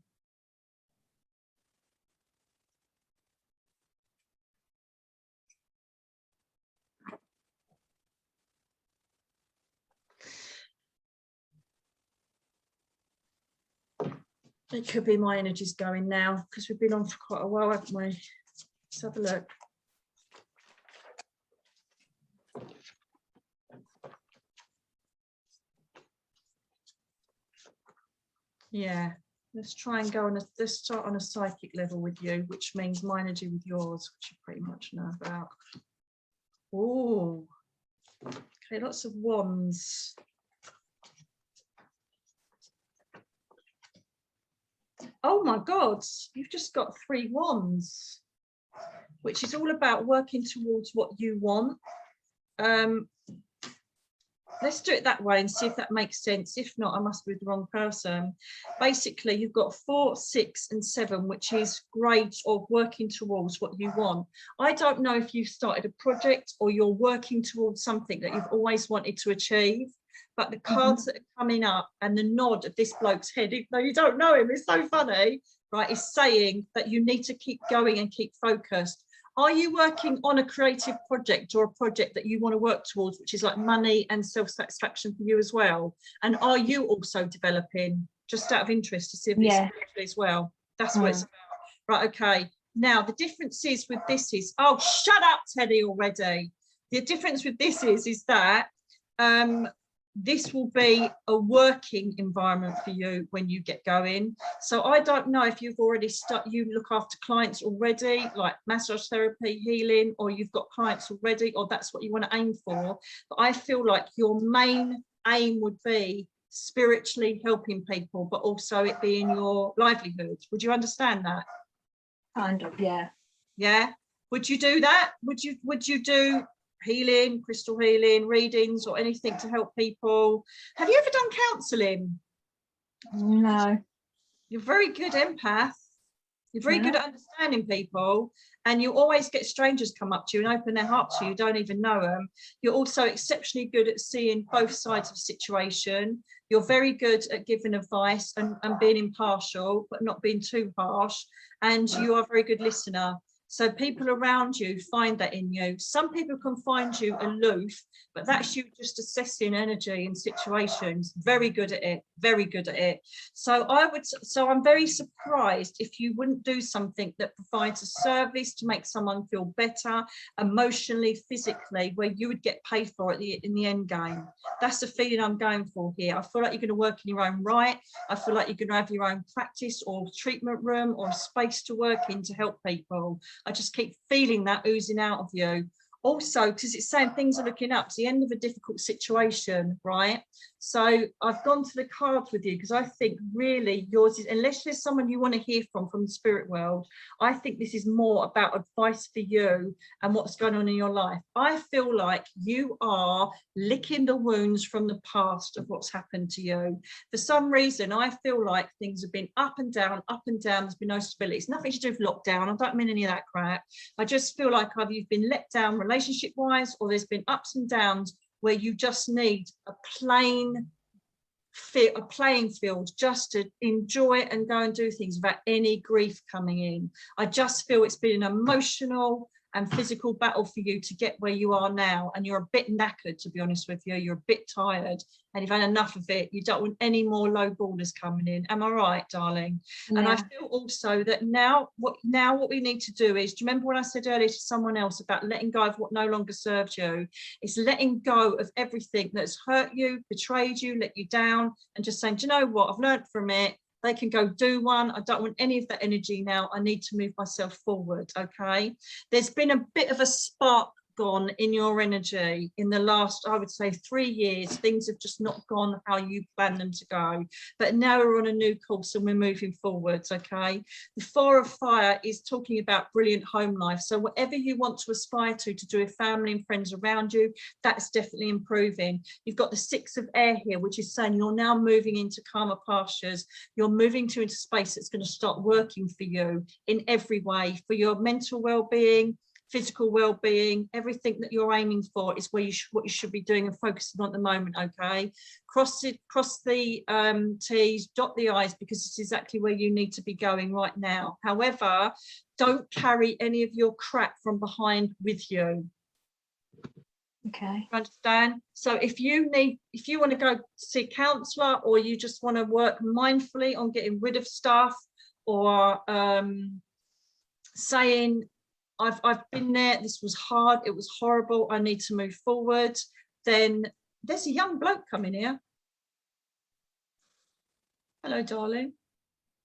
It could be my energy's going now, because we've been on for quite a while, haven't we? Let's have a look. Yeah, let's try and go on let's start on a psychic level with you, which means my energy with yours, which you pretty much know about. Oh, okay, lots of wands. Oh my God, you've just got 3 wands, which is all about working towards what you want. Let's do it that way and see if that makes sense. If not, I must be the wrong person. Basically, you've got 4, 6, and 7, which is great, of working towards what you want. I don't know if you've started a project or you're working towards something that you've always wanted to achieve, but the cards that are coming up and the nod of this bloke's head, even though you don't know him, it's so funny, right, is saying that you need to keep going and keep focused. Are you working on a creative project or a project that you want to work towards, which is like money and self-satisfaction for you as well? And are you also developing, just out of interest, to see if it's spiritual as well? That's what it's about. Right, okay. Now, the difference is with this is, oh, shut up, Teddy, already. The difference with this is that this will be a working environment for you when you get going. So I don't know if you've already you look after clients already, like massage therapy, healing, or you've got clients already, or that's what you want to aim for. But I feel like your main aim would be spiritually helping people, but also it being your livelihood. Would you understand that? Kind of, yeah. Yeah. Would you do that? Would you do healing, crystal healing, readings, or anything to help people? Have you ever done counselling? No. You're very good empath. You're very good at understanding people, and you always get strangers come up to you and open their heart to you. You don't even know them. You're also exceptionally good at seeing both sides of a situation. You're very good at giving advice and being impartial, but not being too harsh. And you are a very good listener. So people around you find that in you. Some people can find you aloof, but that's you just assessing energy and situations. Very good at it, very good at it. So I'm very surprised if you wouldn't do something that provides a service to make someone feel better emotionally, physically, where you would get paid for it in the end game. That's the feeling I'm going for here. I feel like you're going to work in your own right. I feel like you're going to have your own practice or treatment room or a space to work in to help people. I just keep feeling that oozing out of you. Also, because it's saying things are looking up, it's the end of a difficult situation, right? So I've gone to the cards with you because I think really yours is, unless there's someone you want to hear from the spirit world, I think this is more about advice for you and what's going on in your life. I feel like you are licking the wounds from the past of what's happened to you. For some reason, I feel like things have been up and down, there's been no stability. It's nothing to do with lockdown. I don't mean any of that crap. I just feel like either you've been let down relationship wise, or there's been ups and downs where you just need a playing field just to enjoy it and go and do things without any grief coming in. I just feel it's been an emotional and physical battle for you to get where you are now, and you're a bit knackered, to be honest with you. You're a bit tired and you've had enough of it. You don't want any more low ballers coming in. Am I right, darling? Yeah. And I feel also that now what we need to do is, do you remember when I said earlier to someone else about letting go of what no longer serves you? It's letting go of everything that's hurt you, betrayed you, let you down, and just saying, do you know what, I've learned from it. They can go do one. I don't want any of that energy now. I need to move myself forward, okay? There's been a bit of a spark gone in your energy in the last, I would say, 3 years. Things have just not gone how you planned them to go. But now we're on a new course and we're moving forwards, okay? The Four of Fire is talking about brilliant home life. So whatever you want to aspire to do with family and friends around you, that's definitely improving. You've got the Six of Air here, which is saying you're now moving into calmer pastures. You're moving into space that's going to start working for you in every way, for your mental well-being, physical well-being. Everything that you're aiming for is where what you should be doing and focusing on at the moment, okay? Cross the T's, dot the I's, because it's exactly where you need to be going right now. However, don't carry any of your crap from behind with you. Okay. Understand? So if you want to go see a counsellor, or you just want to work mindfully on getting rid of stuff, or saying, I've been there, this was hard, it was horrible, I need to move forward, then there's a young bloke coming here. Hello, darling.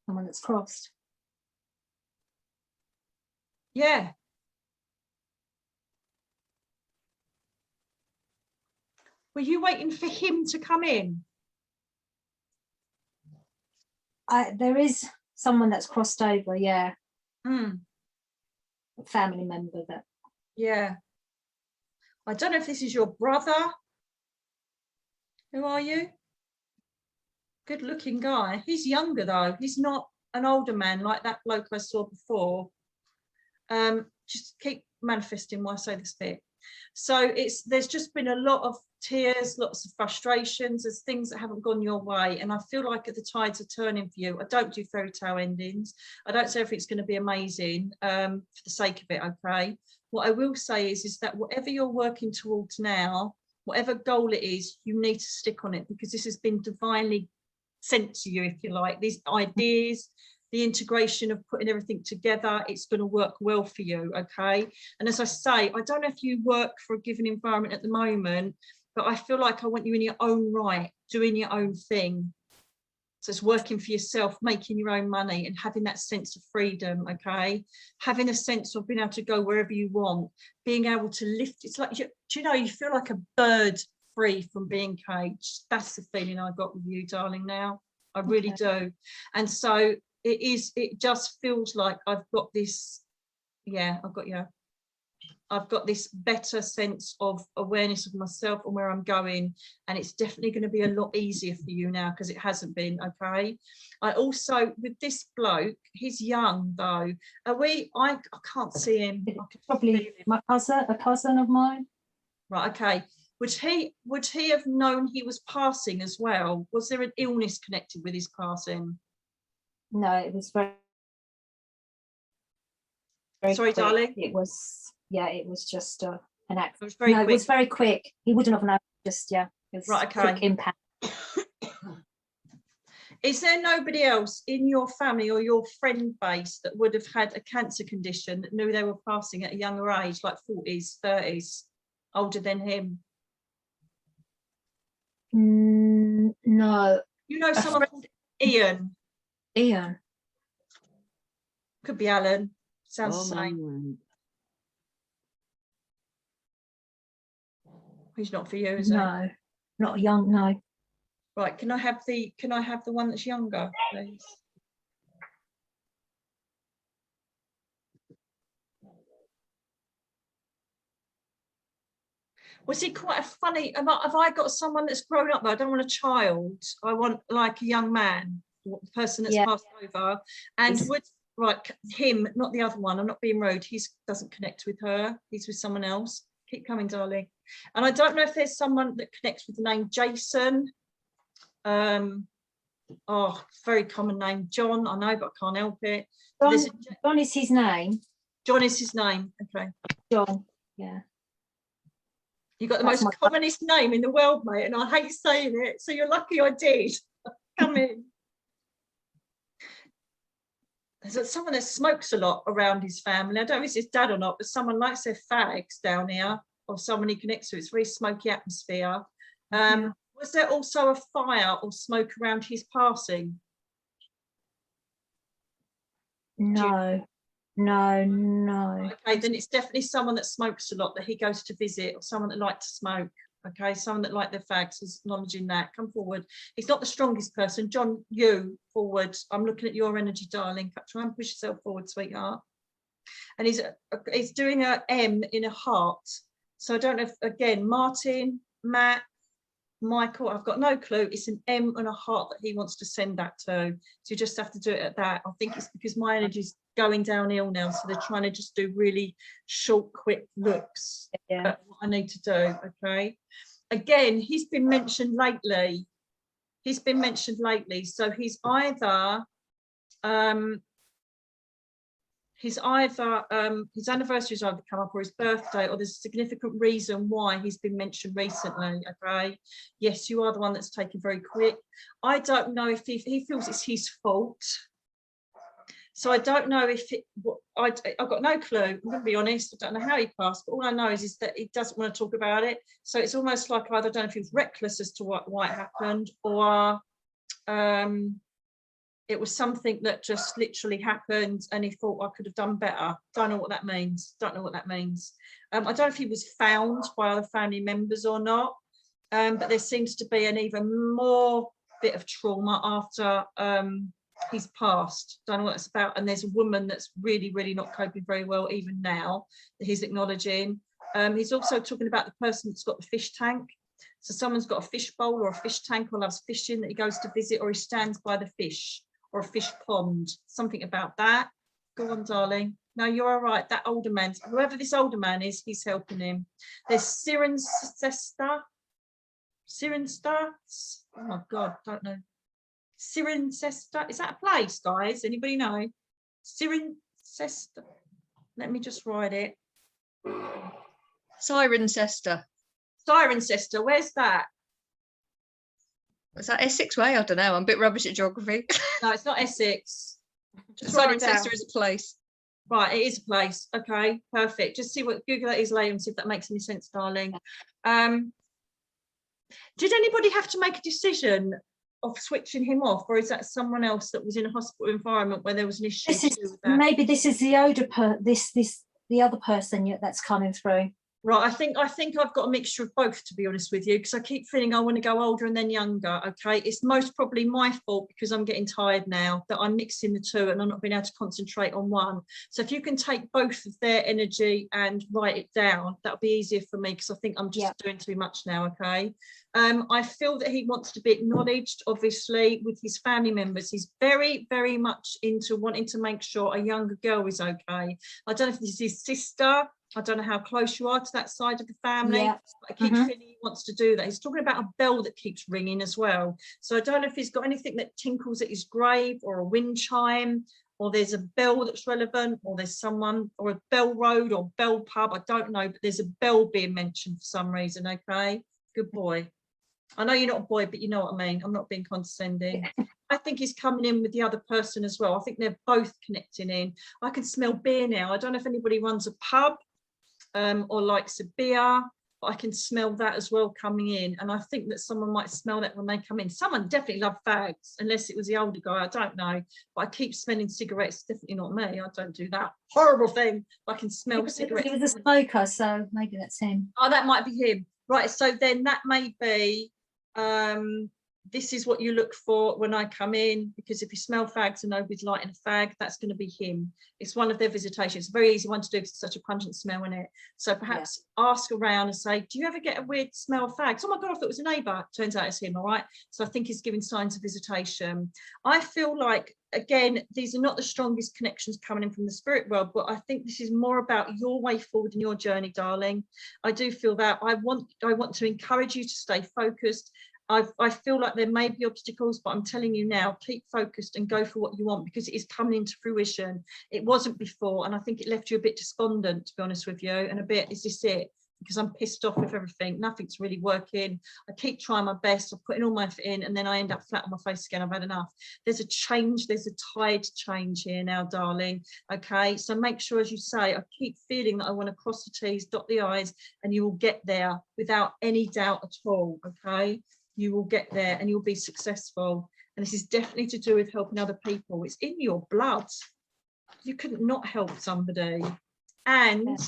Someone that's crossed. Yeah. Were you waiting for him to come in? There is someone that's crossed over, yeah. Mm. A family member that. Yeah. I don't know if this is your brother. Who are you? Good looking guy. He's younger though. He's not an older man like that bloke I saw before. Just keep manifesting while I say this bit. So there's just been a lot of tears, lots of frustrations. There's things that haven't gone your way, and I feel like the tides are turning for you. I don't do fairy tale endings. I don't say everything's going to be amazing for the sake of it, okay? What I will say is that whatever you're working towards now, whatever goal it is, you need to stick on it, because this has been divinely sent to you, if you like. These ideas, the integration of putting everything together, it's going to work well for you, okay? And as I say, I don't know if you work for a given environment at the moment, but I feel like I want you in your own right, doing your own thing. So it's working for yourself, making your own money, and having that sense of freedom, okay? Having a sense of being able to go wherever you want, being able to lift. It's like, you feel like a bird free from being caged. That's the feeling I got with you, darling, now. I really do. And so it just feels like I've got this, I've got this better sense of awareness of myself and where I'm going, and it's definitely going to be a lot easier for you now, because it hasn't been, okay? I also, with this bloke, he's young though. I can't see him. Probably my cousin, a cousin of mine. Right, okay. Would he have known he was passing as well? Was there an illness connected with his passing? No, it was very sorry, quick. darling. It was just an accident. It was very quick. It was very quick. He wouldn't have known. Just it was right, okay. Quick impact. Is there nobody else in your family or your friend base that would have had a cancer condition that knew they were passing at a younger age, like 40s, 30s, older than him? No. You know someone called Ian? Ian. Could be Alan. Sounds the same. He's not for you, is he? No, not young, no. Right, can I have the one that's younger, please? Was he quite a funny? Have I got someone that's grown up though? I don't want a child. I want like a young man, the person that's passed over. And him, not the other one. I'm not being rude. He doesn't connect with her. He's with someone else. Keep coming, darling. And I don't know if there's someone that connects with the name Jason. Very common name. John, I know, but I can't help it. John is his name. John is his name. Okay. John, yeah. You got the most commonest name in the world, mate, and I hate saying it. So you're lucky I did. Come in. There's someone that smokes a lot around his family. I don't know if it's his dad or not, but someone likes their fags down here, or someone he connects to. It's a very smoky atmosphere. Was there also a fire or smoke around his passing? No. No. Okay, then it's definitely someone that smokes a lot that he goes to visit, or someone that likes to smoke. Okay, someone that like their fags, is acknowledging that. Come forward. He's not the strongest person. John, you forward. I'm looking at your energy, darling. Try and push yourself forward, sweetheart. And he's doing a M in a heart. So I don't know if, again, Martin, Matt, Michael, I've got no clue. It's an M and a heart that he wants to send that to. So you just have to do it at that. I think it's because my energy's going downhill now. So they're trying to just do really short, quick looks at what I need to do. Okay. Again, he's been mentioned lately. So he's either his anniversary's either come up, or his birthday, or there's a significant reason why he's been mentioned recently. Okay, yes, you are the one that's taken very quick. I don't know if he feels it's his fault, so I don't know if I've got no clue. I'm gonna be honest, I don't know how he passed, but all I know is that he doesn't want to talk about it. So it's almost like either I don't know if he was reckless as to why it happened, or it was something that just literally happened and he thought I could have done better. Don't know what that means. I don't know if he was found by other family members or not, but there seems to be an even more bit of trauma after he's passed. Don't know what it's about. And there's a woman that's really, really not coping very well even now that he's acknowledging. He's also talking about the person that's got the fish tank. So someone's got a fish bowl or a fish tank, or loves fishing, that he goes to visit, or he stands by the fish, or a fish pond, something about that. Go on, darling. No, you're all right. That older man, whoever this older man is, he's helping him. There's Cirencester. Oh my God, don't know. Cirencester. Is that a place, guys? Anybody know? Cirencester. Let me just write it. Cirencester. Cirencester. Where's that? Is that Essex way? I don't know. I'm a bit rubbish at geography. No, it's not Essex. Just write it down. Cirencester is a place. Right, it is a place. Okay, perfect. Just see what Google that is later and see if that makes any sense, darling. Did anybody have to make a decision of switching him off, or is that someone else that was in a hospital environment where there was an issue? Maybe this is the older the other person that's coming through. Right, I think I've got a mixture of both, to be honest with you, because I keep feeling I want to go older and then younger. Okay, it's most probably my fault because I'm getting tired now that I'm mixing the two and I'm not being able to concentrate on one. So if you can take both of their energy and write it down, that'll be easier for me, because I think I'm just doing too much now. Okay, I feel that he wants to be acknowledged, obviously, with his family members. He's very, very much into wanting to make sure a younger girl is okay. I don't know if this is his sister. I don't know how close you are to that side of the family, but I keep feeling he wants to do that. He's talking about a bell that keeps ringing as well. So I don't know if he's got anything that tinkles at his grave, or a wind chime, or there's a bell that's relevant, or there's someone, or a bell road or bell pub. I don't know, but there's a bell being mentioned for some reason. Okay, good boy. I know you're not a boy, but you know what I mean. I'm not being condescending. I think he's coming in with the other person as well. I think they're both connecting in. I can smell beer now. I don't know if anybody runs a pub or likes a beer, but I can smell that as well coming in. And I think that someone might smell that when they come in. Someone definitely loved fags, unless it was the older guy. I don't know. But I keep smelling cigarettes. Definitely not me. I don't do that horrible thing. I can smell cigarettes. He was a smoker, so maybe that's him. Oh, that might be him. Right, so then that may be, this is what you look for when I come in, because if you smell fags and nobody's lighting a fag, that's going to be him. It's one of their visitations. It's a very easy one to do because it's such a pungent smell in it. So perhaps ask around and say, do you ever get a weird smell of fags? Oh my God, I thought it was a neighbour. Turns out it's him, all right? So I think he's giving signs of visitation. I feel like, again, these are not the strongest connections coming in from the spirit world, but I think this is more about your way forward in your journey, darling. I do feel that I want to encourage you to stay focused. I feel like there may be obstacles, but I'm telling you now, keep focused and go for what you want, because it is coming into fruition. It wasn't before, and I think it left you a bit despondent, to be honest with you, and a bit, is this it? Because I'm pissed off with everything. Nothing's really working. I keep trying my best. I'm putting all my effort in, and then I end up flat on my face again. I've had enough. There's a change. There's a tide change here now, darling. Okay, so make sure, as you say, I keep feeling that I want to cross the T's, dot the I's, and you will get there without any doubt at all. Okay, you will get there and you'll be successful. And this is definitely to do with helping other people. It's in your blood. You couldn't not help somebody. And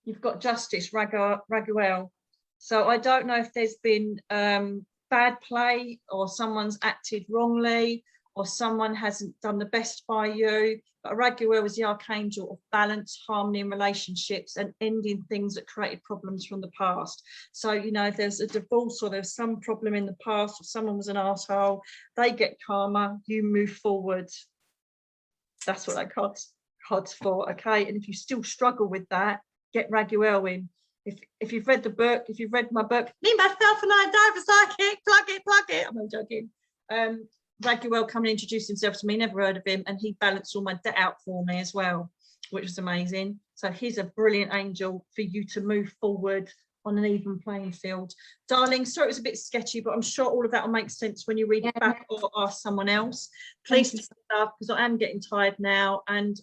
you've got Justice, Raguel. So I don't know if there's been bad play, or someone's acted wrongly, or someone hasn't done the best by you. But Raguel is the archangel of balance, harmony in relationships, and ending things that created problems from the past. So, you know, if there's a divorce or there's some problem in the past, or someone was an asshole, they get karma, you move forward. That's what that card's for, okay? And if you still struggle with that, get Raguel in. If you've read the book, if you've read my book, Me, Myself and I Die for Psychic, plug it. I'm not joking. Raguel come and introduced himself to me, never heard of him, and he balanced all my debt out for me as well, which was amazing. So he's a brilliant angel for you to move forward on an even playing field. Darling, sorry it was a bit sketchy, but I'm sure all of that will make sense when you read it back or ask someone else. Please stuff, because I am getting tired now. And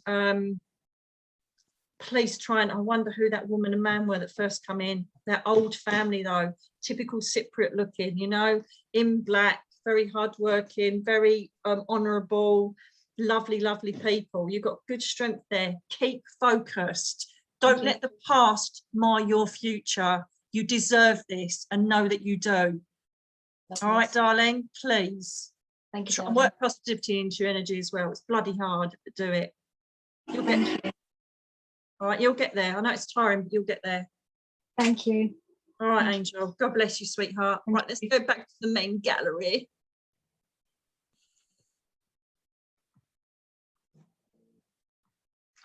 please try, and I wonder who that woman and man were that first come in. That old family though, typical Cypriot looking, you know, in black, very hardworking, very honourable, lovely people. You've got good strength there. Keep focused. Don't let the past mar your future. You deserve this, and know that you do. All right, darling, please. Thank you. Try and work positivity into your energy as well. It's bloody hard, but do it. You'll get there. All right, you'll get there. I know it's tiring, but you'll get there. Thank you. All right, Angel. God bless you, sweetheart. Right, let's go back to the main gallery.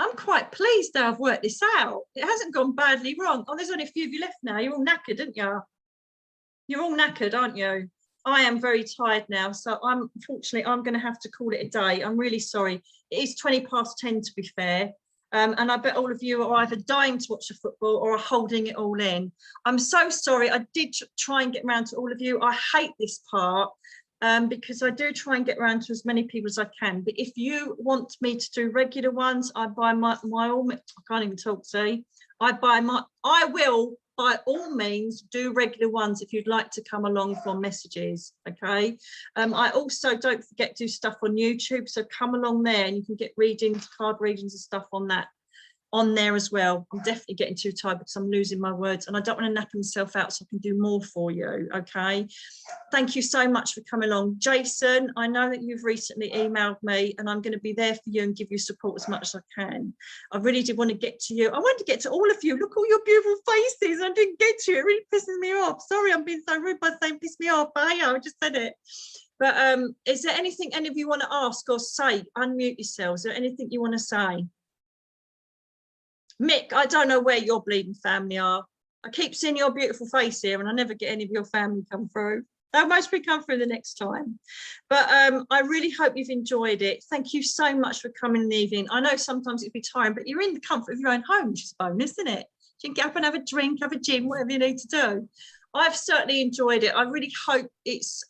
I'm quite pleased that I've worked this out. It hasn't gone badly wrong. Oh, there's only a few of you left now. You're all knackered, aren't you? You're all knackered, aren't you? I am very tired now, so unfortunately I'm going to have to call it a day. I'm really sorry. It is 10:20 to be fair. And I bet all of you are either dying to watch the football or are holding it all in. I'm so sorry. I did try and get around to all of you. I hate this part because I do try and get around to as many people as I can. But if you want me to do regular ones, I buy my all. I can't even talk. See, I will by all means do regular ones if you'd like to come along for messages. Okay. I also don't forget to do stuff on YouTube, so come along there and you can get readings, card readings and stuff on there as well. I'm definitely getting too tired because I'm losing my words, and I don't want to nap myself out, so I can do more for you. Okay, thank you so much for coming along. Jason, I know that you've recently emailed me, and I'm going to be there for you and give you support as much as I can. I really did want to get to you. I wanted to get to all of you. Look, all your beautiful faces. I didn't get to you. It really pisses me off. Sorry, I'm being so rude by saying piss me off, but yeah, I just said it. But is there anything any of you want to ask or say? Unmute yourselves. Is there anything you want to say? Mick, I don't know where your bleeding family are. I keep seeing your beautiful face here and I never get any of your family come through. They'll mostly come through the next time. But I really hope you've enjoyed it. Thank you so much for coming in the evening. I know sometimes it'd be tiring, but you're in the comfort of your own home, which is a bonus, isn't it? You can get up and have a drink, have a gym, whatever you need to do. I've certainly enjoyed it. I really hope it's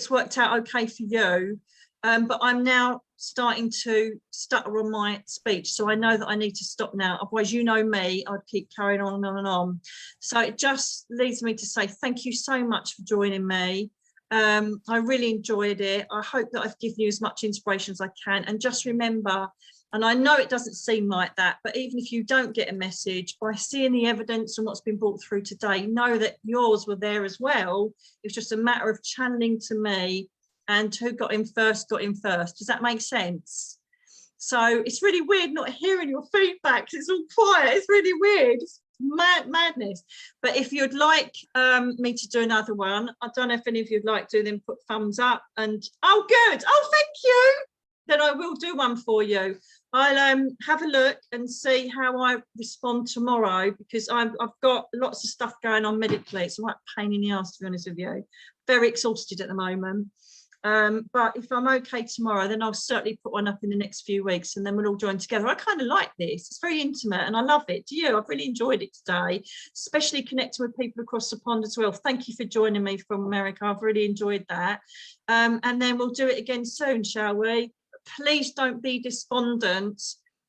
worked out okay for you. But I'm now starting to stutter on my speech, so I know that I need to stop now. Otherwise, you know me, I'd keep carrying on and on and on. So it just leads me to say thank you so much for joining me. I really enjoyed it. I hope that I've given you as much inspiration as I can. And just remember, and I know it doesn't seem like that, but even if you don't get a message, by seeing the evidence and what's been brought through today, know that yours were there as well. It's just a matter of channeling to me, and who got in first. Does that make sense? So it's really weird not hearing your feedback. It's all quiet. It's really weird. It's madness. But if you'd like me to do another one, I don't know if any of you'd like to, then put thumbs up. And oh, good. Oh, thank you. Then I will do one for you. I'll have a look and see how I respond tomorrow, because I've got lots of stuff going on medically. It's a right pain in the ass, to be honest with you. Very exhausted at the moment. But if I'm okay tomorrow, then I'll certainly put one up in the next few weeks, and then we'll all join together. I kind of like this. It's very intimate and I love it. Do you? I've really enjoyed it today, especially connecting with people across the pond as well. Thank you for joining me from America. I've really enjoyed that. And then we'll do it again soon, shall we? Please don't be despondent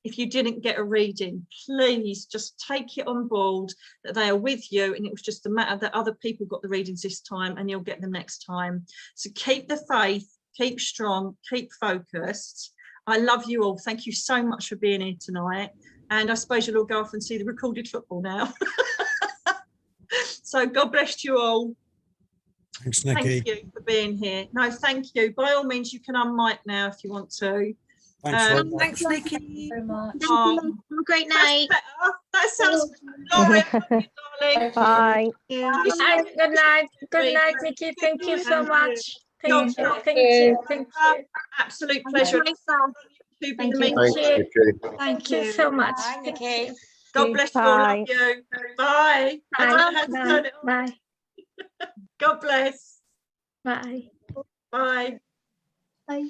if you didn't get a reading. Please just take it on board that they are with you, and it was just a matter that other people got the readings this time and you'll get them next time. So keep the faith, keep strong, keep focused. I love you all. Thank you so much for being here tonight. And I suppose you'll all go off and see the recorded football now. So God bless you all. Thanks, Nikki. Thank you for being here. No, thank you. By all means, you can unmic now if you want to. Thanks, Nikki. Very much. Have a great night. That sounds Lauren, darling. Bye. Hi, good night. Good night, Nikki. Thank you so much. Thank you. Thank you. Thank you. Absolute pleasure. Thank Thanks, you. Nikki. Thank you so much. Bye, Nikki. God bless you all. Love you. Bye. I don't know how to turn it off. Bye. God bless. Bye. Bye. Bye.